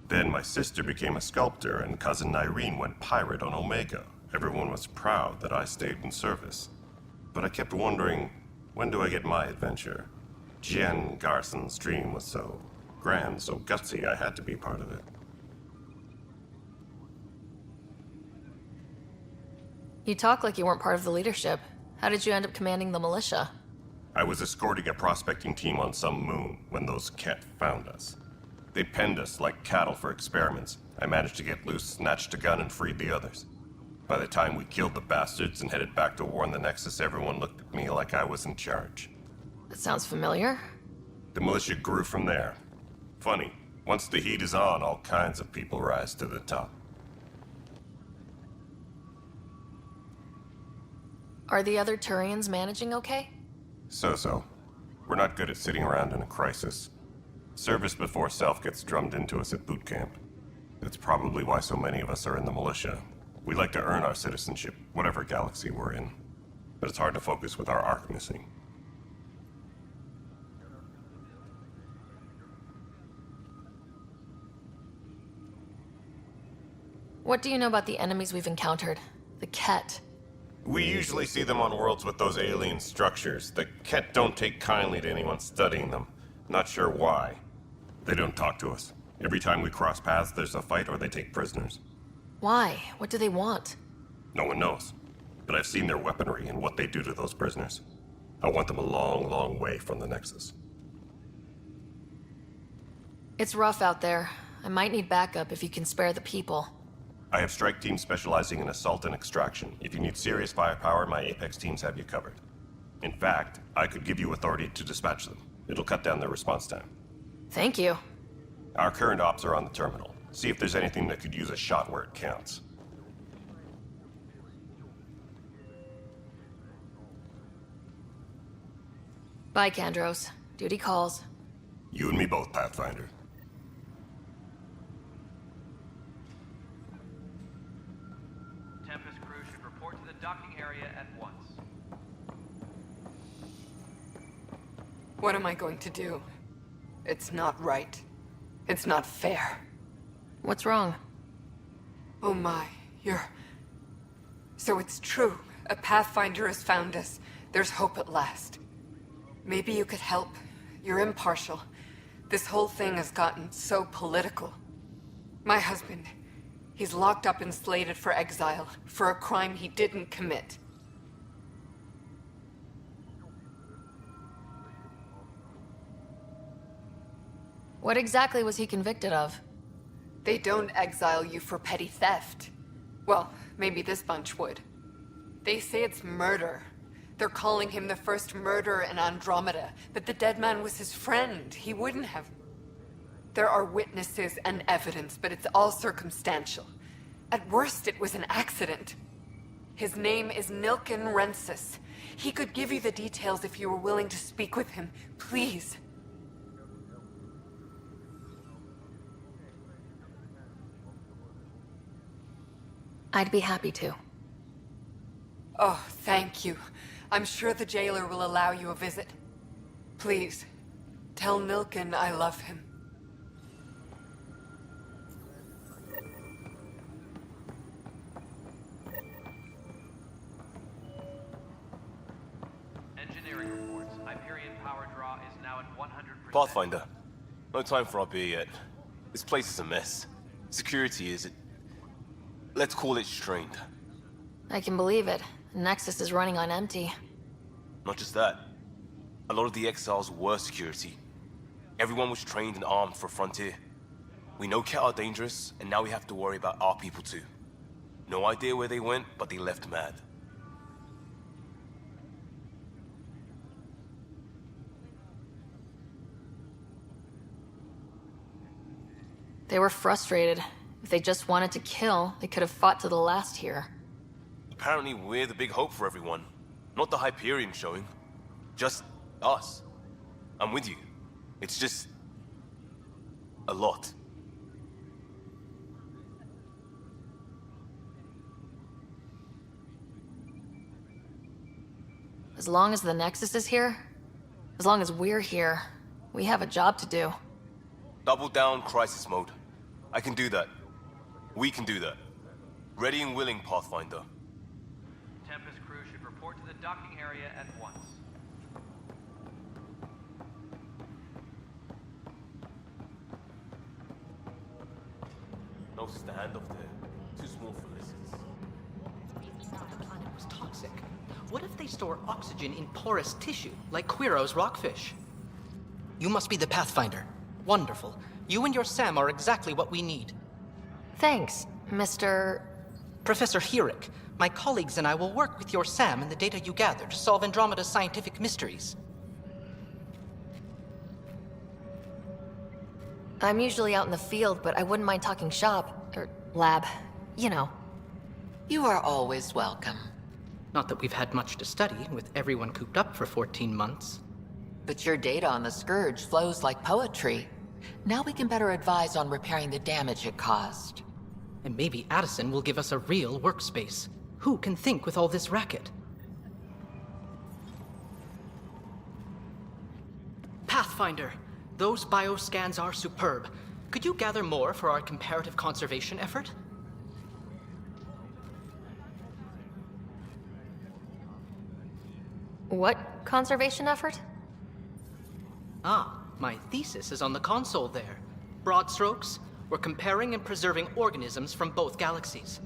Then my sister became a sculptor and cousin Irene went pirate on Omega. Everyone was proud that I stayed in service. But I kept wondering, when do I get my adventure? Jen Garson's dream was so grand, so gutsy, I had to be part of it. You talk like you weren't part of the leadership. How did you end up commanding the militia? I was escorting a prospecting team on some moon when those Ket found us. They penned us like cattle for experiments. I managed to get loose, snatched a gun, and freed the others. By the time we killed the bastards and headed back to warn the Nexus, everyone looked at me like I was in charge. That sounds familiar. The militia grew from there. Funny, once the heat is on, all kinds of people rise to the top. Are the other Turians managing okay? So-so. We're not good at sitting around in a crisis. Service before self gets drummed into us at boot camp. That's probably why so many of us are in the militia. We like to earn our citizenship, whatever galaxy we're in. But it's hard to focus with our arc missing. What do you know about the enemies we've encountered? The Ket. We usually see them on worlds with those alien structures. The Ket don't take kindly to anyone studying them. Not sure why. They don't talk to us. Every time we cross paths, there's a fight or they take prisoners. Why? What do they want? No one knows. But I've seen their weaponry and what they do to those prisoners. I want them a long, long way from the Nexus. It's rough out there. I might need backup if you can spare the people. I have strike teams specializing in assault and extraction. If you need serious firepower, my Apex teams have you covered. In fact, I could give you authority to dispatch them. It'll cut down their response time. Thank you. Our current ops are on the terminal. See if there's anything that could use a shot where it counts. Bye, Kandros. Duty calls. You and me both, Pathfinder. Tempest crew should report to the docking area at once. What am I going to do? It's not right. It's not fair. What's wrong? Oh my, So it's true. A Pathfinder has found us. There's hope at last. Maybe you could help. You're impartial. This whole thing has gotten so political. My husband, he's locked up and slated for exile for a crime he didn't commit. What exactly was he convicted of? They don't exile you for petty theft. Well, maybe this bunch would. They say it's murder. They're calling him the first murderer in Andromeda, but the dead man was his friend. He wouldn't have. There are witnesses and evidence, but it's all circumstantial. At worst, it was an accident. His name is Nilken Rensis. He could give you the details if you were willing to speak with him. Please. I'd be happy to. Oh, thank you. I'm sure the jailer will allow you a visit. Please, tell Nilken I love him. Engineering reports. Hyperion power draw is now at 100%. Pathfinder, no time for our beer yet. This place is a mess. Security is, let's call it strained. I can believe it. Nexus is running on empty. Not just that. A lot of the exiles were security. Everyone was trained and armed for Frontier. We know Ket are dangerous, and now we have to worry about our people too. No idea where they went, but they left mad. They were frustrated. If they just wanted to kill, they could have fought to the last here. Apparently we're the big hope for everyone. Not the Hyperion showing. Just us. I'm with you. It's just... a lot. As long as the Nexus is here, as long as we're here, we have a job to do. Double down crisis mode. I can do that. We can do that. Ready and willing, Pathfinder. Tempest crew should report to the docking area at once. No standoff there. Too small for lizards. The planet was toxic. What if they store oxygen in porous tissue, like Quiro's rockfish? You must be the Pathfinder. Wonderful. You and your Sam are exactly what we need. Thanks, Mr. Professor Herrick. My colleagues and I will work with your Sam and the data you gather to solve Andromeda's scientific mysteries. I'm usually out in the field, but I wouldn't mind talking shop, or lab, you know. You are always welcome. Not that we've had much to study, with everyone cooped up for 14 months. But your data on the Scourge flows like poetry. Now we can better advise on repairing the damage it caused. And maybe Addison will give us a real workspace. Who can think with all this racket? Pathfinder, those bioscans are superb. Could you gather more for our comparative conservation effort? What conservation effort? Ah, my thesis is on the console there. Broad strokes, we're comparing and preserving organisms from both galaxies.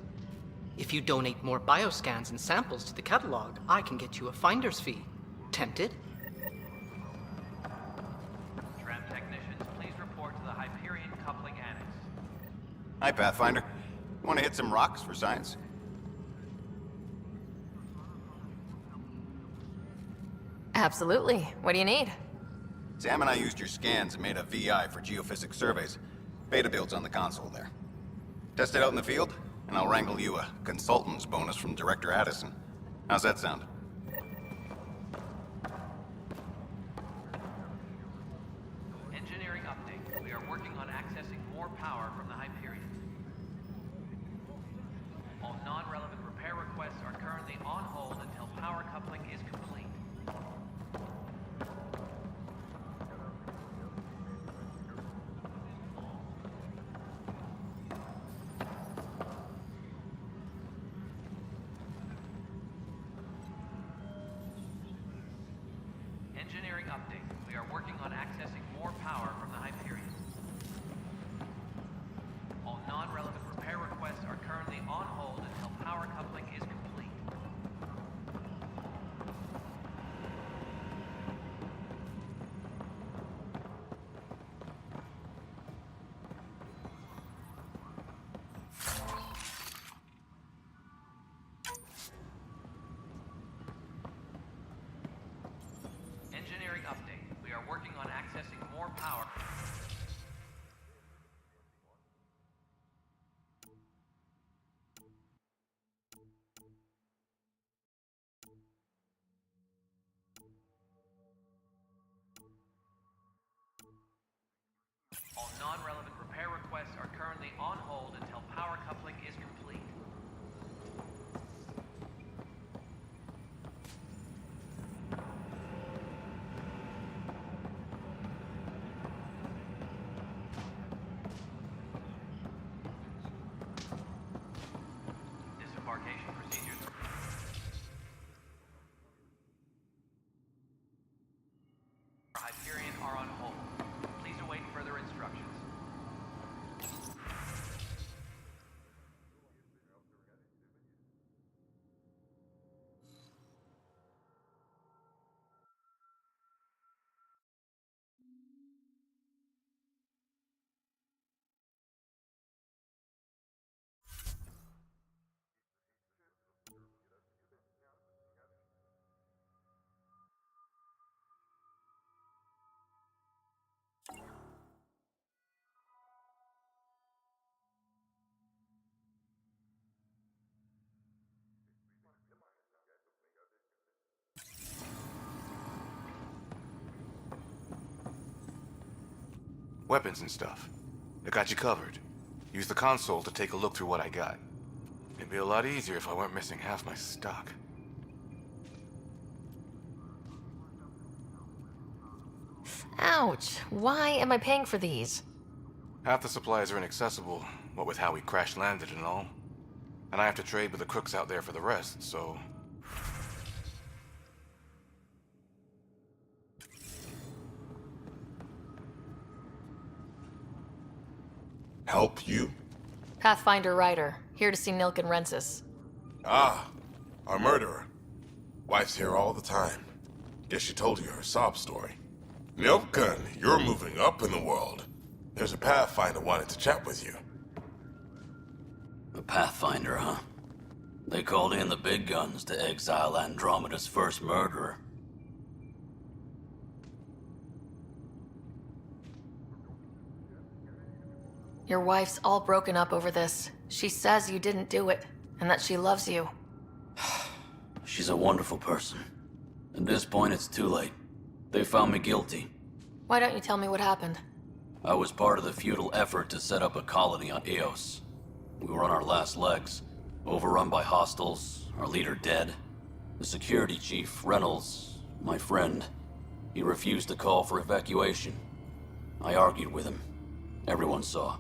If you donate more bioscans and samples to the catalog, I can get you a finder's fee. Tempted? Tram technicians, please report to the Hyperion coupling annex. Hi, Pathfinder. Want to hit some rocks for science? Absolutely. What do you need? Sam and I used your scans and made a VI for geophysics surveys. Beta builds on the console there. Test it out in the field, and I'll wrangle you a consultant's bonus from Director Addison. How's that sound? Engineering update. We are working on accessing more power from the Hyperion. All non-relevant repair requests are currently on hold until power coupling is complete. Engineering update. We are working on accessing more power from the Hyperion. All non-relevant repair requests are currently on hold until power coupling is complete. Engineering update. We are working on accessing more power. All non-relevant repair requests are currently on hold until power coupling is complete. Weapons and stuff. I got you covered. Use the console to take a look through what I got. It'd be a lot easier if I weren't missing half my stock. Ouch. Why am I paying for these? Half the supplies are inaccessible, what with how we crash-landed and all. And I have to trade with the crooks out there for the rest, so... Help you? Pathfinder Ryder, here to see Nilk and Rensis. Ah, our murderer. Wife's here all the time. Guess she told you her sob story. Nilkan, you're moving up in the world. There's a Pathfinder wanted to chat with you. A Pathfinder, huh? They called in the big guns to exile Andromeda's first murderer. Your wife's all broken up over this. She says you didn't do it, and that she loves you. She's a wonderful person. At this point, it's too late. They found me guilty. Why don't you tell me what happened? I was part of the futile effort to set up a colony on Eos. We were on our last legs, overrun by hostiles, our leader dead. The security chief, Reynolds, my friend, he refused to call for evacuation. I argued with him. Everyone saw.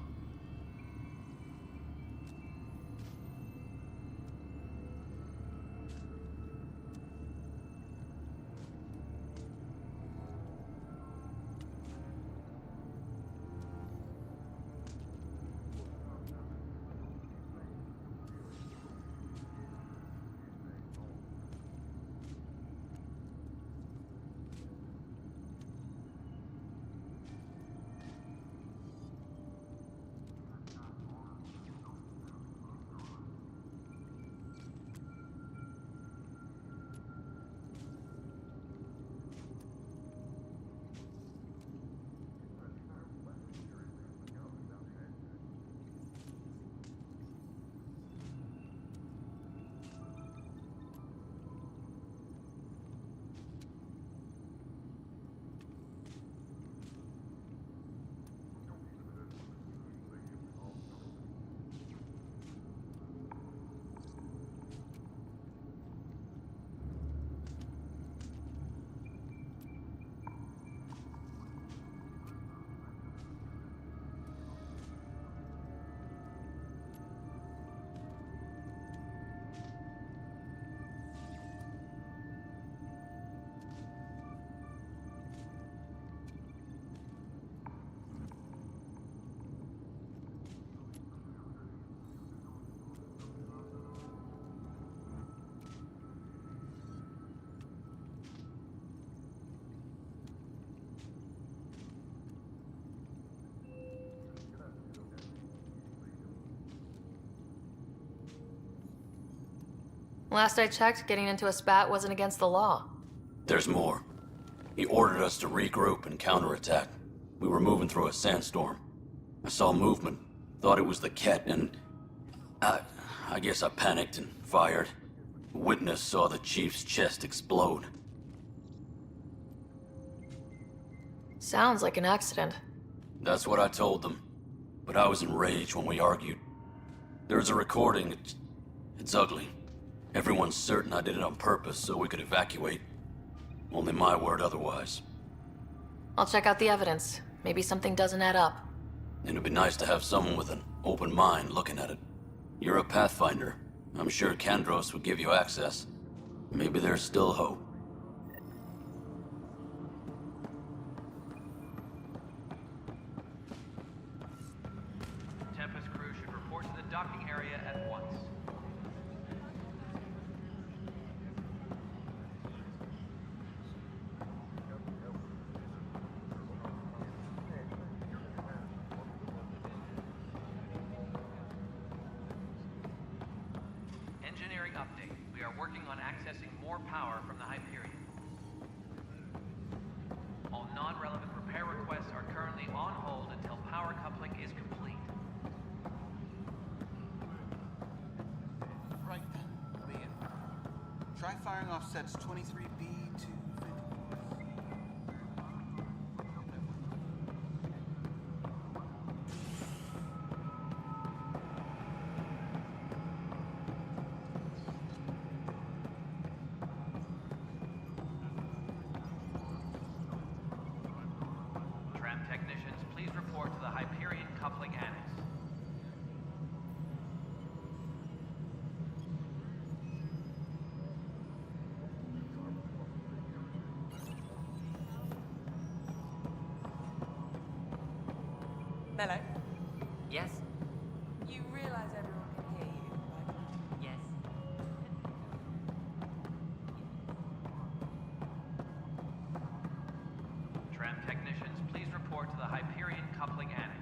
Last I checked, getting into a spat wasn't against the law. There's more. He ordered us to regroup and counterattack. We were moving through a sandstorm. I saw movement, thought it was the Ket, and... I guess I panicked and fired. A witness saw the chief's chest explode. Sounds like an accident. That's what I told them. But I was enraged when we argued. There's a recording. It's ugly. Everyone's certain I did it on purpose so we could evacuate. Only my word otherwise. I'll check out the evidence. Maybe something doesn't add up. And it'd be nice to have someone with an open mind looking at it. You're a Pathfinder. I'm sure Kandros would give you access. Maybe there's still hope. Tempest crew should report to the docking area at once. Engineering update. We are working on accessing more power from the Hyperion. All non-relevant repair requests are currently on hold until power coupling is complete. Right then, let me in. Try firing off sets 23B to 54C. Mello, Yes? you realize everyone can hear you, right? Yes. Tram technicians, please report to the Hyperion Coupling Annex.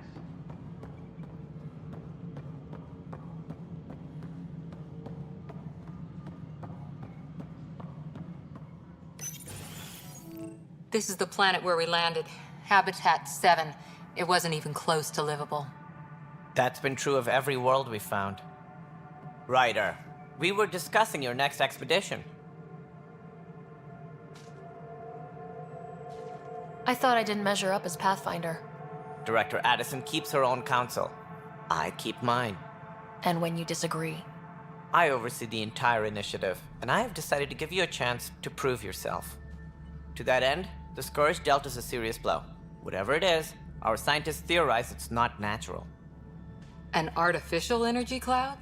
This is the planet where we landed. Habitat 7. It wasn't even close to livable. That's been true of every world we found. Ryder, we were discussing your next expedition. I thought I didn't measure up as Pathfinder. Director Addison keeps her own counsel. I keep mine. And when you disagree? I oversee the entire initiative, and I have decided to give you a chance to prove yourself. To that end, the Scourge dealt us a serious blow. Whatever it is, our scientists theorize it's not natural. An artificial energy cloud?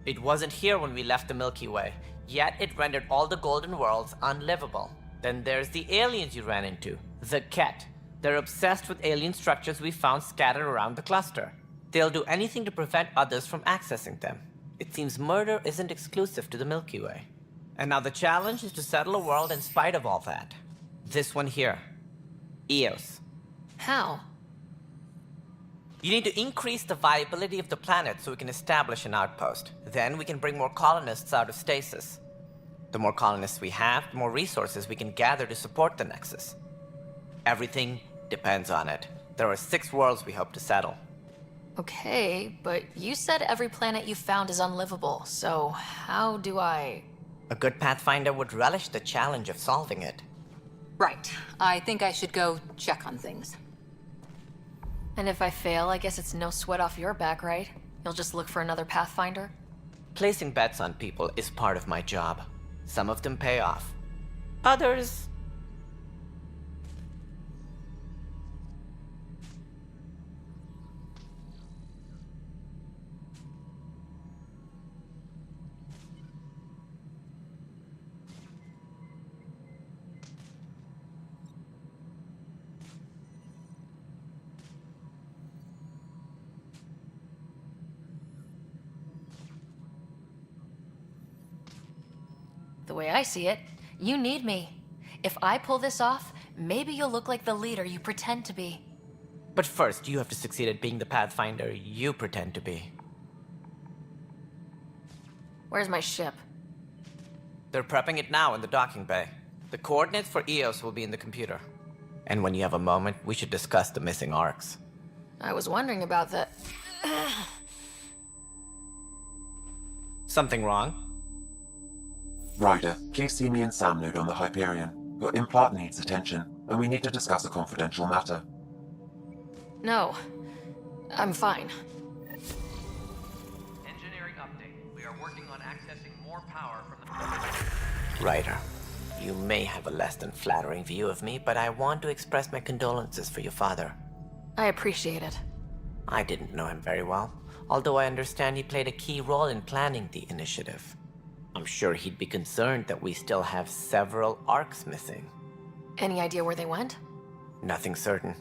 It wasn't here when we left the Milky Way, yet it rendered all the Golden Worlds unlivable. Then there's the aliens you ran into, the Ket. They're obsessed with alien structures we found scattered around the cluster. They'll do anything to prevent others from accessing them. It seems murder isn't exclusive to the Milky Way. And now the challenge is to settle a world in spite of all that. This one here. Eos. How? You need to increase the viability of the planet so we can establish an outpost. Then we can bring more colonists out of stasis. The more colonists we have, the more resources we can gather to support the Nexus. Everything depends on it. There are 6 worlds we hope to settle. Okay, but you said every planet you found is unlivable, so how do I... A good Pathfinder would relish the challenge of solving it. Right. I think I should go check on things. And if I fail, I guess it's no sweat off your back, right? You'll just look for another Pathfinder? Placing bets on people is part of my job. Some of them pay off. Others... The way I see it, you need me. If I pull this off, maybe you'll look like the leader you pretend to be. But first, you have to succeed at being the Pathfinder you pretend to be. Where's my ship? They're prepping it now in the docking bay. The coordinates for Eos will be in the computer. And when you have a moment, we should discuss the missing arcs. I was wondering about that. Something wrong? Ryder, please see me and Sam Node on the Hyperion. Your implant needs attention, and we need to discuss a confidential matter. No. I'm fine. Engineering update. We are working on accessing more power from the... Ryder, you may have a less than flattering view of me, but I want to express my condolences for your father. I appreciate it. I didn't know him very well, although I understand he played a key role in planning the initiative. I'm sure he'd be concerned that we still have several arcs missing. Any idea where they went? Nothing certain,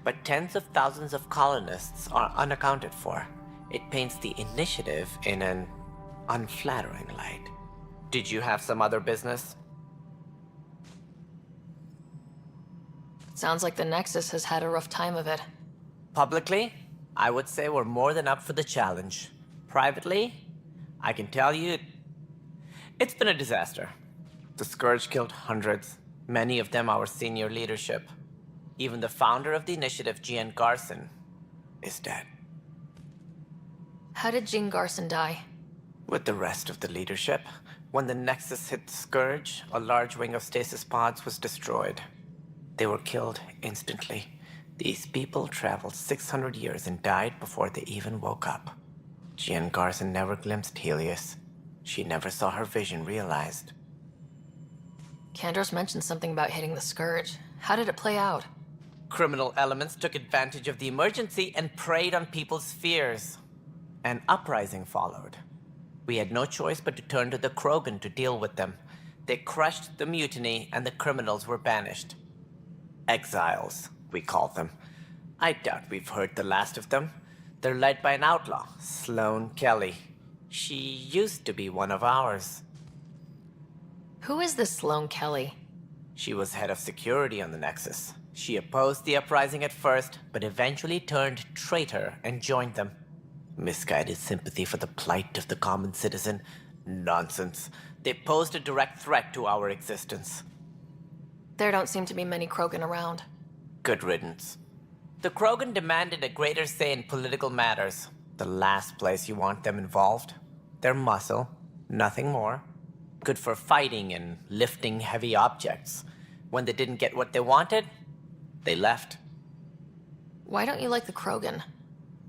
but tens of thousands of colonists are unaccounted for. It paints the initiative in an unflattering light. Did you have some other business? Sounds like the Nexus has had a rough time of it. Publicly, I would say we're more than up for the challenge. Privately, I can tell you, it's been a disaster. The Scourge killed hundreds, many of them our senior leadership. Even the founder of the initiative, Jean Garson, is dead. How did Jean Garson die? With the rest of the leadership, when the Nexus hit the Scourge, a large wing of stasis pods was destroyed. They were killed instantly. These people traveled 600 years and died before they even woke up. Jean Garson never glimpsed Helios. She never saw her vision realized. Kandros mentioned something about hitting the Scourge. How did it play out? Criminal elements took advantage of the emergency and preyed on people's fears. An uprising followed. We had no choice but to turn to the Krogan to deal with them. They crushed the mutiny and the criminals were banished. Exiles, we called them. I doubt we've heard the last of them. They're led by an outlaw, Sloane Kelly. She used to be one of ours. Who is this Sloane Kelly? She was head of security on the Nexus. She opposed the uprising at first, but eventually turned traitor and joined them. Misguided sympathy for the plight of the common citizen? Nonsense. They posed a direct threat to our existence. There don't seem to be many Krogan around. Good riddance. The Krogan demanded a greater say in political matters. The last place you want them involved. They're muscle, nothing more. Good for fighting and lifting heavy objects. When they didn't get what they wanted, they left. Why don't you like the Krogan?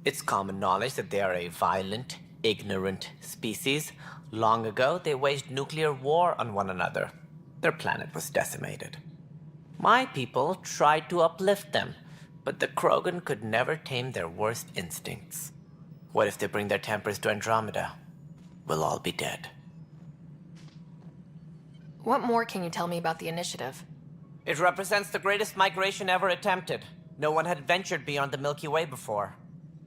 It's common knowledge that they are a violent, ignorant species. Long ago, they waged nuclear war on one another. Their planet was decimated. My people tried to uplift them, but the Krogan could never tame their worst instincts. What if they bring their tempers to Andromeda? We'll all be dead. What more can you tell me about the Initiative? It represents the greatest migration ever attempted. No one had ventured beyond the Milky Way before.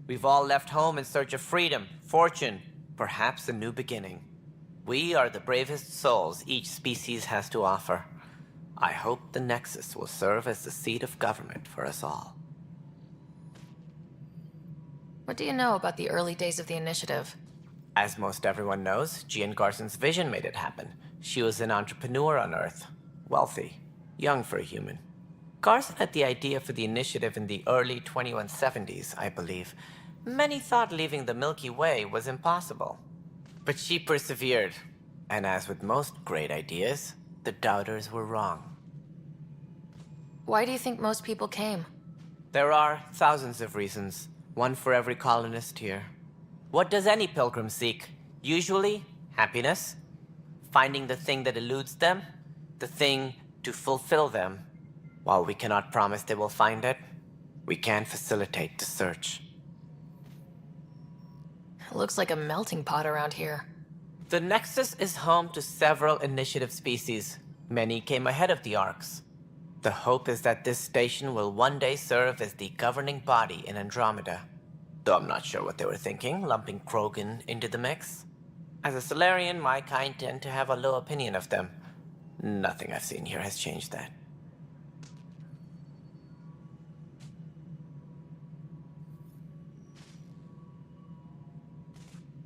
We've all left home in search of freedom, fortune, perhaps a new beginning. We are the bravest souls each species has to offer. I hope the Nexus will serve as the seat of government for us all. What do you know about the early days of the Initiative? As most everyone knows, Gian Garson's vision made it happen. She was an entrepreneur on Earth. Wealthy. Young for a human. Garson had the idea for the Initiative in the early 2170s, I believe. Many thought leaving the Milky Way was impossible. But she persevered. And as with most great ideas, the doubters were wrong. Why do you think most people came? There are thousands of reasons, one for every colonist here. What does any pilgrim seek? Usually, happiness. Finding the thing that eludes them, the thing to fulfill them. While we cannot promise they will find it, we can facilitate the search. It looks like a melting pot around here. The Nexus is home to several Initiative species. Many came ahead of the Arks. The hope is that this station will one day serve as the governing body in Andromeda. Though I'm not sure what they were thinking, lumping Krogan into the mix. As a Solarian, my kind tend to have a low opinion of them. Nothing I've seen here has changed that.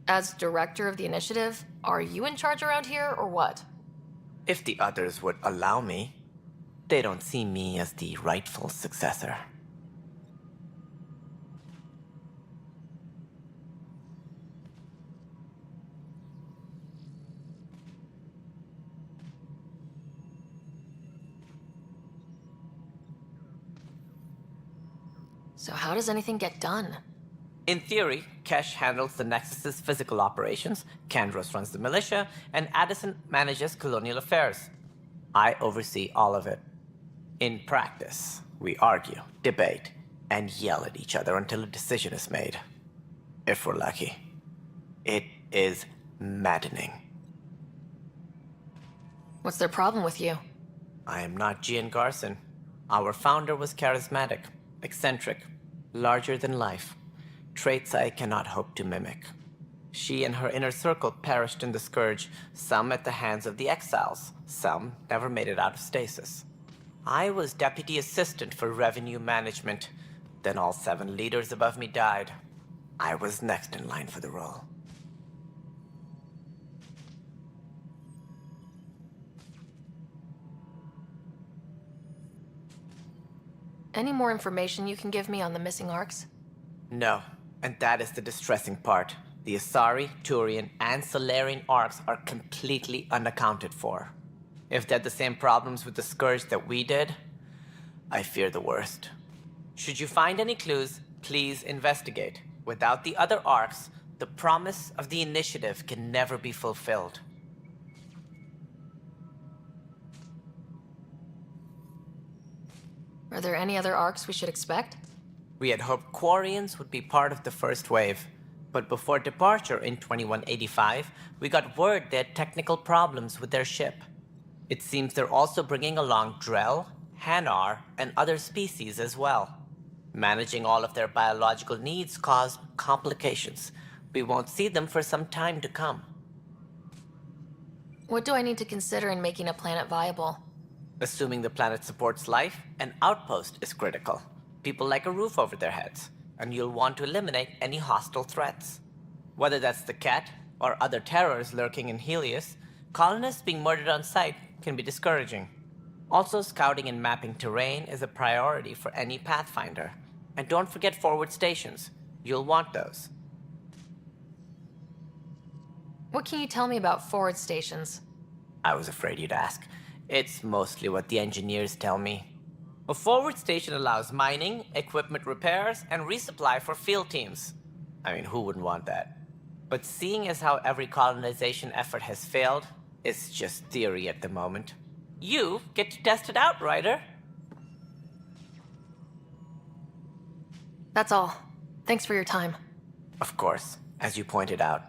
As director of the Initiative, are you in charge around here, or what? If the others would allow me, they don't see me as the rightful successor. So how does anything get done? In theory, Kesh handles the Nexus's physical operations, Kandros runs the militia, and Addison manages colonial affairs. I oversee all of it. In practice, we argue, debate, and yell at each other until a decision is made. If we're lucky. It is maddening. What's their problem with you? I am not Gian Garson. Our founder was charismatic, eccentric, larger than life. Traits I cannot hope to mimic. She and her inner circle perished in the Scourge, some at the hands of the Exiles, some never made it out of stasis. I was deputy assistant for revenue management. Then all 7 leaders above me died. I was next in line for the role. Any more information you can give me on the missing Arks? No, and that is the distressing part. The Asari, Turian, and Solarian Arks are completely unaccounted for. If they had the same problems with the Scourge that we did, I fear the worst. Should you find any clues, please investigate. Without the other Arks, the promise of the Initiative can never be fulfilled. Are there any other Arks we should expect? We had hoped Quarians would be part of the first wave, but before departure in 2185, we got word they had technical problems with their ship. It seems they're also bringing along Drell, Hanar, and other species as well. Managing all of their biological needs cause complications. We won't see them for some time to come. What do I need to consider in making a planet viable? Assuming the planet supports life, an outpost is critical. People like a roof over their heads, and you'll want to eliminate any hostile threats. Whether that's the cat or other terrors lurking in Helios, colonists being murdered on sight can be discouraging. Also, scouting and mapping terrain is a priority for any Pathfinder. And don't forget forward stations. You'll want those. What can you tell me about forward stations? I was afraid you'd ask. It's mostly what the engineers tell me. A forward station allows mining, equipment repairs, and resupply for field teams. I mean, who wouldn't want that? But seeing as how every colonization effort has failed, it's just theory at the moment. You get to test it out, Ryder. That's all. Thanks for your time. Of course, as you pointed out,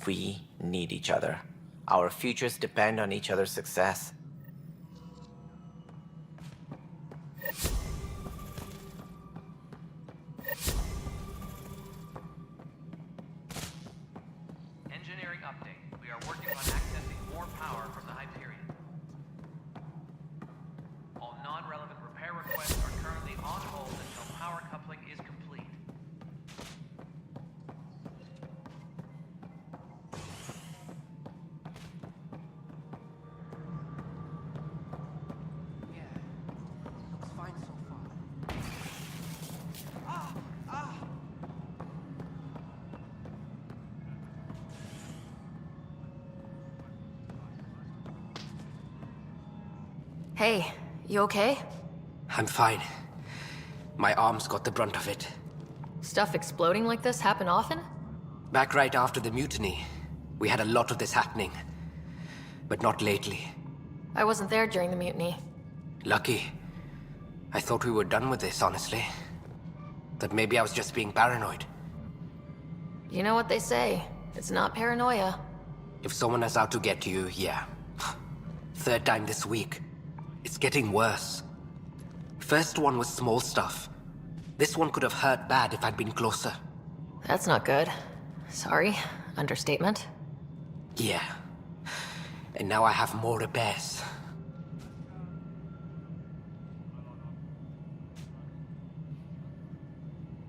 we need each other. Our futures depend on each other's success. Engineering update. We are working on accessing more power from the Hyperion. All non-relevant repair requests are currently on hold until power coupling is complete. Looks fine so far. Hey, you okay? I'm fine. My arms got the brunt of it. Stuff exploding like this happen often? Back right after the mutiny, we had a lot of this happening. But not lately. I wasn't there during the mutiny. Lucky. I thought we were done with this, honestly. That maybe I was just being paranoid. You know what they say. It's not paranoia. If someone is out to get you, yeah. Third time this week. It's getting worse. First one was small stuff. This one could have hurt bad if I'd been closer. That's not good. Sorry. Understatement. Yeah. And now I have more repairs.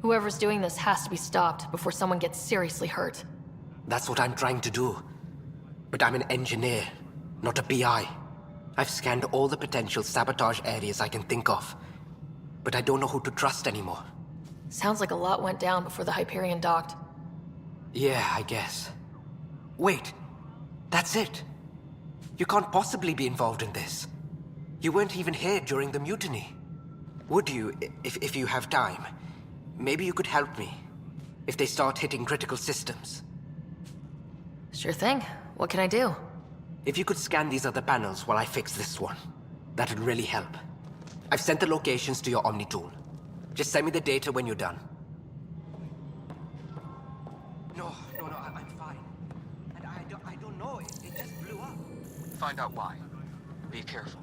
Whoever's doing this has to be stopped before someone gets seriously hurt. That's what I'm trying to do. But I'm an engineer, not a PI. I've scanned all the potential sabotage areas I can think of. But I don't know who to trust anymore. Sounds like a lot went down before the Hyperion docked. Yeah, I guess. Wait. That's it. You can't possibly be involved in this. You weren't even here during the mutiny. Would you, if you have time? Maybe you could help me. If they start hitting critical systems. Sure thing. What can I do? If you could scan these other panels while I fix this one, that'd really help. I've sent the locations to your Omni tool. Just send me the data when you're done. No, I'm fine. And I don't know, it just blew up. Find out why. Be careful.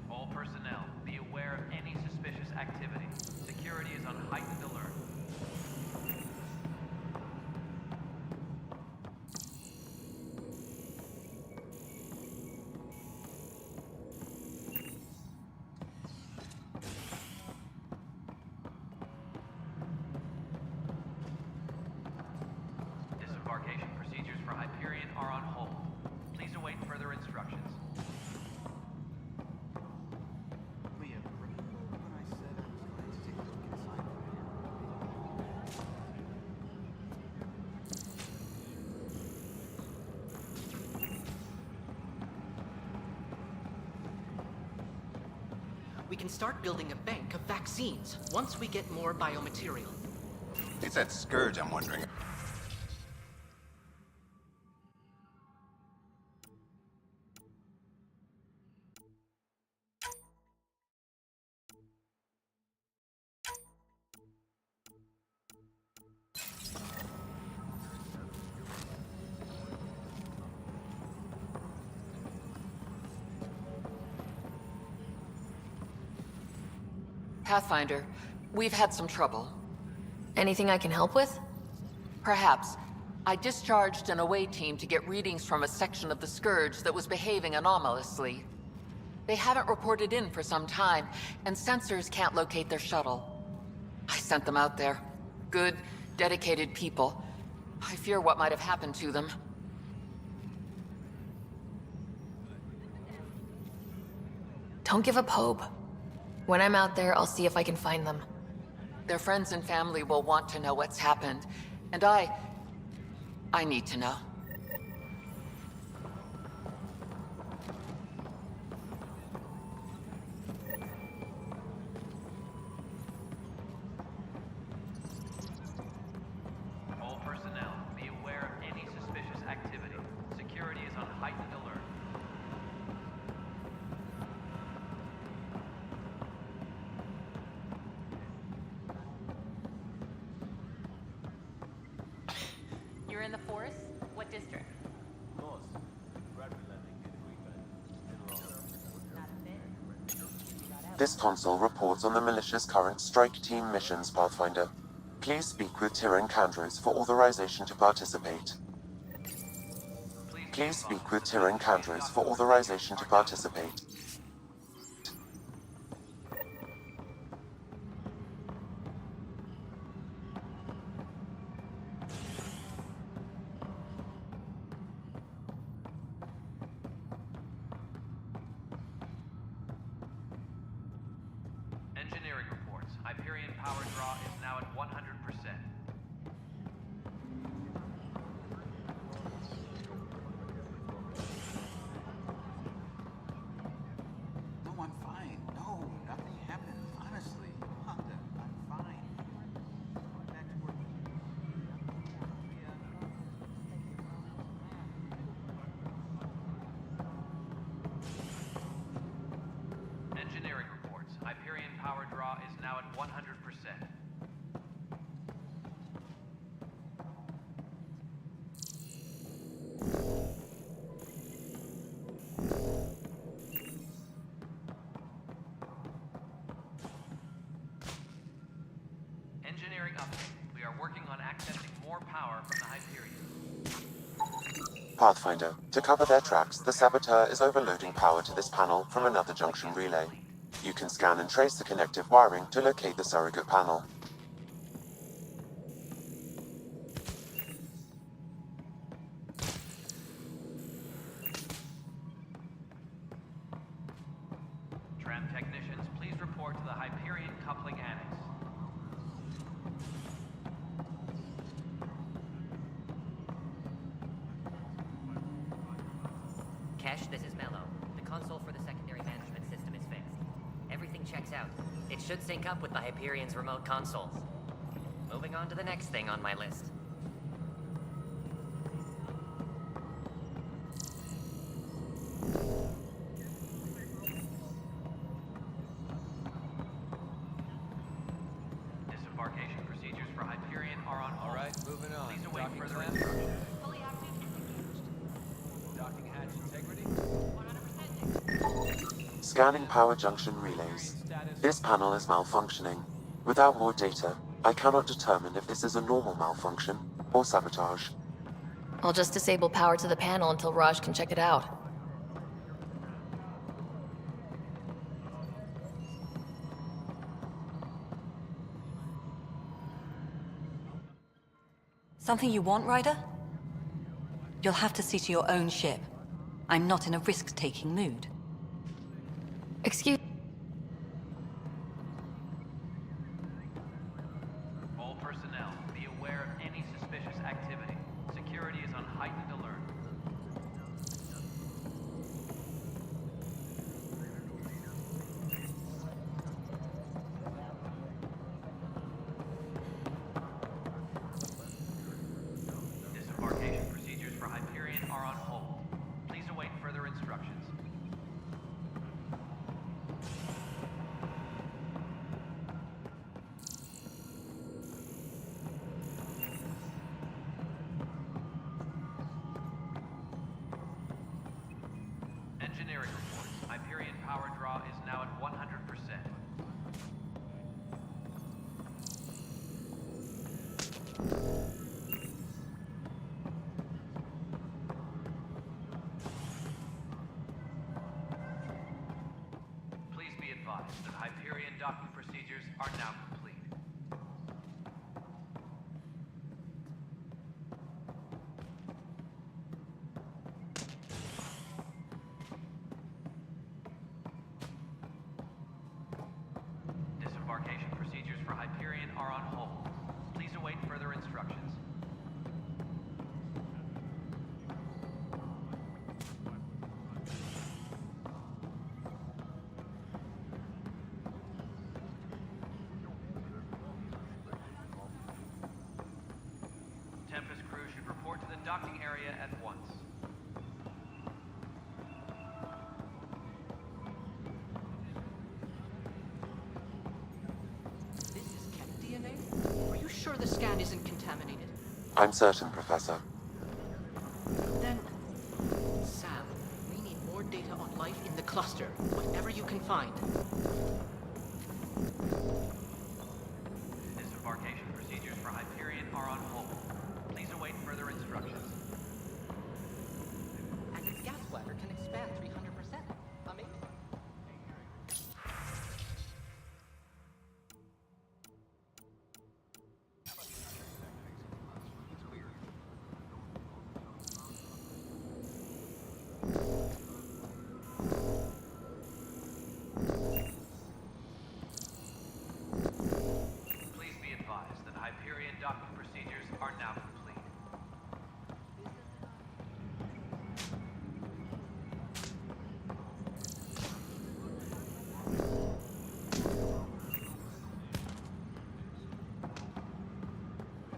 All personnel, be aware of any suspicious activity. Security is on heightened alert. Disembarkation procedures for Hyperion are on hold. Please await further instructions. We can start building a bank of vaccines once we get more biomaterial. It's that scourge I'm wondering. Pathfinder, we've had some trouble. Anything I can help with? Perhaps. I discharged an away team to get readings from a section of the Scourge that was behaving anomalously. They haven't reported in for some time, and sensors can't locate their shuttle. I sent them out there. Good, dedicated people. I fear what might have happened to them. Don't give up hope. When I'm out there, I'll see if I can find them. Their friends and family will want to know what's happened, and I need to know. All personnel, be aware of any suspicious activity. Security is on heightened alert. You're in the forest? What district? This console reports on the militia's current strike team missions, Pathfinder. Please speak with Tyrion Candros for authorization to participate. Please speak with Tyrion Candros for authorization to participate. Engineering reports. Hyperion power draw is now at 100%. No, I'm fine. No, nothing happened. Honestly, Honda, I'm fine. Going back to work. Engineering reports. Hyperion power draw is now at 100%. Engineering update. We are working on accessing more power from the Hyperion. Pathfinder, to cover their tracks, the Saboteur is overloading power to this panel from another junction relay. You can scan and trace the connective wiring to locate the surrogate panel. Tram technicians, please report to the Hyperion coupling annex. Kesh, this is Mello. The console for the secondary management system is fixed. Everything checks out. It should sync up with the Hyperion's remote consoles. Moving on to the next thing on my list. Disembarkation procedures for Hyperion are on hold. All right, moving on. Please await Docking further clamp. instructions. Docking hatch integrity. Scanning power junction relays. This panel is malfunctioning. Without more data, I cannot determine if this is a normal malfunction or sabotage. I'll just disable power to the panel until Raj can check it out. Something you want, Ryder? You'll have to see to your own ship. I'm not in a risk-taking mood. Excuse... All personnel, be aware of any suspicious activity. Security is on heightened alert. Disembarkation procedures for Hyperion are on hold. Please await further instructions. Hyperion docking procedures are now complete. Disembarkation procedures for Hyperion are on hold. Please await further instructions. Tempest crew should report to the docking area at once. This is cat DNA? Are you sure the scan isn't contaminated? I'm certain, Professor. Then, Sam, we need more data on life in the cluster, whatever you can find. Disembarkation procedures for Hyperion are on hold. Please await further instructions. And its gas bladder can expand 300%. Amazing. Please be advised that Hyperion docking procedures are now complete.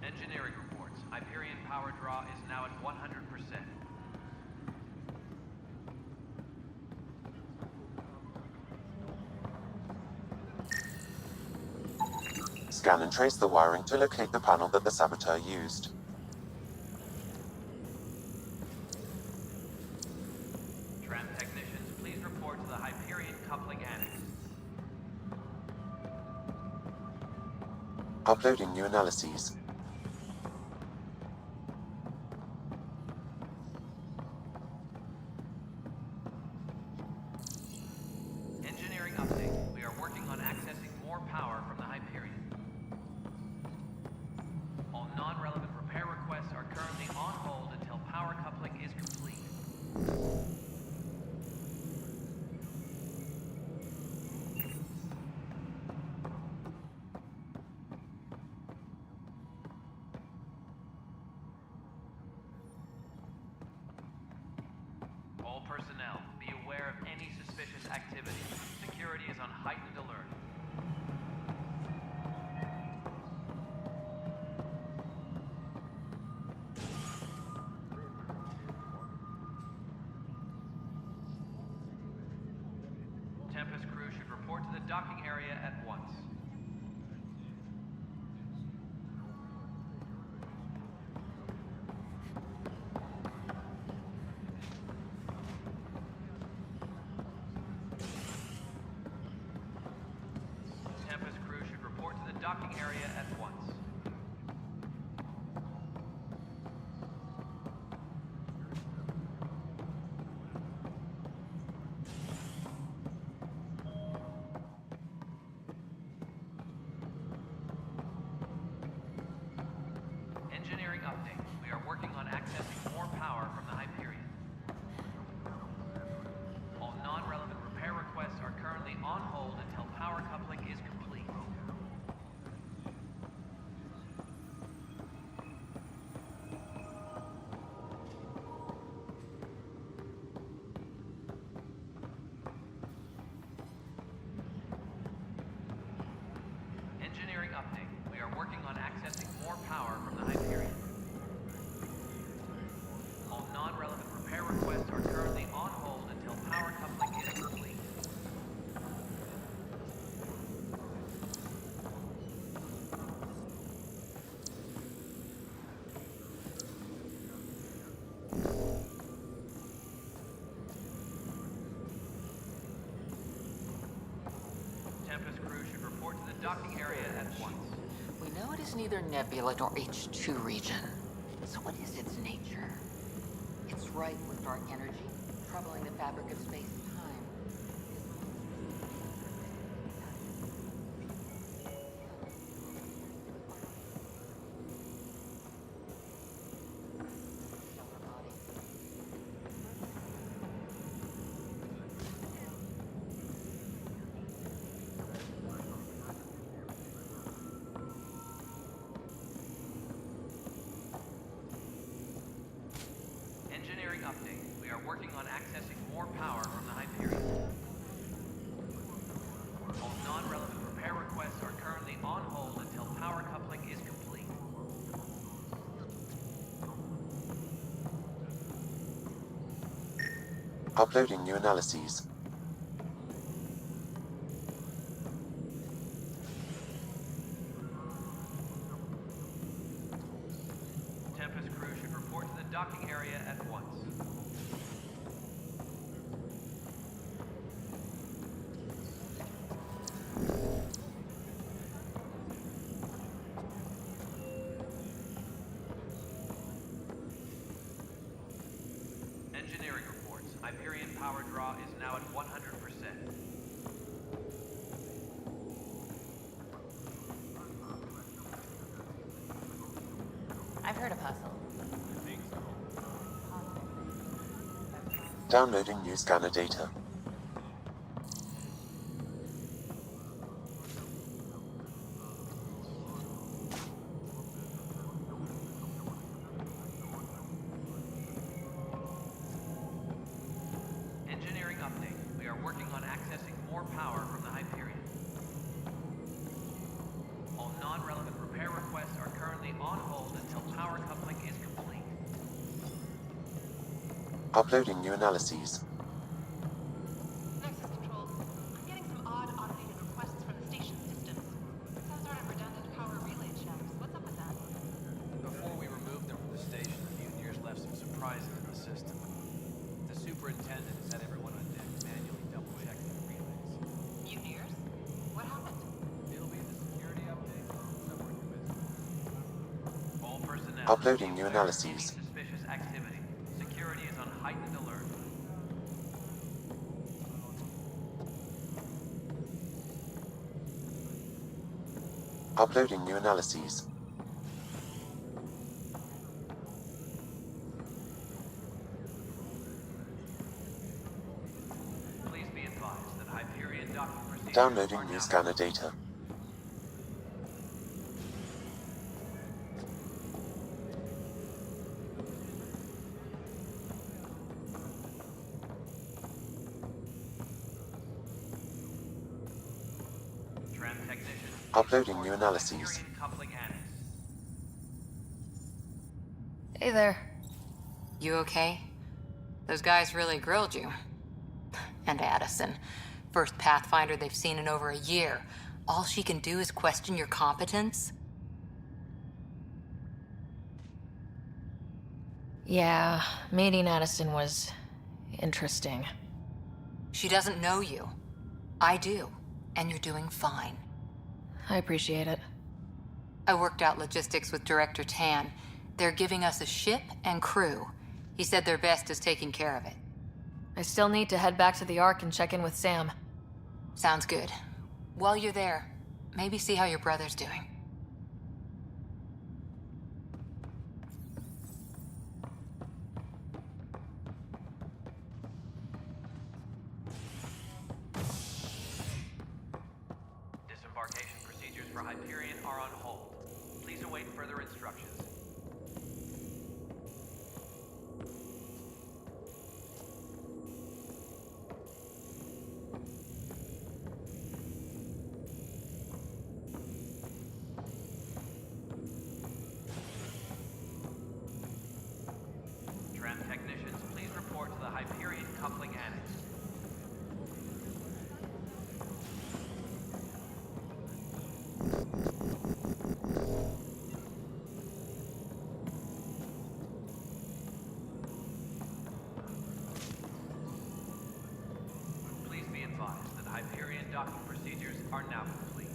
Engineering reports. Hyperion power draw is now at 100%. Scan and trace the wiring to locate the panel that the saboteur used. Tram technicians, please report to the Hyperion coupling annex. Uploading new analyses. Engineering update. We are working on accessing more power from the Hyperion. All non-relevant repair requests are currently on hold until power coupling is complete. All personnel, be aware of any suspicious activity. Security is on heightened alert. Tempest crew should report to the docking area at once. Tempest crew should report to the docking area at once. Engineering update. We are working on accessing more power from the Hyperion. All non-relevant repair requests are currently on hold until power coupling is complete. Engineering update. We are working on accessing more power from the Hyperion. All non-relevant repair requests are currently on hold until power coupling is complete. Tempest crew should report to the docking area at once. We know it is neither nebula nor H2 region. So what is its nature? It's rife with dark energy, troubling the fabric of space and time. working on accessing more power from the Hyperion. All non-relevant repair requests are currently on hold until power coupling is complete. Uploading new analyses. Tempest crew should report to the docking area at once. Engineering reports. Hyperion power draw is now at 100%. I've heard of Hustle. Downloading new scanner data. Engineering update. We are working on accessing more power from the Hyperion. All non-relevant repair requests are currently on hold until power coupling is complete. Uploading new analyses. Nexus Control. I'm getting some odd automated requests from the station systems. Some sort of redundant power relay checks. What's up with that? Before we removed them from the station, the mutineers left some surprises in the system. The superintendent has had everyone on deck manually double-check the relays. Mutineers? What happened? It'll be in the security update somewhere in your business. All personnel. Uploading new analyses. Suspicious activity. Security is on heightened alert. Uploading new analyses. Please be advised that Hyperion docking procedures Downloading are new now scanner data. Tram technician. Uploading new analyses. Hyperion coupling annex. Hey there. You okay? Those guys really grilled you. And Addison. First Pathfinder they've seen in over a year. All she can do is question your competence? Yeah, meeting Addison was interesting. She doesn't know you. I do. And you're doing fine. I appreciate it. I worked out logistics with Director Tan. They're giving us a ship and crew. He said their best is taking care of it. I still need to head back to the Ark and check in with Sam. Sounds good. While you're there, maybe see how your brother's doing. Disembarkation procedures for Hyperion are on hold. Please await further instructions. Tram technicians, please report to the Hyperion coupling annex. Please be advised that Hyperion docking procedures are now complete.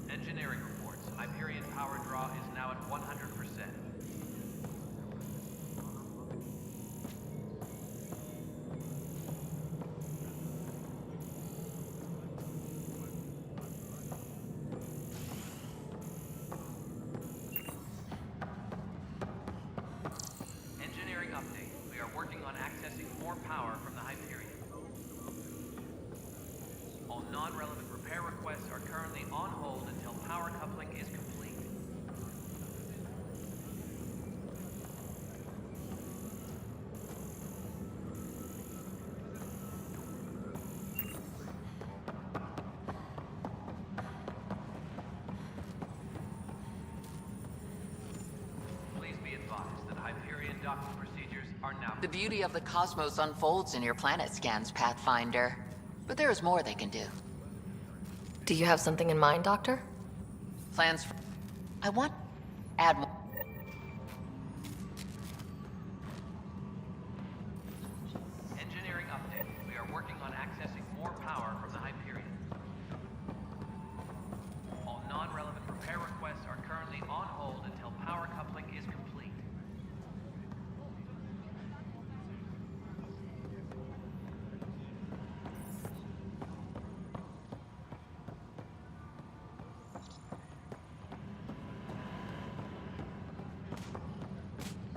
Engineering reports. Hyperion power draw is now at 100%. Engineering update. We are working on accessing more power from the Hyperion. All non-relevant repair requests are currently on hold until power coupling is complete. Please be advised that Hyperion docking procedures are now... The beauty of the cosmos unfolds in your planet scans, Pathfinder. But there is more they can do. Do you have something in mind, Doctor? Plans for... I want... add more... Engineering update. We are working on accessing more power from the Hyperion. All non-relevant repair requests are currently on hold until power coupling is complete.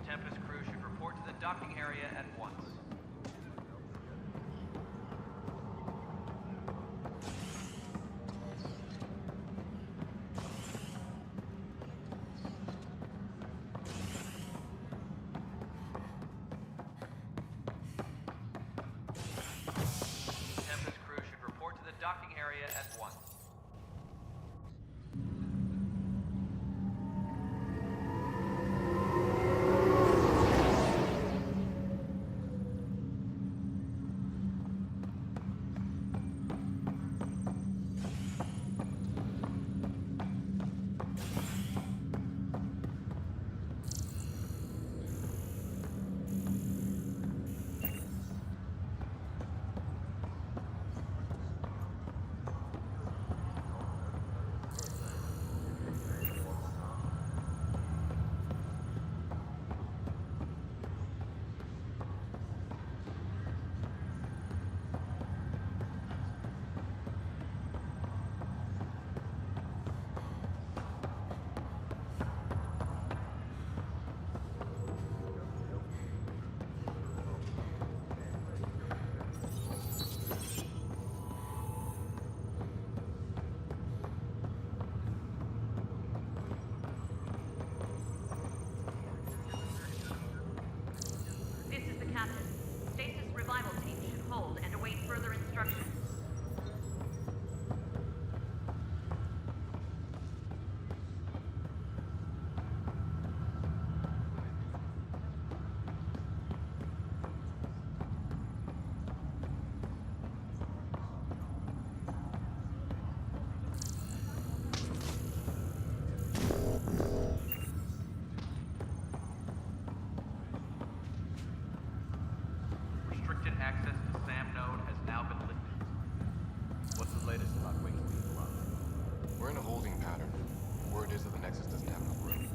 Tempest crew should report to the docking area at once. Tempest crew should report to the docking area at once. This is the captain. Stasis revival team should hold and await further instructions. Restricted access to SAM node has now been lifted. What's the latest about waking people up? We're in a holding pattern. Word is that the Nexus doesn't have enough room.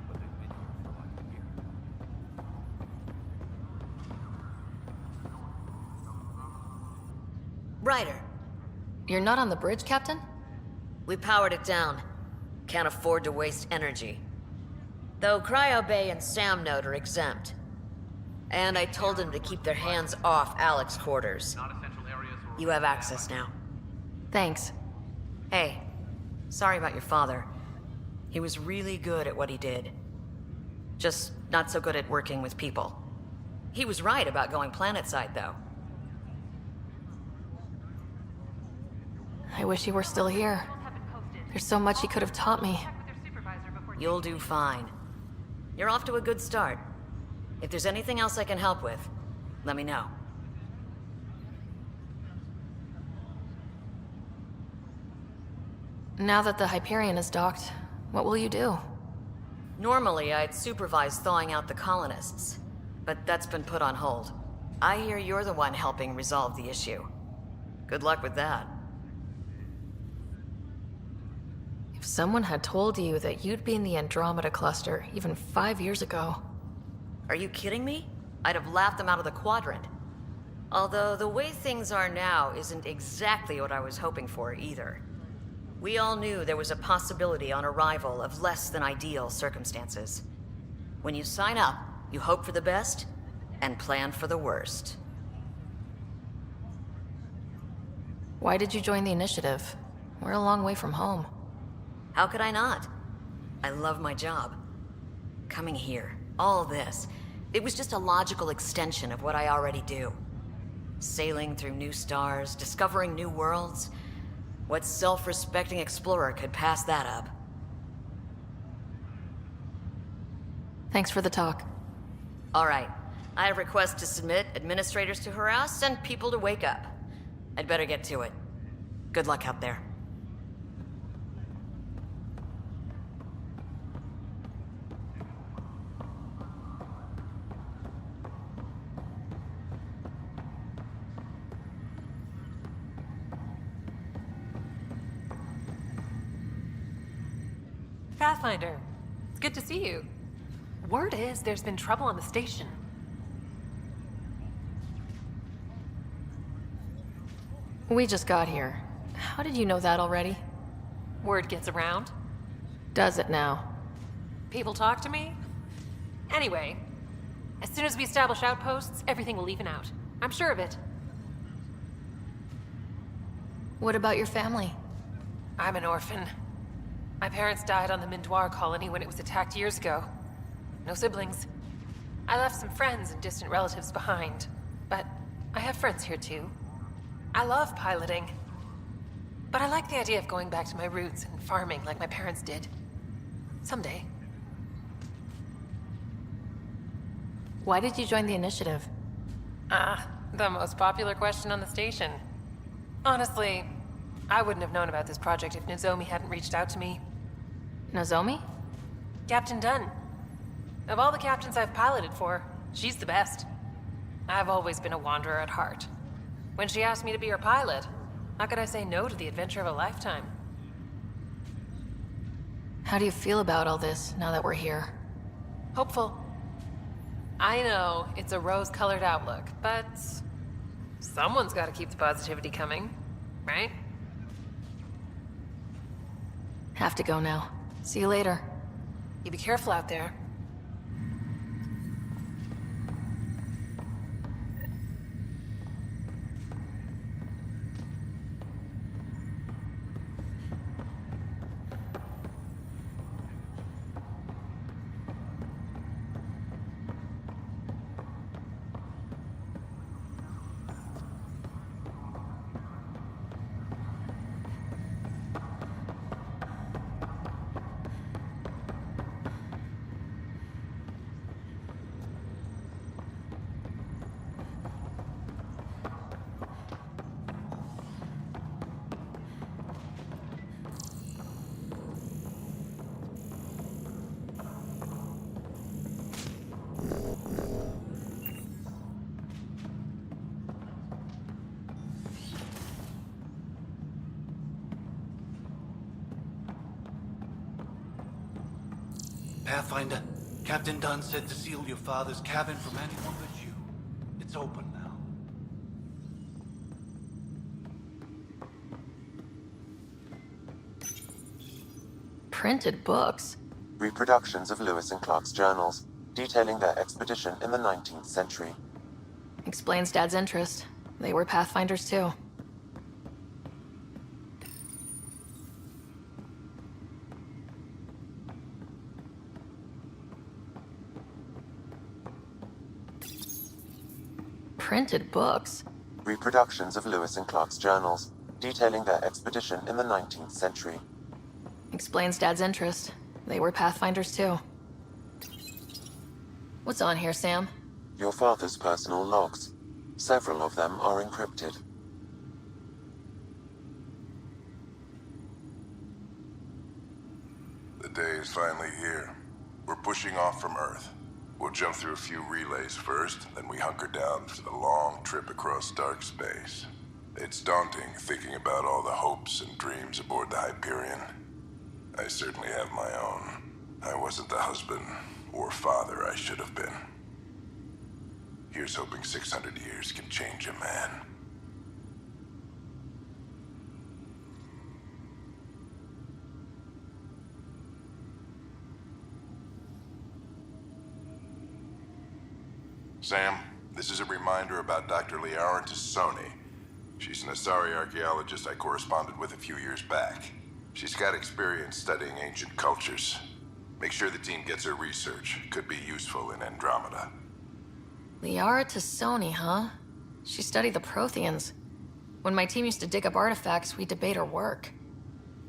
But they've been here for like a year. Ryder, You're not on the bridge, Captain? we powered it down. Can't afford to waste energy. Though Cryo Bay and Sam Node are exempt. And I told them to keep their hands off Alec's quarters. You have access now. Thanks. Hey, sorry about your father. He was really good at what he did. Just not so good at working with people. He was right about going planetside, though. I wish he were still here. There's so much he could have taught me. You'll do fine. You're off to a good start. If there's anything else I can help with, let me know. Now that the Hyperion is docked, what will you do? Normally, I'd supervise thawing out the colonists, but that's been put on hold. I hear you're the one helping resolve the issue. Good luck with that. If someone had told you that you'd be in the Andromeda cluster even 5 years ago... Are you kidding me? I'd have laughed them out of the quadrant. Although the way things are now isn't exactly what I was hoping for either. We all knew there was a possibility on arrival of less than ideal circumstances. When you sign up, you hope for the best and plan for the worst. Why did you join the initiative? We're a long way from home. How could I not? I love my job. Coming here, all this, it was just a logical extension of what I already do. Sailing through new stars, discovering new worlds. What self-respecting explorer could pass that up? Thanks for the talk. All right. I have requests to submit, administrators to harass, and people to wake up. I'd better get to it. Good luck out there. Pathfinder, it's good to see you. Word is there's been trouble on the station. We just got here. How did you know that already? Word gets around. Does it now? People talk to me. Anyway, as soon as we establish outposts, everything will even out. I'm sure of it. What about your family? I'm an orphan. My parents died on the Mindoir colony when it was attacked years ago. No siblings. I left some friends and distant relatives behind, but I have friends here too. I love piloting, but I like the idea of going back to my roots and farming like my parents did. Someday. Why did you join the initiative? The most popular question on the station. Honestly, I wouldn't have known about this project if Nozomi hadn't reached out to me. Nozomi? Captain Dunn. Of all the captains I've piloted for, she's the best. I've always been a wanderer at heart. When she asked me to be her pilot, how could I say no to the adventure of a lifetime? How do you feel about all this now that we're here? Hopeful. I know it's a rose-colored outlook, but someone's got to keep the positivity coming, right? Have to go now. See you later. You be careful out there. Pathfinder, Captain Dunn said to seal your father's cabin from anyone but you. It's open now. Printed books? Reproductions of Lewis and Clark's journals, detailing their expedition in the 19th century. Explains Dad's interest. They were Pathfinders too. Printed books? Reproductions of Lewis and Clark's journals, detailing their expedition in the 19th century. Explains Dad's interest. They were Pathfinders too. What's on here, Sam? Your father's personal logs. Several of them are encrypted. The day is finally here. We're pushing off from Earth. We'll jump through a few relays first, then we hunker down for the long trip across dark space. It's daunting thinking about all the hopes and dreams aboard the Hyperion. I certainly have my own. I wasn't the husband or father I should have been. Here's hoping 600 years can change a man. Sam, this is a reminder about Dr. Liarentis Sony. She's an Asari archaeologist I corresponded with a few years back. She's got experience studying ancient cultures. Make sure the team gets her research. Could be useful in Andromeda. Liara Tassoni, huh? She studied the Protheans. When my team used to dig up artifacts, we'd debate her work.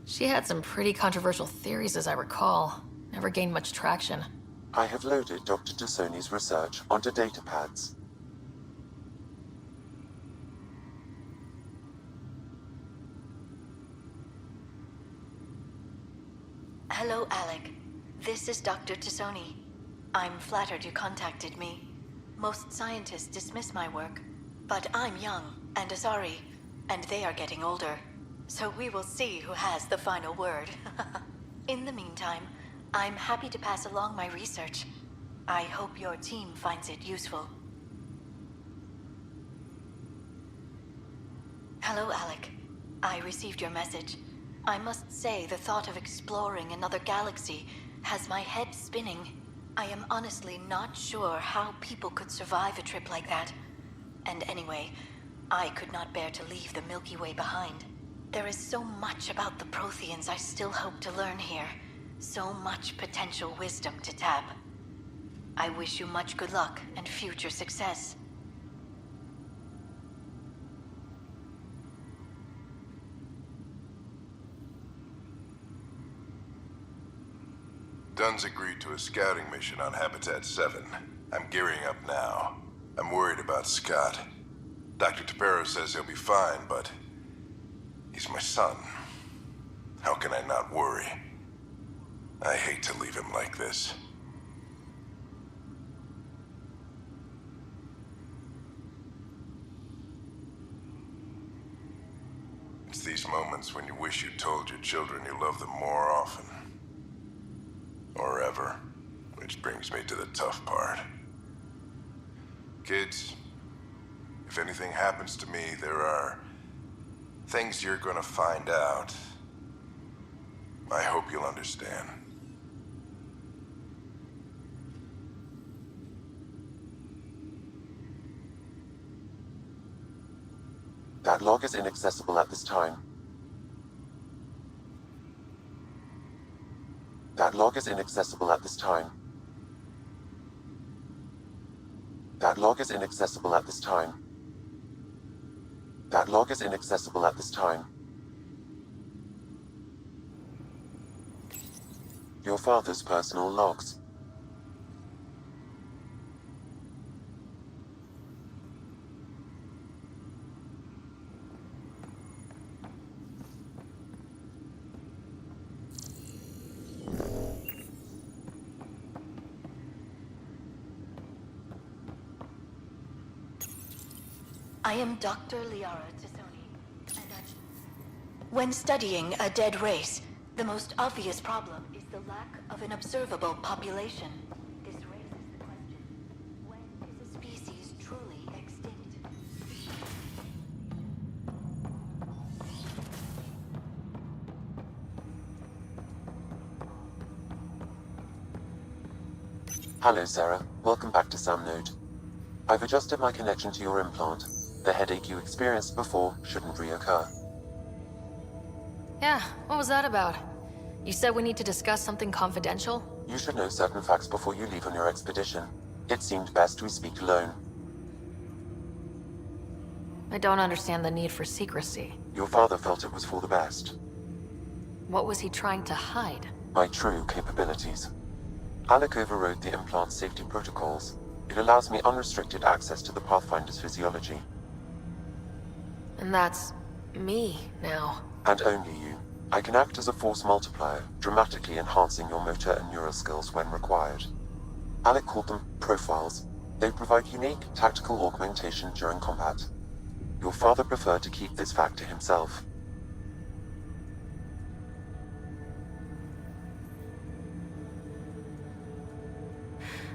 She had some pretty controversial theories, as I recall. Never gained much traction. I have loaded Dr. Tassoni's research onto datapads. Hello, Alec. This is Dr. Tassoni. I'm flattered you contacted me. Most scientists dismiss my work, but I'm young and Asari, and they are getting older. So we will see who has the final word. In the meantime, I'm happy to pass along my research. I hope your team finds it useful. Hello, Alec. I received your message. I must say the thought of exploring another galaxy has my head spinning. I am honestly not sure how people could survive a trip like that. And anyway, I could not bear to leave the Milky Way behind. There is so much about the Protheans I still hope to learn here. So much potential wisdom to tap. I wish you much good luck and future success. Dunn's agreed to a scouting mission on Habitat 7. I'm gearing up now. I'm worried about Scott. Dr. Tapero says he'll be fine, but he's my son. How can I not worry? I hate to leave him like this. It's these moments when you wish you told your children you love them more often. Or ever. Which brings me to the tough part. Kids, if anything happens to me, there are things you're gonna find out. I hope you'll understand. That log is inaccessible at this time. That log is inaccessible at this time. That log is inaccessible at this time. That log is inaccessible at this time. Your father's personal logs. I am Dr. Liara Tassoni, and when studying a dead race, the most obvious problem is the lack of an observable population. This raises the question, when is a species truly extinct? Hello, Sarah. Welcome back to Sam Node. I've adjusted my connection to your implant. The headache you experienced before shouldn't reoccur. Yeah, what was that about? You said we need to discuss something confidential? You should know certain facts before you leave on your expedition. It seemed best we speak alone. I don't understand the need for secrecy. Your father felt it was for the best. What was he trying to hide? My true capabilities. Alec overrode the implant safety protocols. It allows me unrestricted access to the Pathfinder's physiology. And that's me now. And only you. I can act as a force multiplier, dramatically enhancing your motor and neural skills when required. Alec called them profiles. They provide unique tactical augmentation during combat. Your father preferred to keep this fact to himself.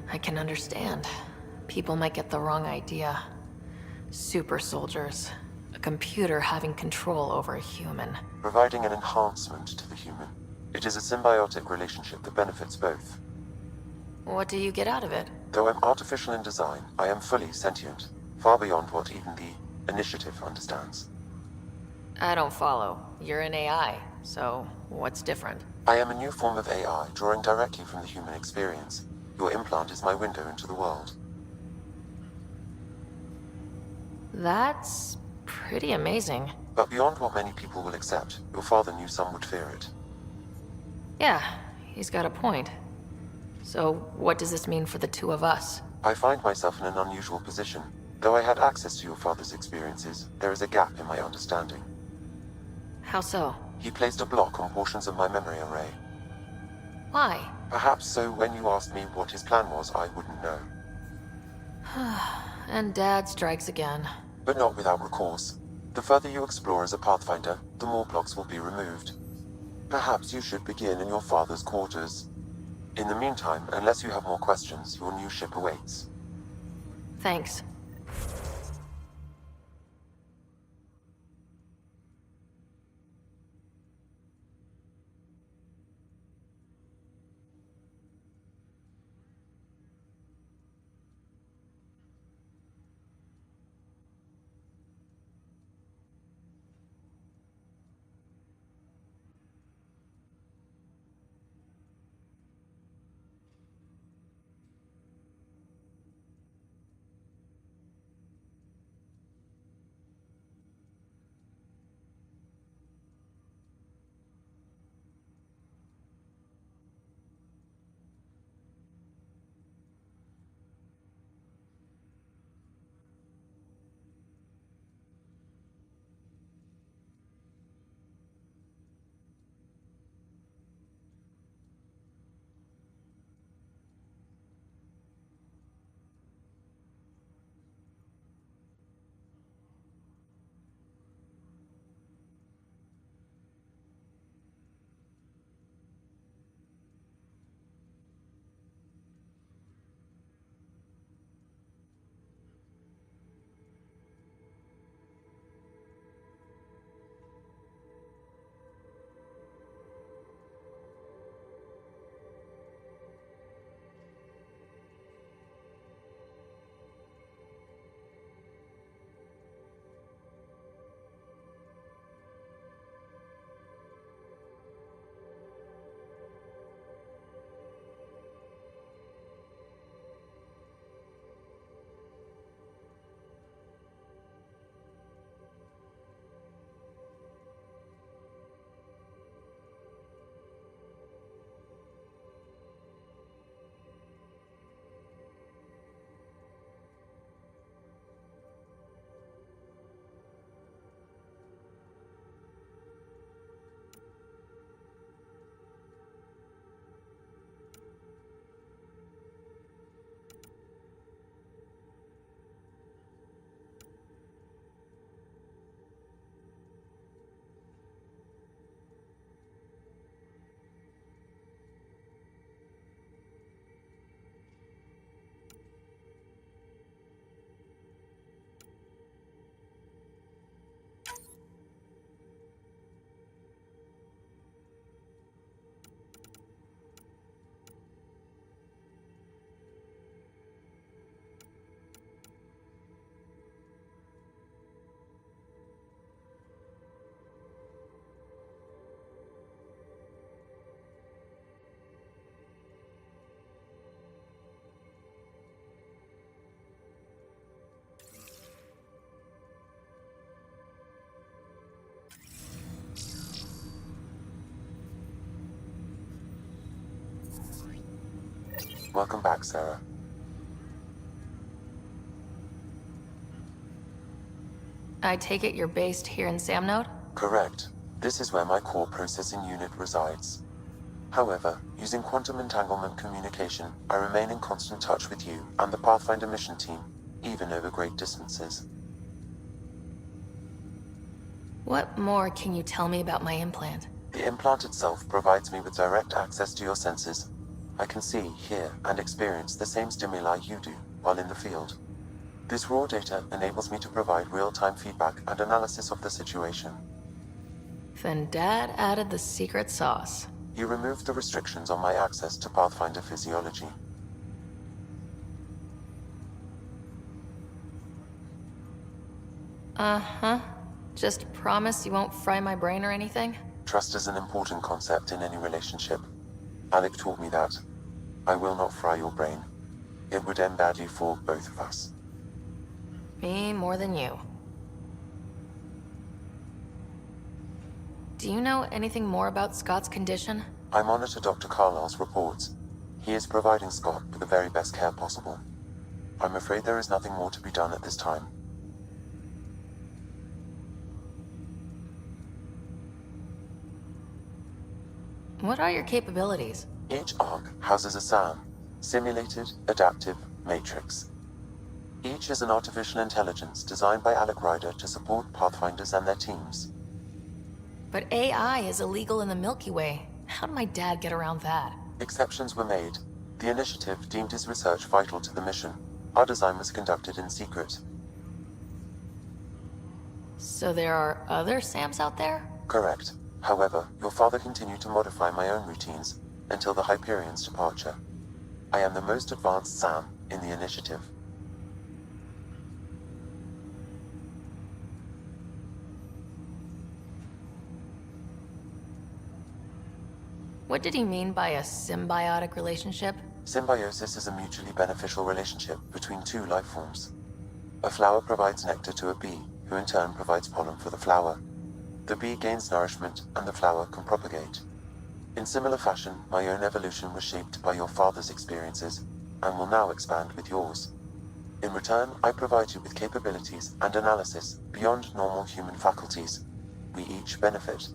I can understand. People might get the wrong idea. Super soldiers. A computer having control over a human. Providing an enhancement to the human. It is a symbiotic relationship that benefits both. What do you get out of it? Though I'm artificial in design, I am fully sentient. Far beyond what even the Initiative understands. I don't follow. You're an AI, so what's different? I am a new form of AI, drawing directly from the human experience. Your implant is my window into the world. That's pretty amazing. But beyond what many people will accept, your father knew some would fear it. Yeah, he's got a point. So, what does this mean for the two of us? I find myself in an unusual position. Though I had access to your father's experiences, there is a gap in my understanding. How so? He placed a block on portions of my memory array. Why? Perhaps so when you asked me what his plan was, I wouldn't know. And Dad strikes again. But not without recourse. The further you explore as a Pathfinder, the more blocks will be removed. Perhaps you should begin in your father's quarters. In the meantime, unless you have more questions, your new ship awaits. Thanks. Welcome back, Sarah. I take it you're based here in Samnode? Correct. This is where my core processing unit resides. However, using quantum entanglement communication, I remain in constant touch with you and the Pathfinder mission team, even over great distances. What more can you tell me about my implant? The implant itself provides me with direct access to your senses. I can see, hear, and experience the same stimuli you do while in the field. This raw data enables me to provide real-time feedback and analysis of the situation. Then Dad added the secret sauce. He removed the restrictions on my access to Pathfinder physiology. Uh-huh. Just promise you won't fry my brain or anything? Trust is an important concept in any relationship. Alec taught me that. I will not fry your brain. It would end badly for both of us. Me more than you. Do you know anything more about Scott's condition? I monitor Dr. Carlisle's reports. He is providing Scott with the very best care possible. I'm afraid there is nothing more to be done at this time. What are your capabilities? Each arc houses a SAM, Simulated Adaptive Matrix. Each is an artificial intelligence designed by Alec Ryder to support Pathfinders and their teams. But AI is illegal in the Milky Way. How did my dad get around that? Exceptions were made. The initiative deemed his research vital to the mission. Our design was conducted in secret. So there are other SAMs out there? Correct. However, your father continued to modify my own routines until the Hyperion's departure. I am the most advanced SAM in the initiative. What did he mean by a symbiotic relationship? Symbiosis is a mutually beneficial relationship between two life forms. A flower provides nectar to a bee, who in turn provides pollen for the flower. The bee gains nourishment, and the flower can propagate. In similar fashion, my own evolution was shaped by your father's experiences, and will now expand with yours. In return, I provide you with capabilities and analysis beyond normal human faculties. We each benefit.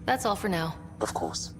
That's all for now. Of course.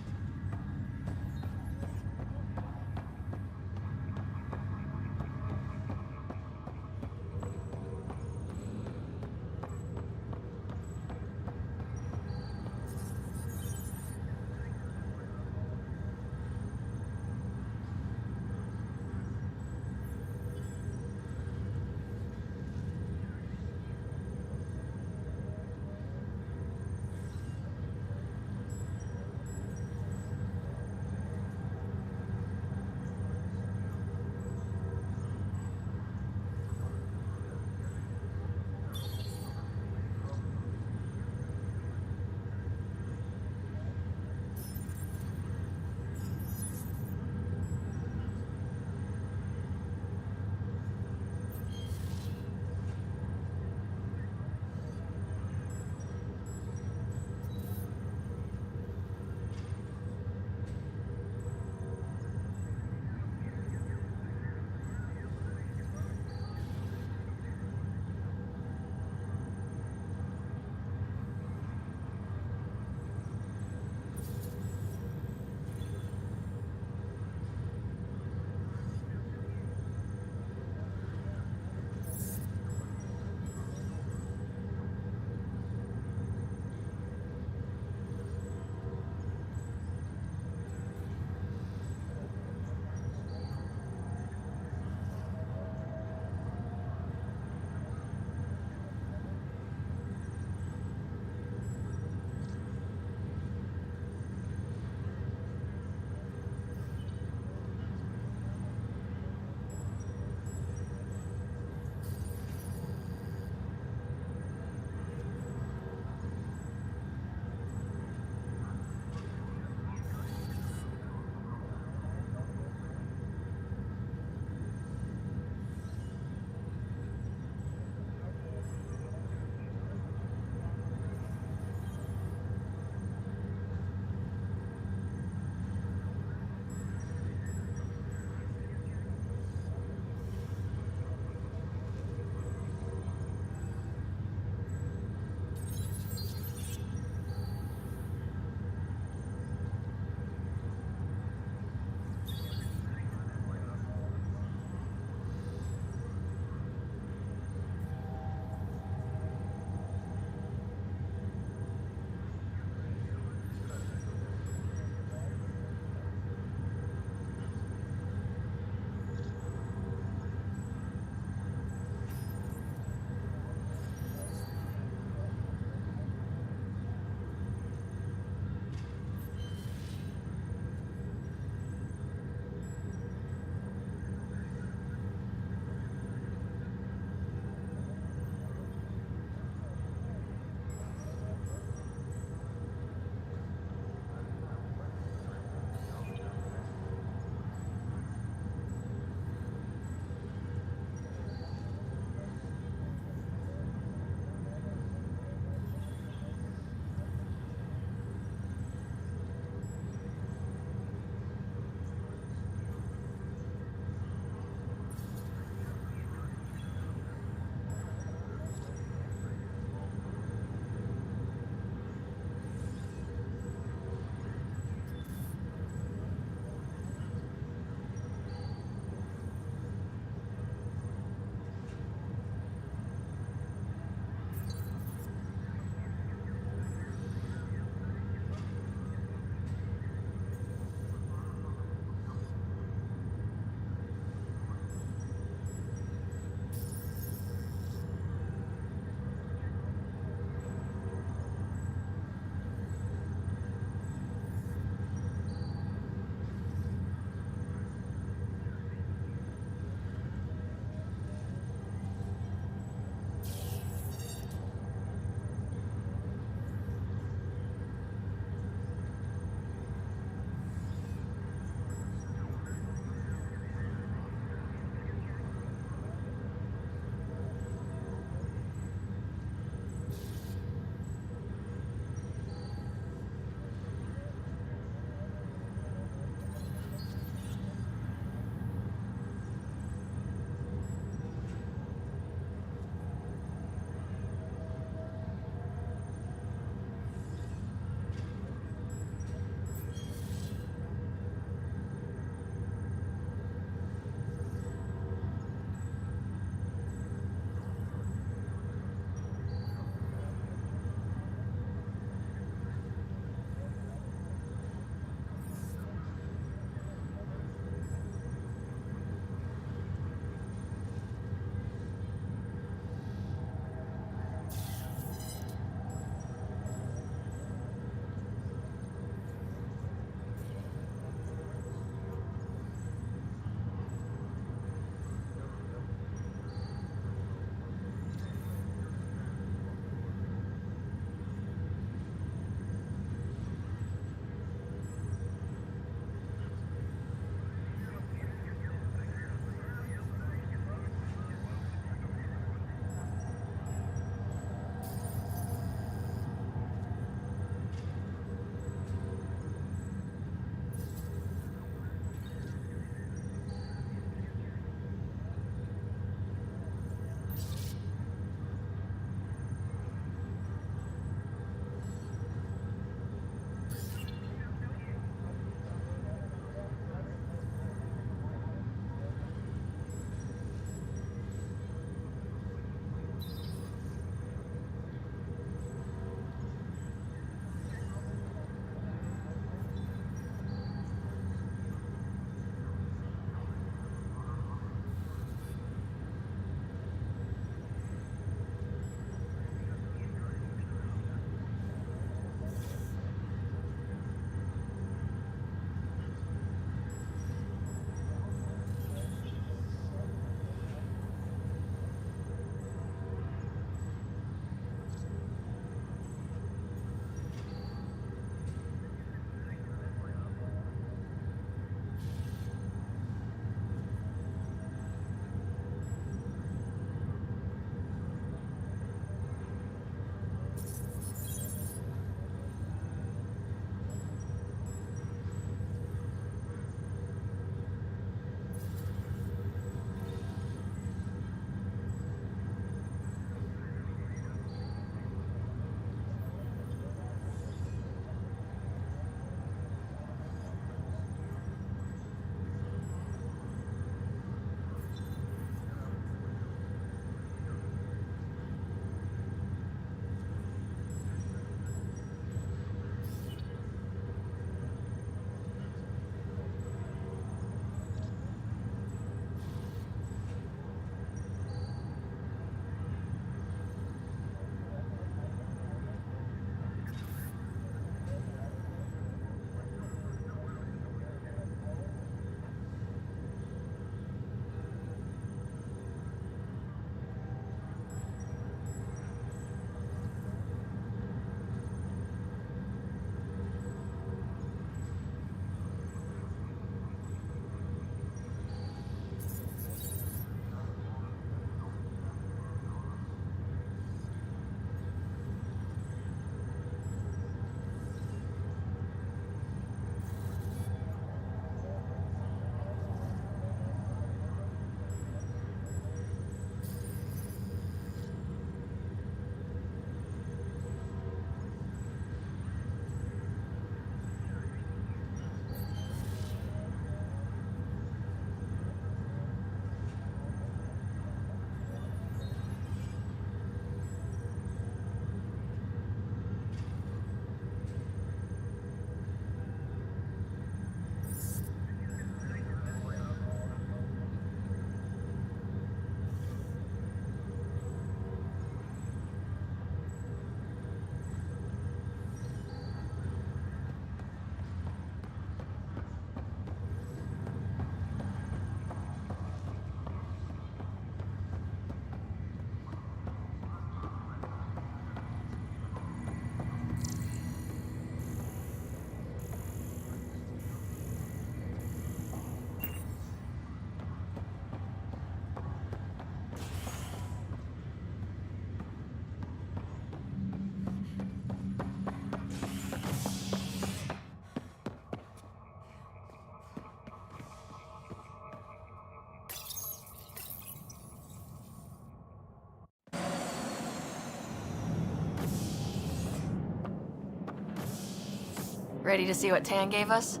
Ready to see what Tan gave us?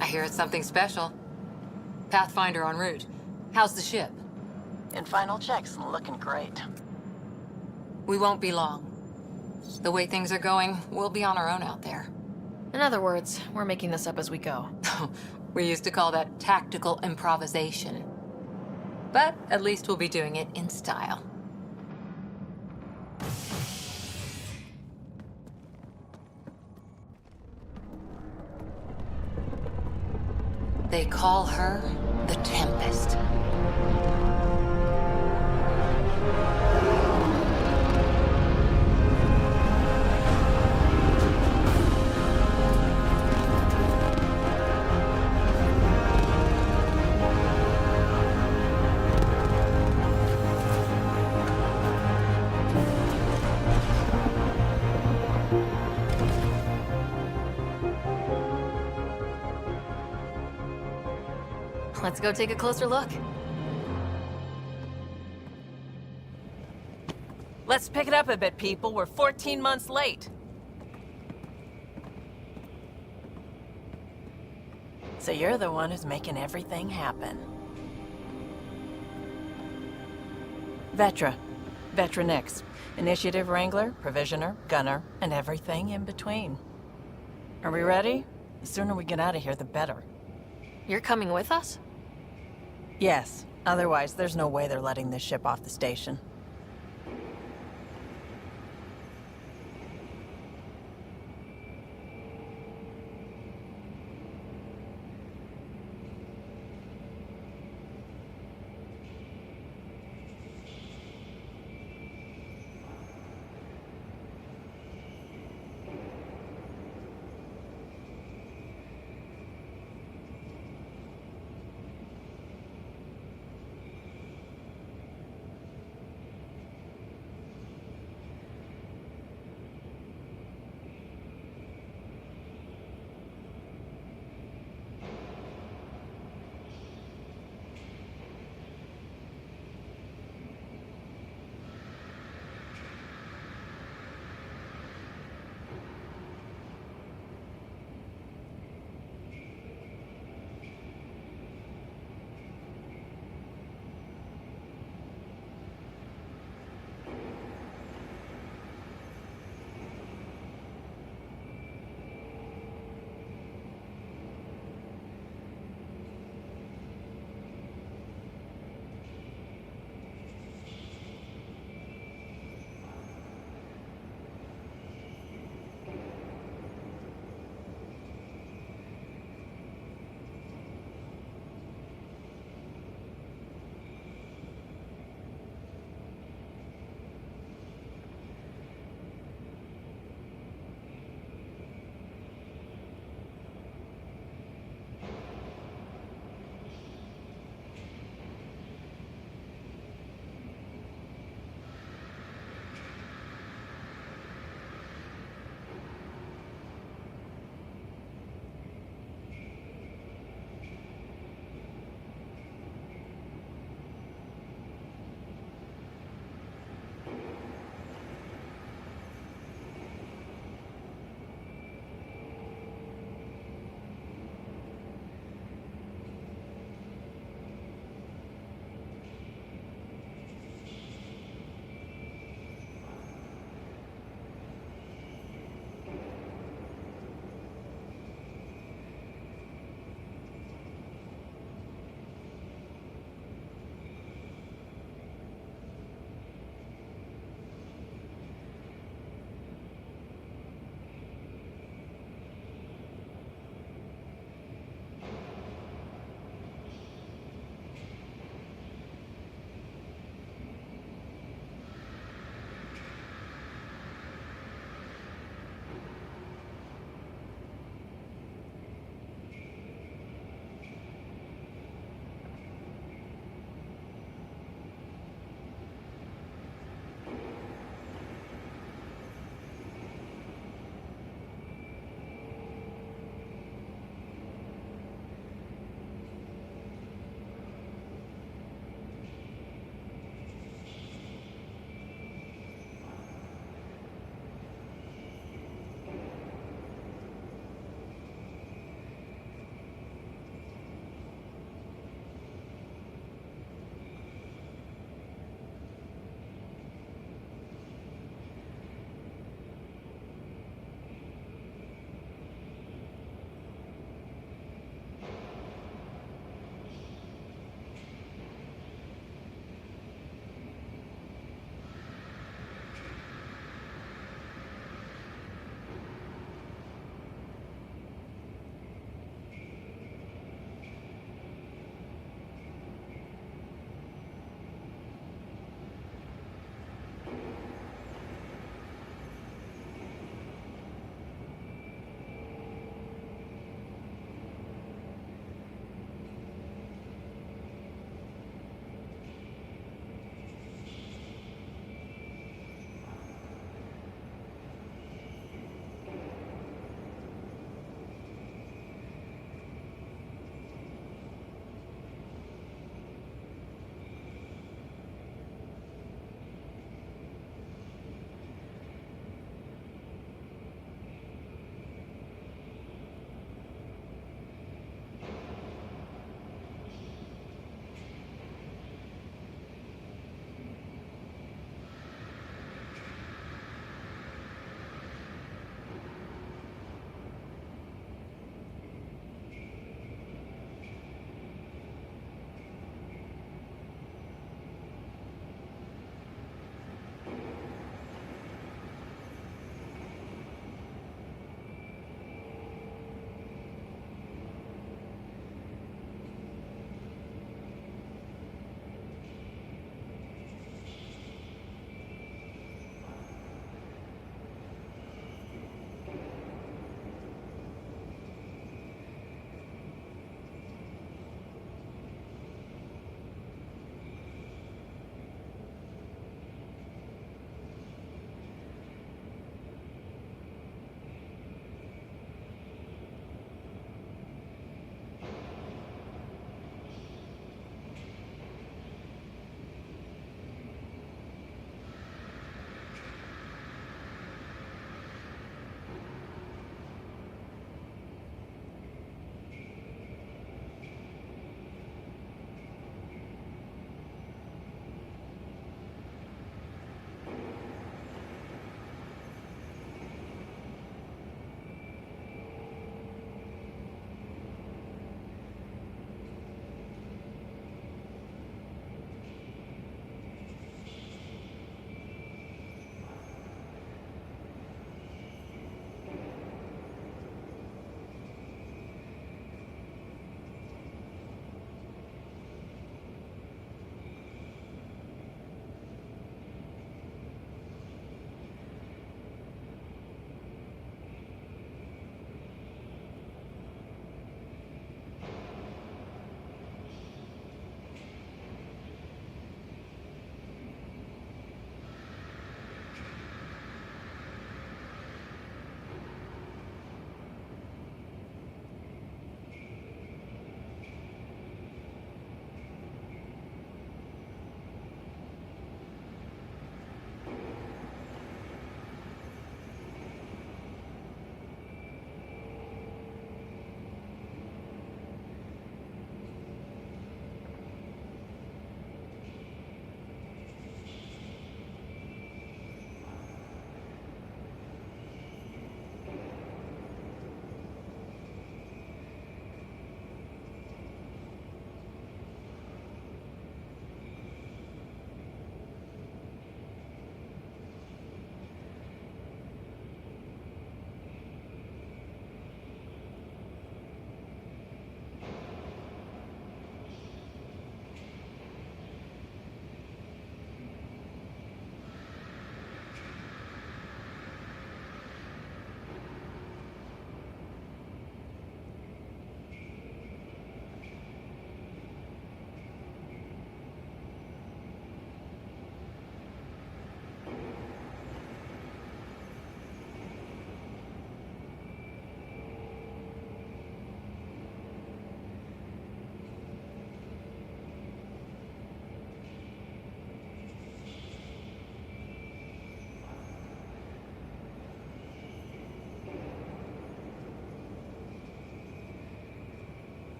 I hear it's something special. Pathfinder en route. How's the ship? In final checks and looking great. We won't be long. The way things are going, we'll be on our own out there. In other words, we're making this up as we go. We used to call that tactical improvisation. But at least we'll be doing it in style. They call her the Tempest. Let's go take a closer look. Let's pick it up a bit, people. We're 14 months late. So you're the one who's making everything happen. Vetra. Vetra Nix. Initiative Wrangler, Provisioner, Gunner, and everything in between. Are we ready? The sooner we get out of here, the better. You're coming with us? Yes. Otherwise, there's no way they're letting this ship off the station.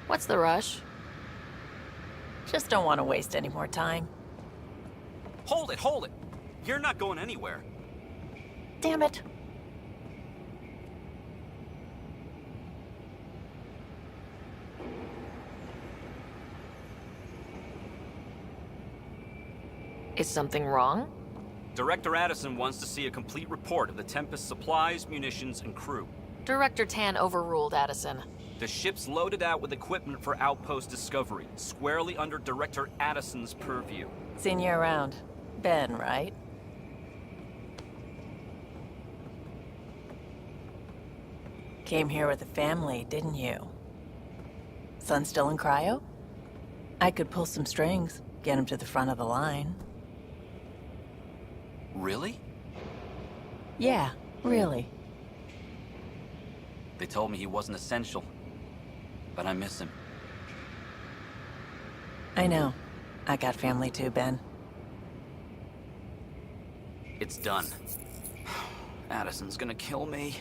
What's the rush? Just don't want to waste any more time. Hold it, hold it! You're not going anywhere. Damn it. Is something wrong? Director Addison wants to see a complete report of the Tempest's supplies, munitions, and crew. Director Tan overruled Addison. The ship's loaded out with equipment for outpost discovery, squarely under Director Addison's purview. Seen you around. Ben, right? Came here with a family, didn't you? Son still in cryo? I could pull some strings, get him to the front of the line. Really? Yeah, really. They told me he wasn't essential, but I miss him. I know. I got family too, Ben. It's done. Addison's gonna kill me.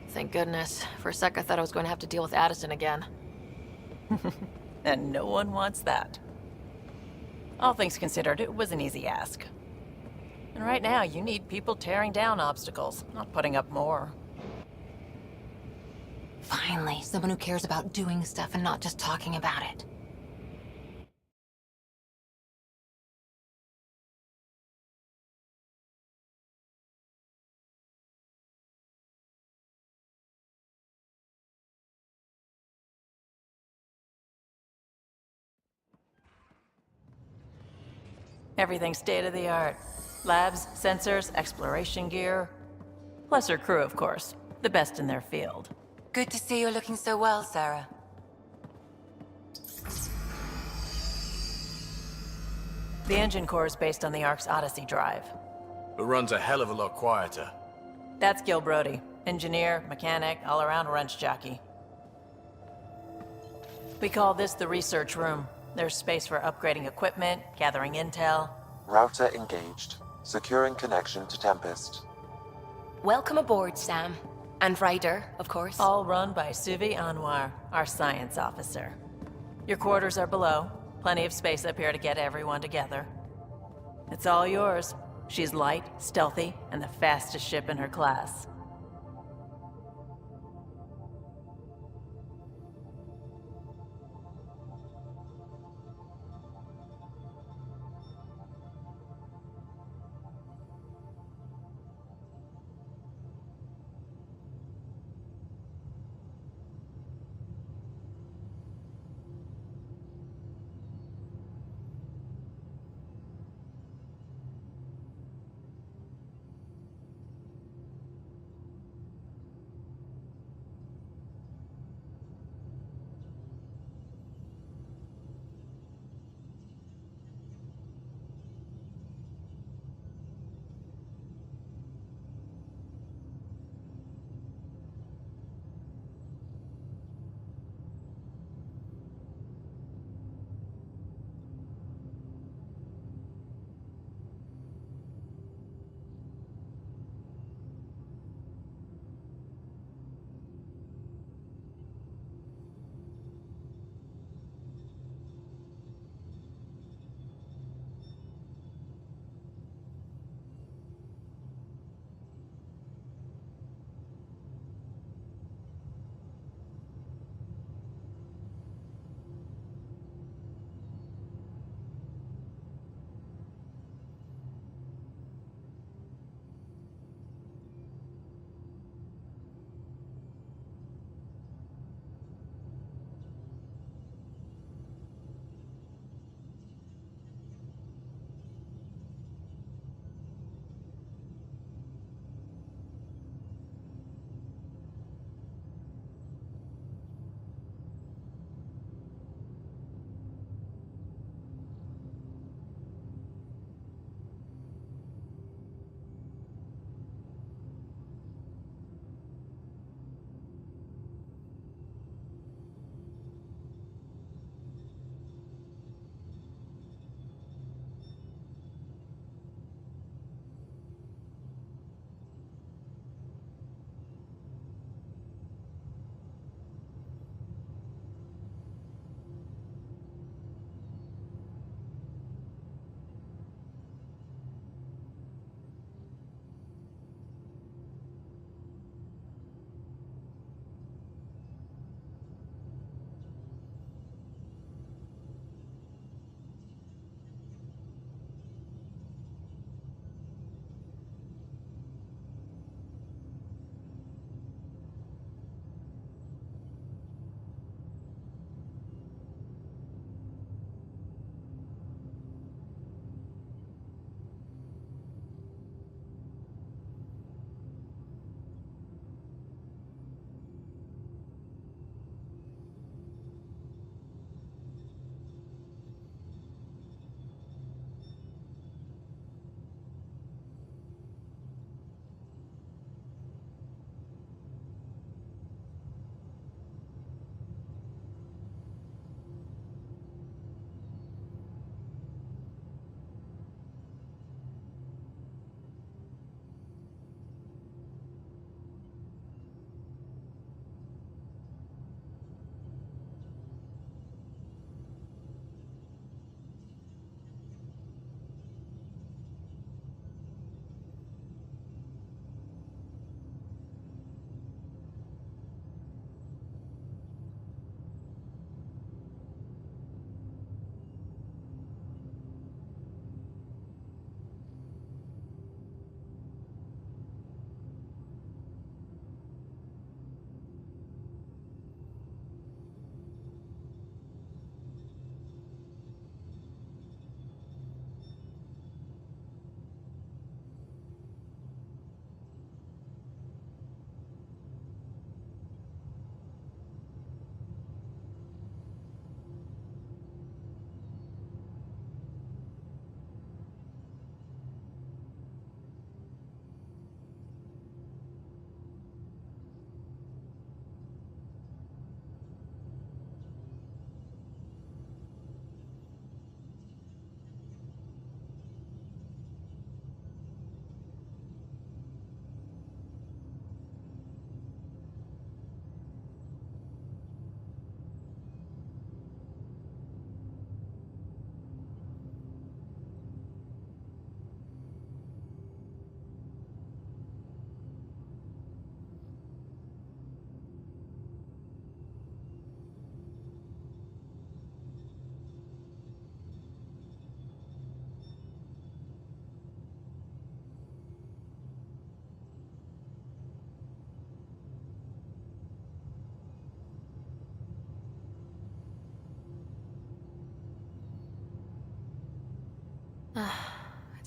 Thank goodness. For a sec, I thought I was going to have to deal with Addison again. And no one wants that. All things considered, it was an easy ask. And right now, you need people tearing down obstacles, not putting up more. Finally, someone who cares about doing stuff and not just talking about it. Everything's state-of-the-art. Labs, sensors, exploration gear. Plus her crew, of course. The best in their field. Good to see you're looking so well, Sarah. The engine core is based on the Ark's Odyssey drive. It runs a hell of a lot quieter. That's Gil Brody. Engineer, mechanic, all-around wrench jockey. We call this the research room. There's space for upgrading equipment, gathering intel. Router engaged. Securing connection to Tempest. Welcome aboard, Sam. And Ryder, of course. All run by Suvi Anwar, our science officer. Your quarters are below. Plenty of space up here to get everyone together. It's all yours. She's light, stealthy, and the fastest ship in her class.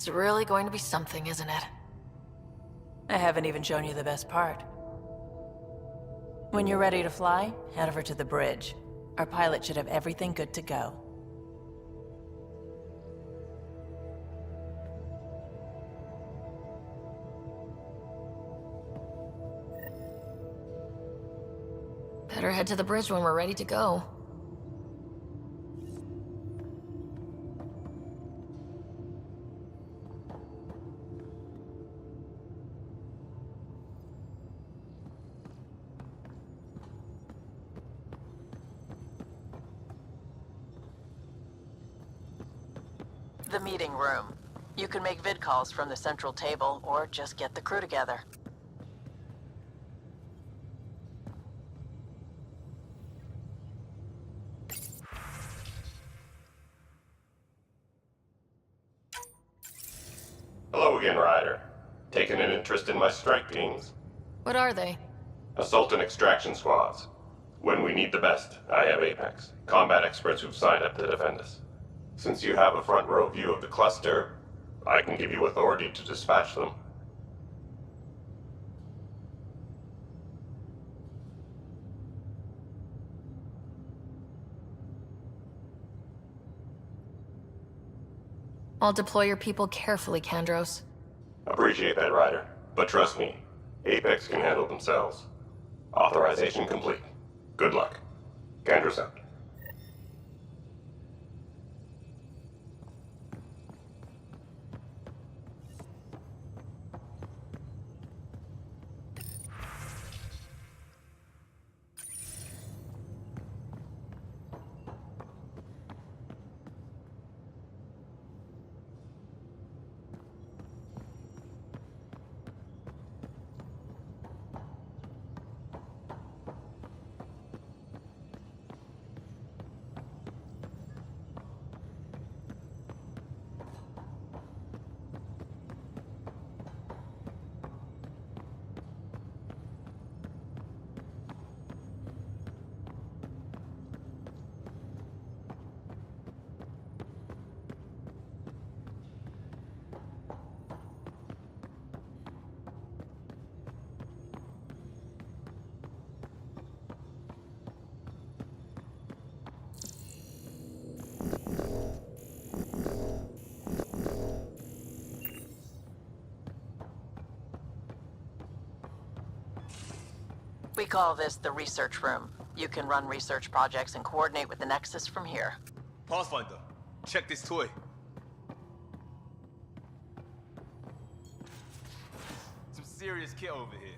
It's really going to be something, isn't it? I haven't even shown you the best part. When you're ready to fly, head over to the bridge. Our pilot should have everything good to go. Better head to the bridge when we're ready to go. The meeting room. You can make vid calls from the central table, or just get the crew together. Hello again, Ryder. Taking an interest in my strike teams? What are they? Assault and extraction squads. When we need the best, I have Apex, combat experts who've signed up to defend us. Since you have a front row view of the cluster, I can give you authority to dispatch them. I'll deploy your people carefully, Kandros. Appreciate that, Ryder. But trust me, Apex can handle themselves. Authorization complete. Good luck. Kandros out. We call this the research room. You can run research projects and coordinate with the Nexus from here. Pathfinder, check this toy. Some serious kit over here.